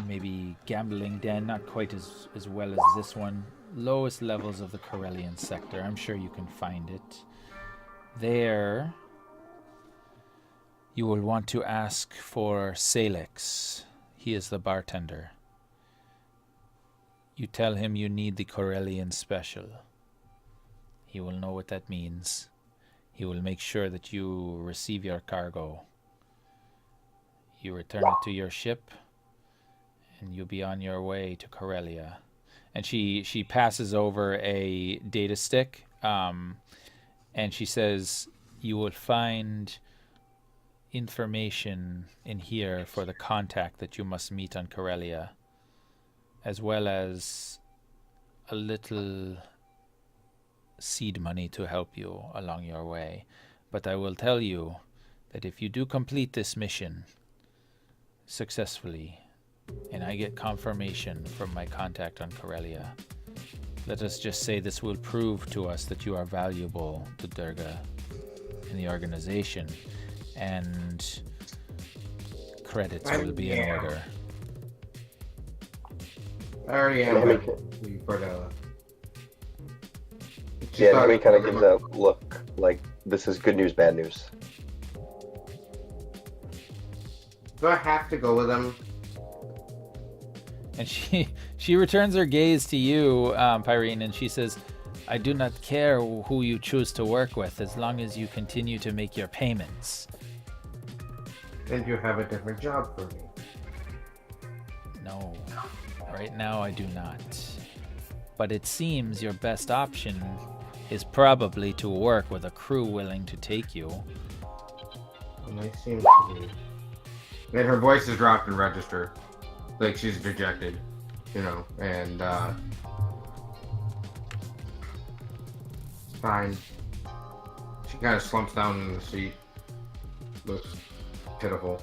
maybe gambling den, not quite as well as this one. Lowest levels of the Corellian sector. I'm sure you can find it. There, you will want to ask for Salix. He is the bartender. You tell him you need the Corellian special. He will know what that means. He will make sure that you receive your cargo. You return it to your ship, and you'll be on your way to Corellia. And she passes over a data stick, and she says, you will find information in here for the contact that you must meet on Corellia, as well as a little seed money to help you along your way. But I will tell you that if you do complete this mission successfully, and I get confirmation from my contact on Corellia, let us just say this will prove to us that you are valuable to Durga in the organization, and credits will be in order. I already am. Yeah, Nami kind of gives a look like this is good news, bad news. Do I have to go with them? And she returns her gaze to you, Pyrene, and she says, I do not care who you choose to work with as long as you continue to make your payments. And you have a different job for me. No, right now I do not. But it seems your best option is probably to work with a crew willing to take you. And they seem to be. And her voice is dropped in register. Like she's dejected, you know, and fine. She kind of slumps down in the seat. Looks pitiful.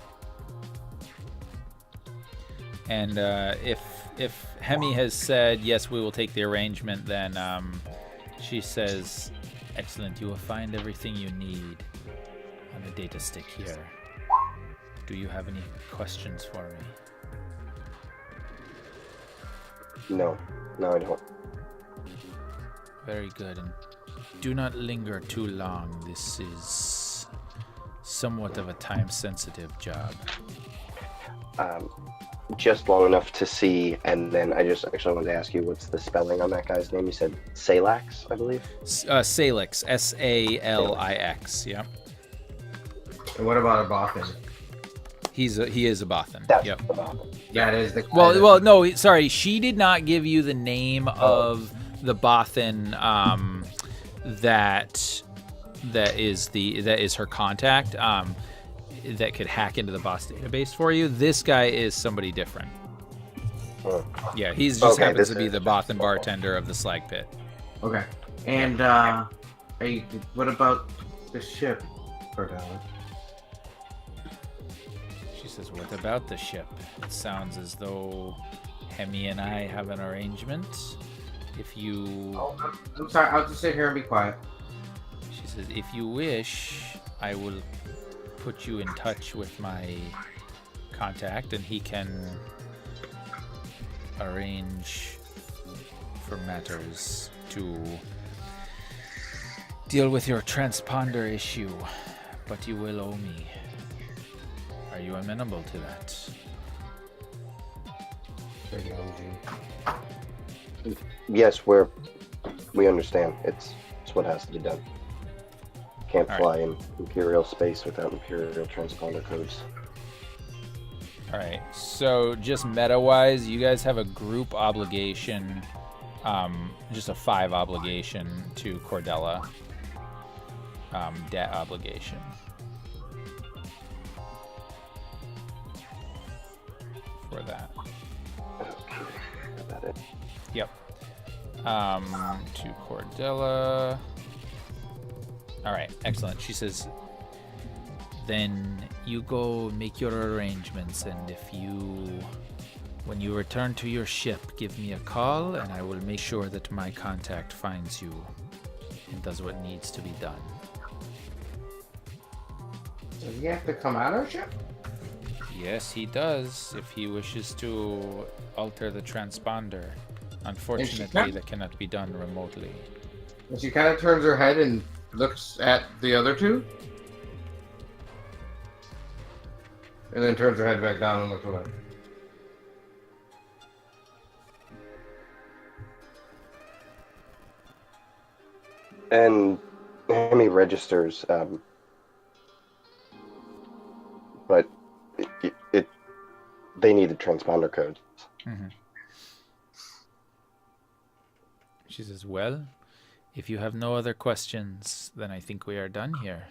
And if Hemi has said, yes, we will take the arrangement, then she says, excellent, you will find everything you need on the data stick here. Do you have any questions for me? No, I don't. Very good, and do not linger too long. This is somewhat of a time-sensitive job. Just long enough to see, and then I just actually wanted to ask you, what's the spelling on that guy's name? You said Salix, I believe? Salix, S-A-L-I-X, yeah. And what about a Bothan? He is a Bothan. That's yep. the Bothan. Yeah, it is the. Well, no, sorry, she did not give you the name of the Bothan that is her contact that could hack into the boss database for you. This guy is somebody different. Yeah, he's just happens to be the Bothan bartender of the Slag Pit. Okay, and what about the ship, Cordelia? She says, what about the ship? It sounds as though Hemi and I have an arrangement. If you... Oh, I'm sorry, I'll just sit here and be quiet. She says, if you wish, I will put you in touch with my contact, and he can arrange for matters to deal with your transponder issue, but you will owe me. Are you amenable to that? Yes, we understand. It's what has to be done. Can't fly in Imperial space without Imperial transponder codes. Alright, so just meta-wise, you guys have a group obligation, just a 5 obligation to Corellia. Debt obligation. For that. Okay, is that it? Yep. To Corellia. Alright, excellent. She says, then you go make your arrangements, and when you return to your ship, give me a call, and I will make sure that my contact finds you and does what needs to be done. Does he have to come out our ship? Yes, he does, if he wishes to alter the transponder. Unfortunately, that cannot be done remotely. And she kind of turns her head and looks at the other two. And then turns her head back down and looks away. And Hemi registers, but they needed transponder codes. Mm-hmm. She says, well, if you have no other questions, then I think we are done here.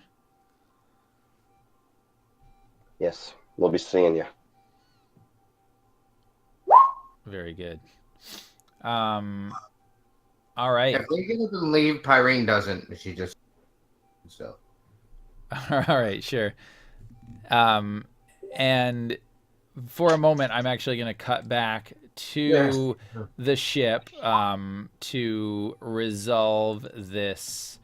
Yes, we'll be seeing you. Very good. All right. If Ingot doesn't leave, Pyrene doesn't. She just so. All right, sure. And for a moment, I'm actually going to cut back to the ship to resolve this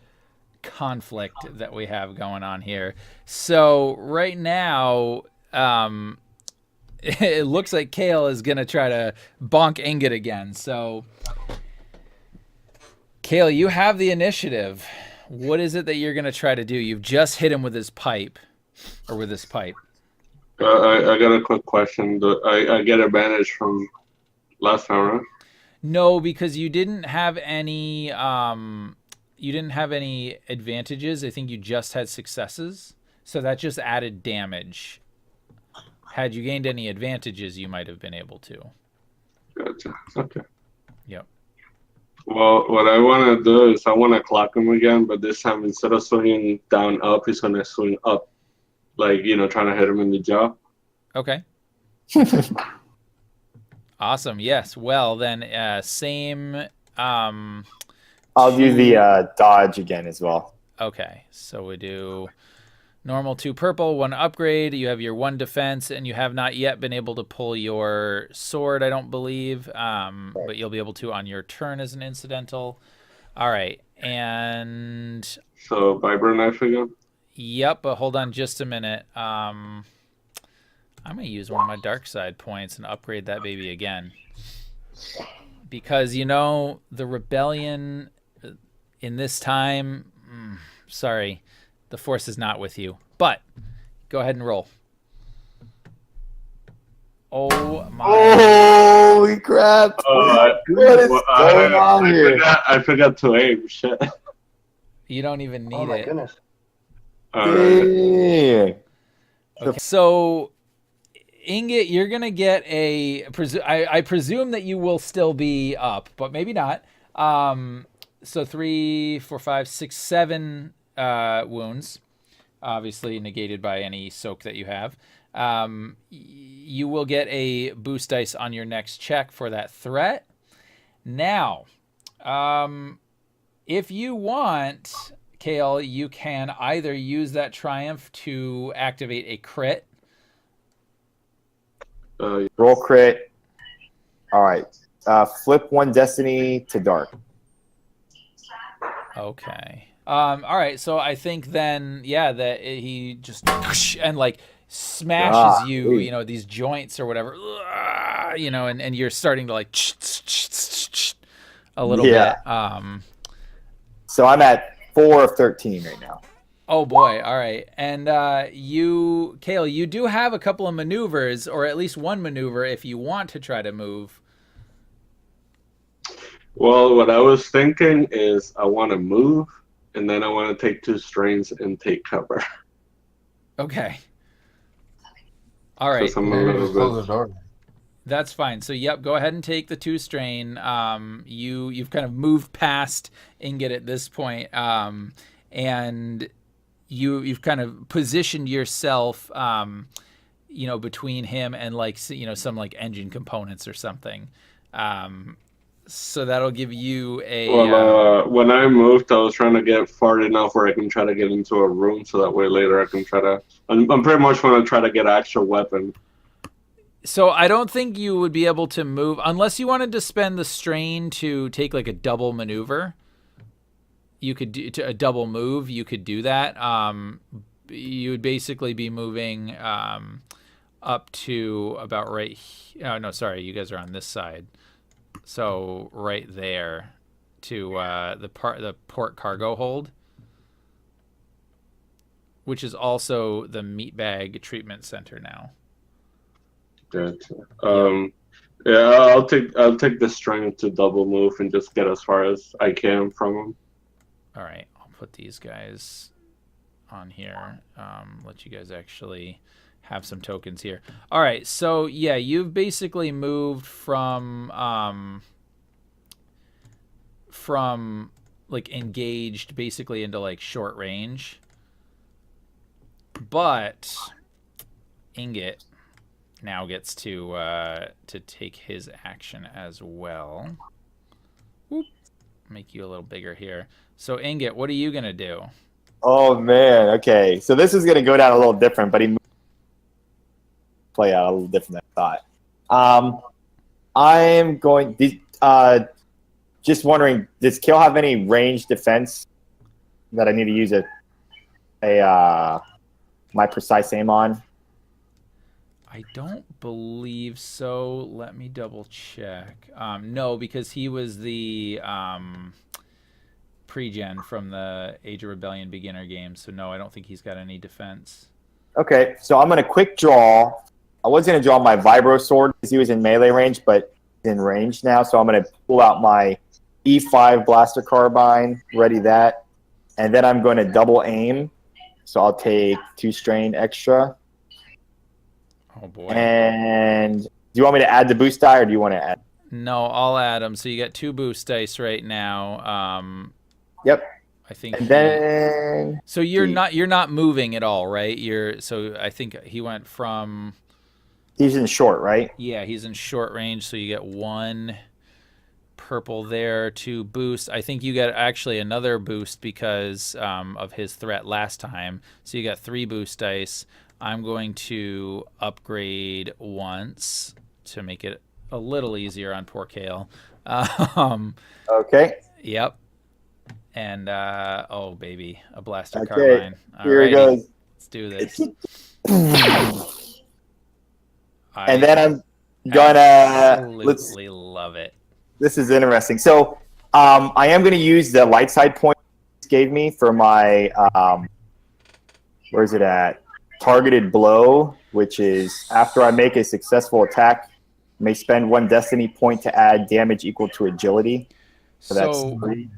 conflict that we have going on here. So right now, it looks like Kale is going to try to bonk Ingot again. So, Kale, you have the initiative. What is it that you're going to try to do? You've just hit him with his pipe, or with this pipe. I got a quick question. I get advantage from last time, right? No, because you didn't have any. You didn't have any advantages. I think you just had successes, so that just added damage. Had you gained any advantages, you might have been able to. Gotcha. Okay. Yep. Well, what I want to do is I want to clock him again, but this time instead of swinging down up, he's going to swing up, like, trying to hit him in the jaw. Okay. Awesome. Yes. Well, then, same. I'll do the dodge again as well. Okay. So we do normal 2 purple, 1 upgrade. You have your 1 defense, and you have not yet been able to pull your sword, I don't believe. But you'll be able to on your turn as an incidental. All right. And So vibro knife again? Yep, but hold on just a minute. I'm going to use one of my dark side points and upgrade that baby again. Because, the rebellion in this time, sorry, the force is not with you. But go ahead and roll. Oh, my. Holy crap. What is going on here? I forgot to aim. Shit. You don't even need Oh my it. goodness. Dang. Okay. So, Ingot, you're going to get I presume that you will still be up, but maybe not. So 3, 4, 5, 6, 7 wounds, obviously negated by any soak that you have. You will get a boost dice on your next check for that threat. Now, if you want, Kale, you can either use that triumph to activate a crit. Roll crit. All right. Flip 1 destiny to dark. Okay. All right. So I think then, that he just and like smashes you, these joints or whatever, and you're starting to like a little bit. So I'm at 4 of 13 right now. Oh boy. All right. And Kale, you do have a couple of maneuvers, or at least one maneuver if you want to try to move. Well, what I was thinking is I want to move, and then I want to take 2 strains and take cover. Okay. All right. So I'm a little Just close the door. That's fine. So, yep, go ahead and take the 2 strain. You've kind of moved past Ingot at this point, and you've kind of positioned yourself, between him and some like engine components or something. So that'll give you a. Well, when I moved, I was trying to get far enough where I can try to get into a room, so that way later I can try to. I'm pretty much going to try to get an actual weapon. So I don't think you would be able to move unless you wanted to spend the strain to take like a double maneuver. You could do a double move. You could do that. You would basically be moving up to about right. Oh no, sorry, you guys are on this side. So right there to the port cargo hold, which is also the meat bag treatment center now. Gotcha. Yeah, I'll take the strength to double move and just get as far as I can from him. All right, I'll put these guys on here. Let you guys actually have some tokens here. All right, so yeah, you've basically moved from like engaged basically into like short range. But Ingot now gets to take his action as well. Whoop. Make you a little bigger here. So Ingot, what are you gonna do? Oh man, okay. So this is gonna go down a little different, but he play out a little different than I thought. I am going. Just wondering, does Kale have any range defense that I need to use my precise aim on? I don't believe so. Let me double check. No, because he was the pre-gen from the Age of Rebellion beginner game. So no, I don't think he's got any defense. Okay, so I'm going to quick draw. I was going to draw my Vibro Sword because he was in melee range, but in range now. So I'm going to pull out my E5 Blaster Carbine, ready that. And then I'm going to double aim. So I'll take 2 strain extra. Oh, boy. And do you want me to add the boost die, or do you want to add? No, I'll add them. So you got 2 boost dice right now. Yep. I think. And then. So you're not moving at all, right? So I think he went from. He's in short, right? Yeah, he's in short range. So you get 1 purple there to boost. I think you get actually another boost because of his threat last time. So you got 3 boost dice. I'm going to upgrade once to make it a little easier on poor Kale. Okay. Yep. And oh baby, a blaster Okay. carbine. Here it goes. Let's do this. And then I'm gonna absolutely love it. This is interesting. So I am going to use the light side point you gave me for my where is it at? Targeted blow, which is after I make a successful attack, I may spend 1 destiny point to add damage equal to agility. So that's 3.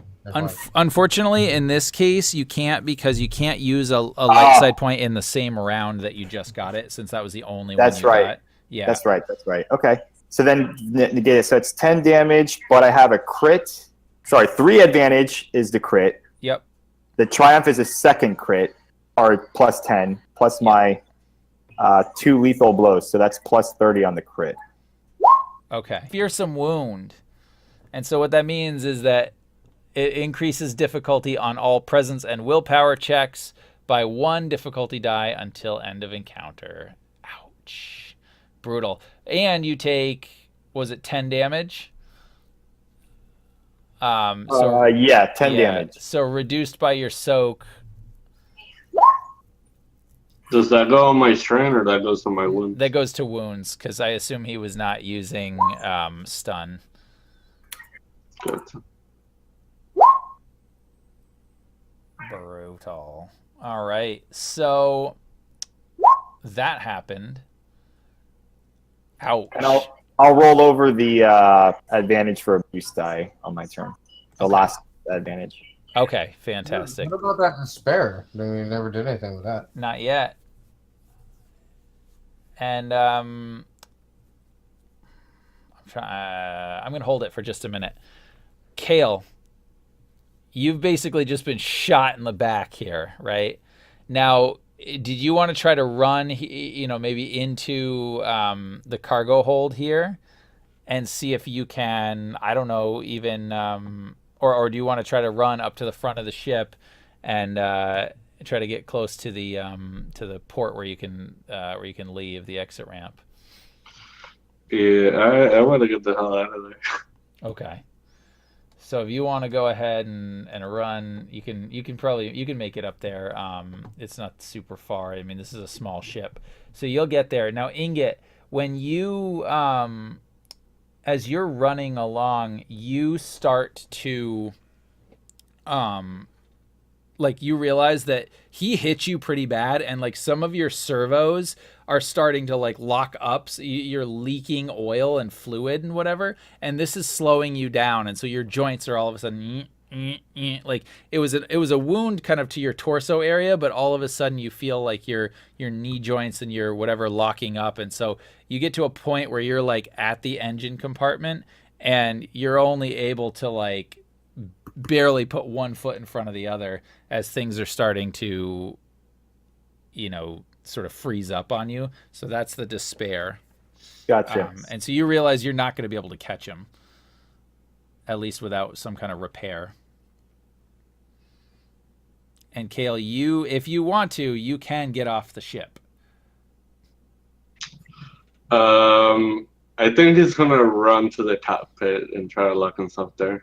Unfortunately, in this case, you can't, because you can't use a light side point in the same round that you just got it, since that was the only one you got. Yeah. That's right. Okay. So then negate it. So it's 10 damage, but I have a crit. Sorry, 3 advantage is the crit. Yep. The triumph is a second crit, or plus 10, plus my 2 lethal blows. So that's plus 30 on the crit. Okay. Fearsome wound. And so what that means is that it increases difficulty on all presence and willpower checks by 1 difficulty die until end of encounter. Ouch. Brutal. And you take, was it 10 damage? Yeah, 10 damage. So reduced by your soak. Does that go on my strain, or that goes to my wounds? That goes to wounds, because I assume he was not using stun. Good. Brutal. All right. So that happened. Ouch. And I'll roll over the advantage for a boost die on my turn. The last advantage. Okay, fantastic. What about that despair? We never did anything with that. Not yet. And I'm going to hold it for just a minute. Kale, you've basically just been shot in the back here, right? Now, did you want to try to run, maybe into the cargo hold here and see if you can, I don't know, even, or do you want to try to run up to the front of the ship and try to get close to the port where you can leave the exit ramp? Yeah, I want to get the hell out of there. Okay. So if you want to go ahead and run, you can make it up there. It's not super far. I mean, this is a small ship, so you'll get there. Now, Ingot, when you as you're running along, you start to you realize that he hit you pretty bad, and like some of your servos are starting to like lock up. So you're leaking oil and fluid and whatever, and this is slowing you down, and so your joints are all of a sudden like it was a wound kind of to your torso area, but all of a sudden you feel like your knee joints and your whatever locking up, and so you get to a point where you're like at the engine compartment and you're only able to like barely put one foot in front of the other as things are starting to, you know, sort of freeze up on you. So that's the despair. Gotcha. And so you realize you're not going to be able to catch him, at least without some kind of repair. And Kale, you, if you want to, you can get off the ship. I think he's gonna run to the cockpit and try to lock himself there.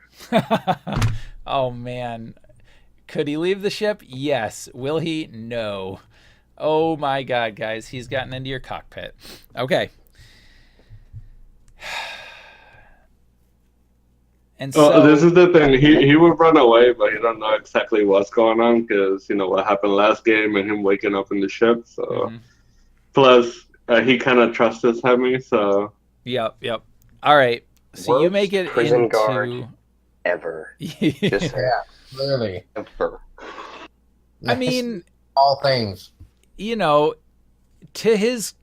Oh man, could he leave the ship? Yes. Will he? No. Oh my God, guys, he's gotten into your cockpit. Okay. And so this is the thing. He would run away, but he don't know exactly what's going on because, you know, what happened last game and him waking up in the ship. So, plus, he kind of trusts Hemi, so... Yep. All right. So Worst you make it prison into... guard ever. Just Yeah, clearly. ever. I mean... all things. You know, to his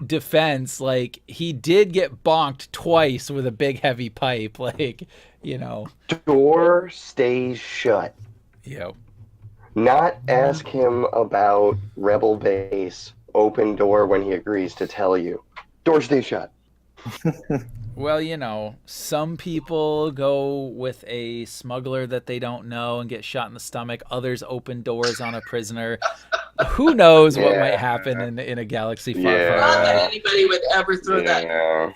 defense, like, he did get bonked twice with a big heavy pipe, like, you know. Door stays shut. Yo. Not ask him about Rebel Base. Open door when he agrees to tell you. Door stays shut. Well, you know, some people go with a smuggler that they don't know and get shot in the stomach. Others open doors on a prisoner. Who knows what might happen in a galaxy far, far Not away. that anybody would ever throw that.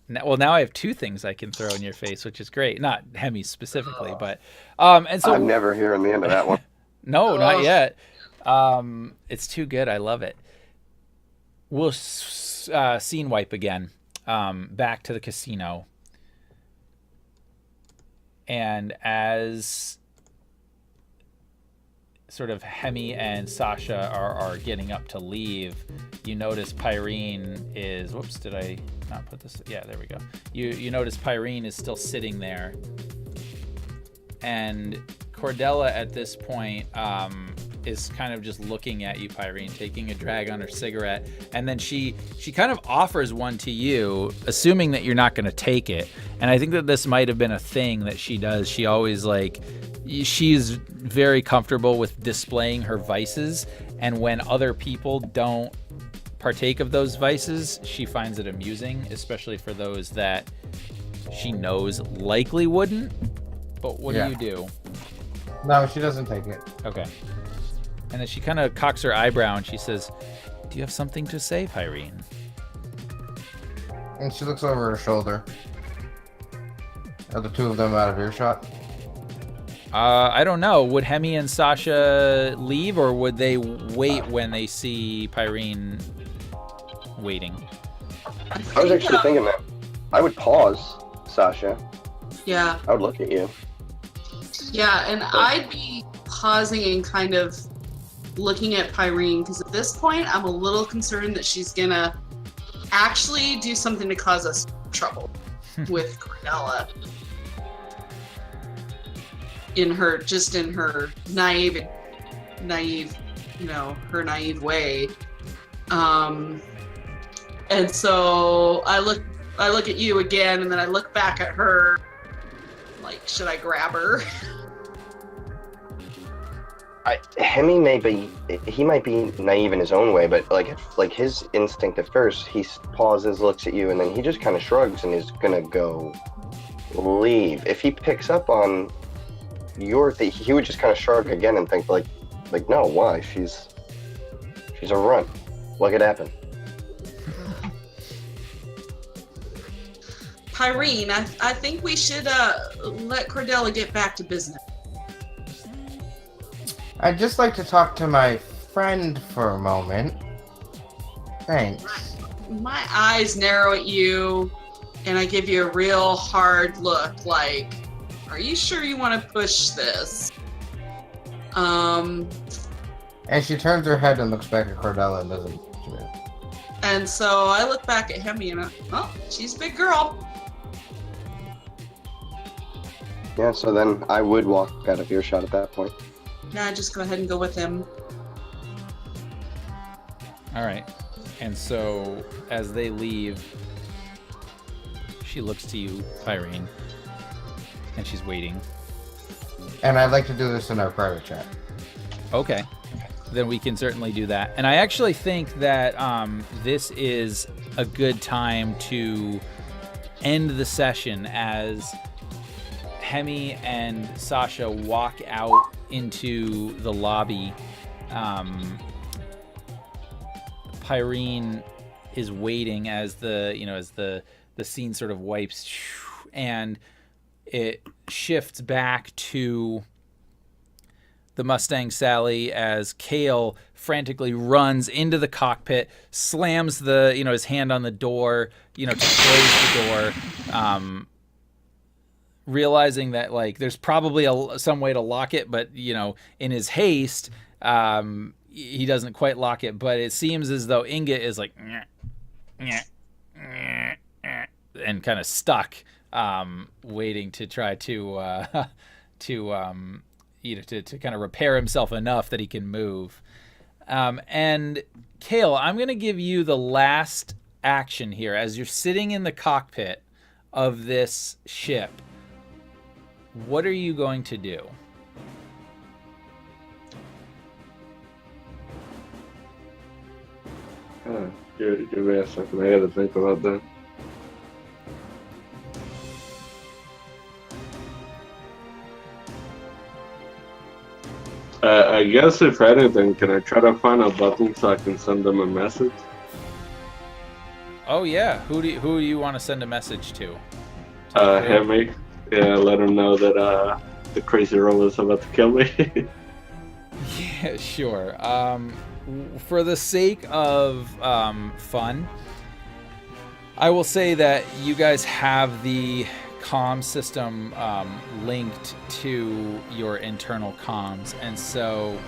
Now I have two things I can throw in your face, which is great. Not Hemi specifically, but and so I'm never hearing the end of that one. No, not yet. It's too good. I love it. We'll scene wipe again. Back to the casino. And as sort of Hemi and Sasha are getting up to leave, you notice Pyrene is... Whoops, did I not put this... Yeah, there we go. You notice Pyrene is still sitting there. And Corellia at this point is kind of just looking at you, Pyrene, taking a drag on her cigarette. And then she kind of offers one to you, assuming that you're not going to take it. And I think that this might have been a thing that she does. She always, like... She's very comfortable with displaying her vices, and when other people don't partake of those vices, she finds it amusing, especially for those that she knows likely wouldn't. But what do you do? No, she doesn't take it. Okay. And then she kind of cocks her eyebrow and she says, "Do you have something to say, Pyrene?" And she looks over her shoulder. Are the two of them out of earshot? I don't know. Would Hemi and Sasha leave, or would they wait when they see Pyrene waiting? I was actually thinking that. I would pause, Sasha. Yeah. I would look at you. Yeah, and I'd be pausing and kind of looking at Pyrene, because at this point I'm a little concerned that she's gonna actually do something to cause us trouble with Corellia. In her naive, you know, her naive way. And so I look at you again, and then I look back at her, like, should I grab her? Hemi might be naive in his own way, but like his instinct at first, he pauses, looks at you, and then he just kind of shrugs and is gonna go leave. If he picks up on he would just kind of shrug again and think like no, why? She's a runt. What could happen? Pyrene, I think we should let Corellia get back to business. I'd just like to talk to my friend for a moment. Thanks. My eyes narrow at you, and I give you a real hard look, like, are you sure you want to push this? And she turns her head and looks back at Corellia and doesn't do it. And so I look back at Hemi and she's a big girl. Yeah, so then I would walk out of earshot at that point. Yeah, just go ahead and go with him. All right. And so as they leave, she looks to you, Irene, and she's waiting. And I'd like to do this in our private chat. Okay. Then we can certainly do that. And I actually think that this is a good time to end the session as Hemi and Sasha walk out into the lobby. Pyrene is waiting as the scene sort of wipes, and it shifts back to the Mustang Sally as Kale frantically runs into the cockpit, slams his hand on the door, to close the door, realizing that there's probably some way to lock it, but in his haste, he doesn't quite lock it. But it seems as though Ingot is like, and kind of stuck, waiting to try to kind of repair himself enough that he can move. And Kale, I'm going to give you the last action here as you're sitting in the cockpit of this ship. What are you going to do? Give me a second. I gotta think about that. I guess if anything, can I try to find a button so I can send them a message? Oh yeah, who do you want to send a message to? Hemi. Yeah, let him know that the crazy robot is about to kill me. Yeah, sure. For the sake of fun, I will say that you guys have the comm system linked to your internal comms, and so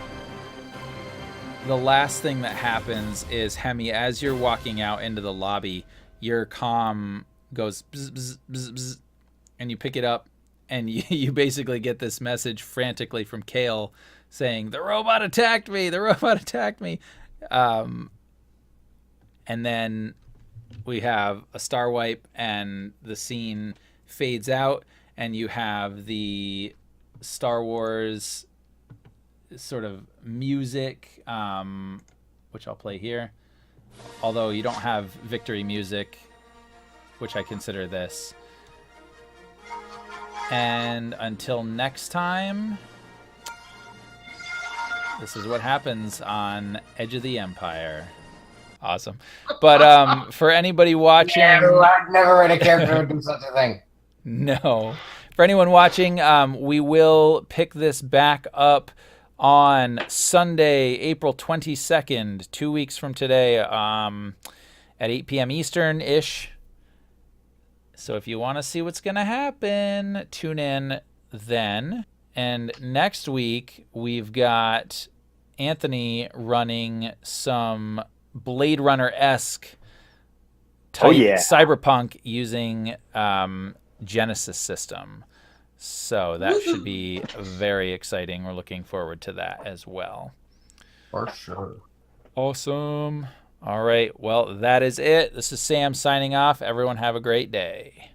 the last thing that happens is, Hemi, as you're walking out into the lobby, your comm goes bzz, bzz, bzz, bzz, and you pick it up, and you basically get this message frantically from Kale saying, "The robot attacked me! The robot attacked me!" And then we have a star wipe, and the scene fades out, and you have the Star Wars sort of music, which I'll play here. Although you don't have victory music, which I consider this. And until next time, this is what happens on Edge of the Empire. Awesome. But for anybody watching... No, I've never read a character who do such a thing. No. For anyone watching, we will pick this back up on Sunday, April 22nd, 2 weeks from today, at 8 p.m. Eastern-ish. So if you want to see what's going to happen, tune in then. And next week, we've got Anthony running some Blade Runner-esque type cyberpunk using Genesis system. So that should be very exciting. We're looking forward to that as well. For sure. Awesome. All right. Well, that is it. This is Sam signing off. Everyone have a great day.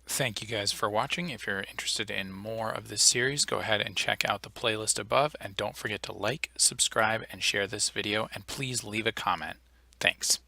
Thank you guys for watching. If you're interested in more of this series, go ahead and check out the playlist above. And don't forget to like, subscribe, and share this video. And please leave a comment. Thanks.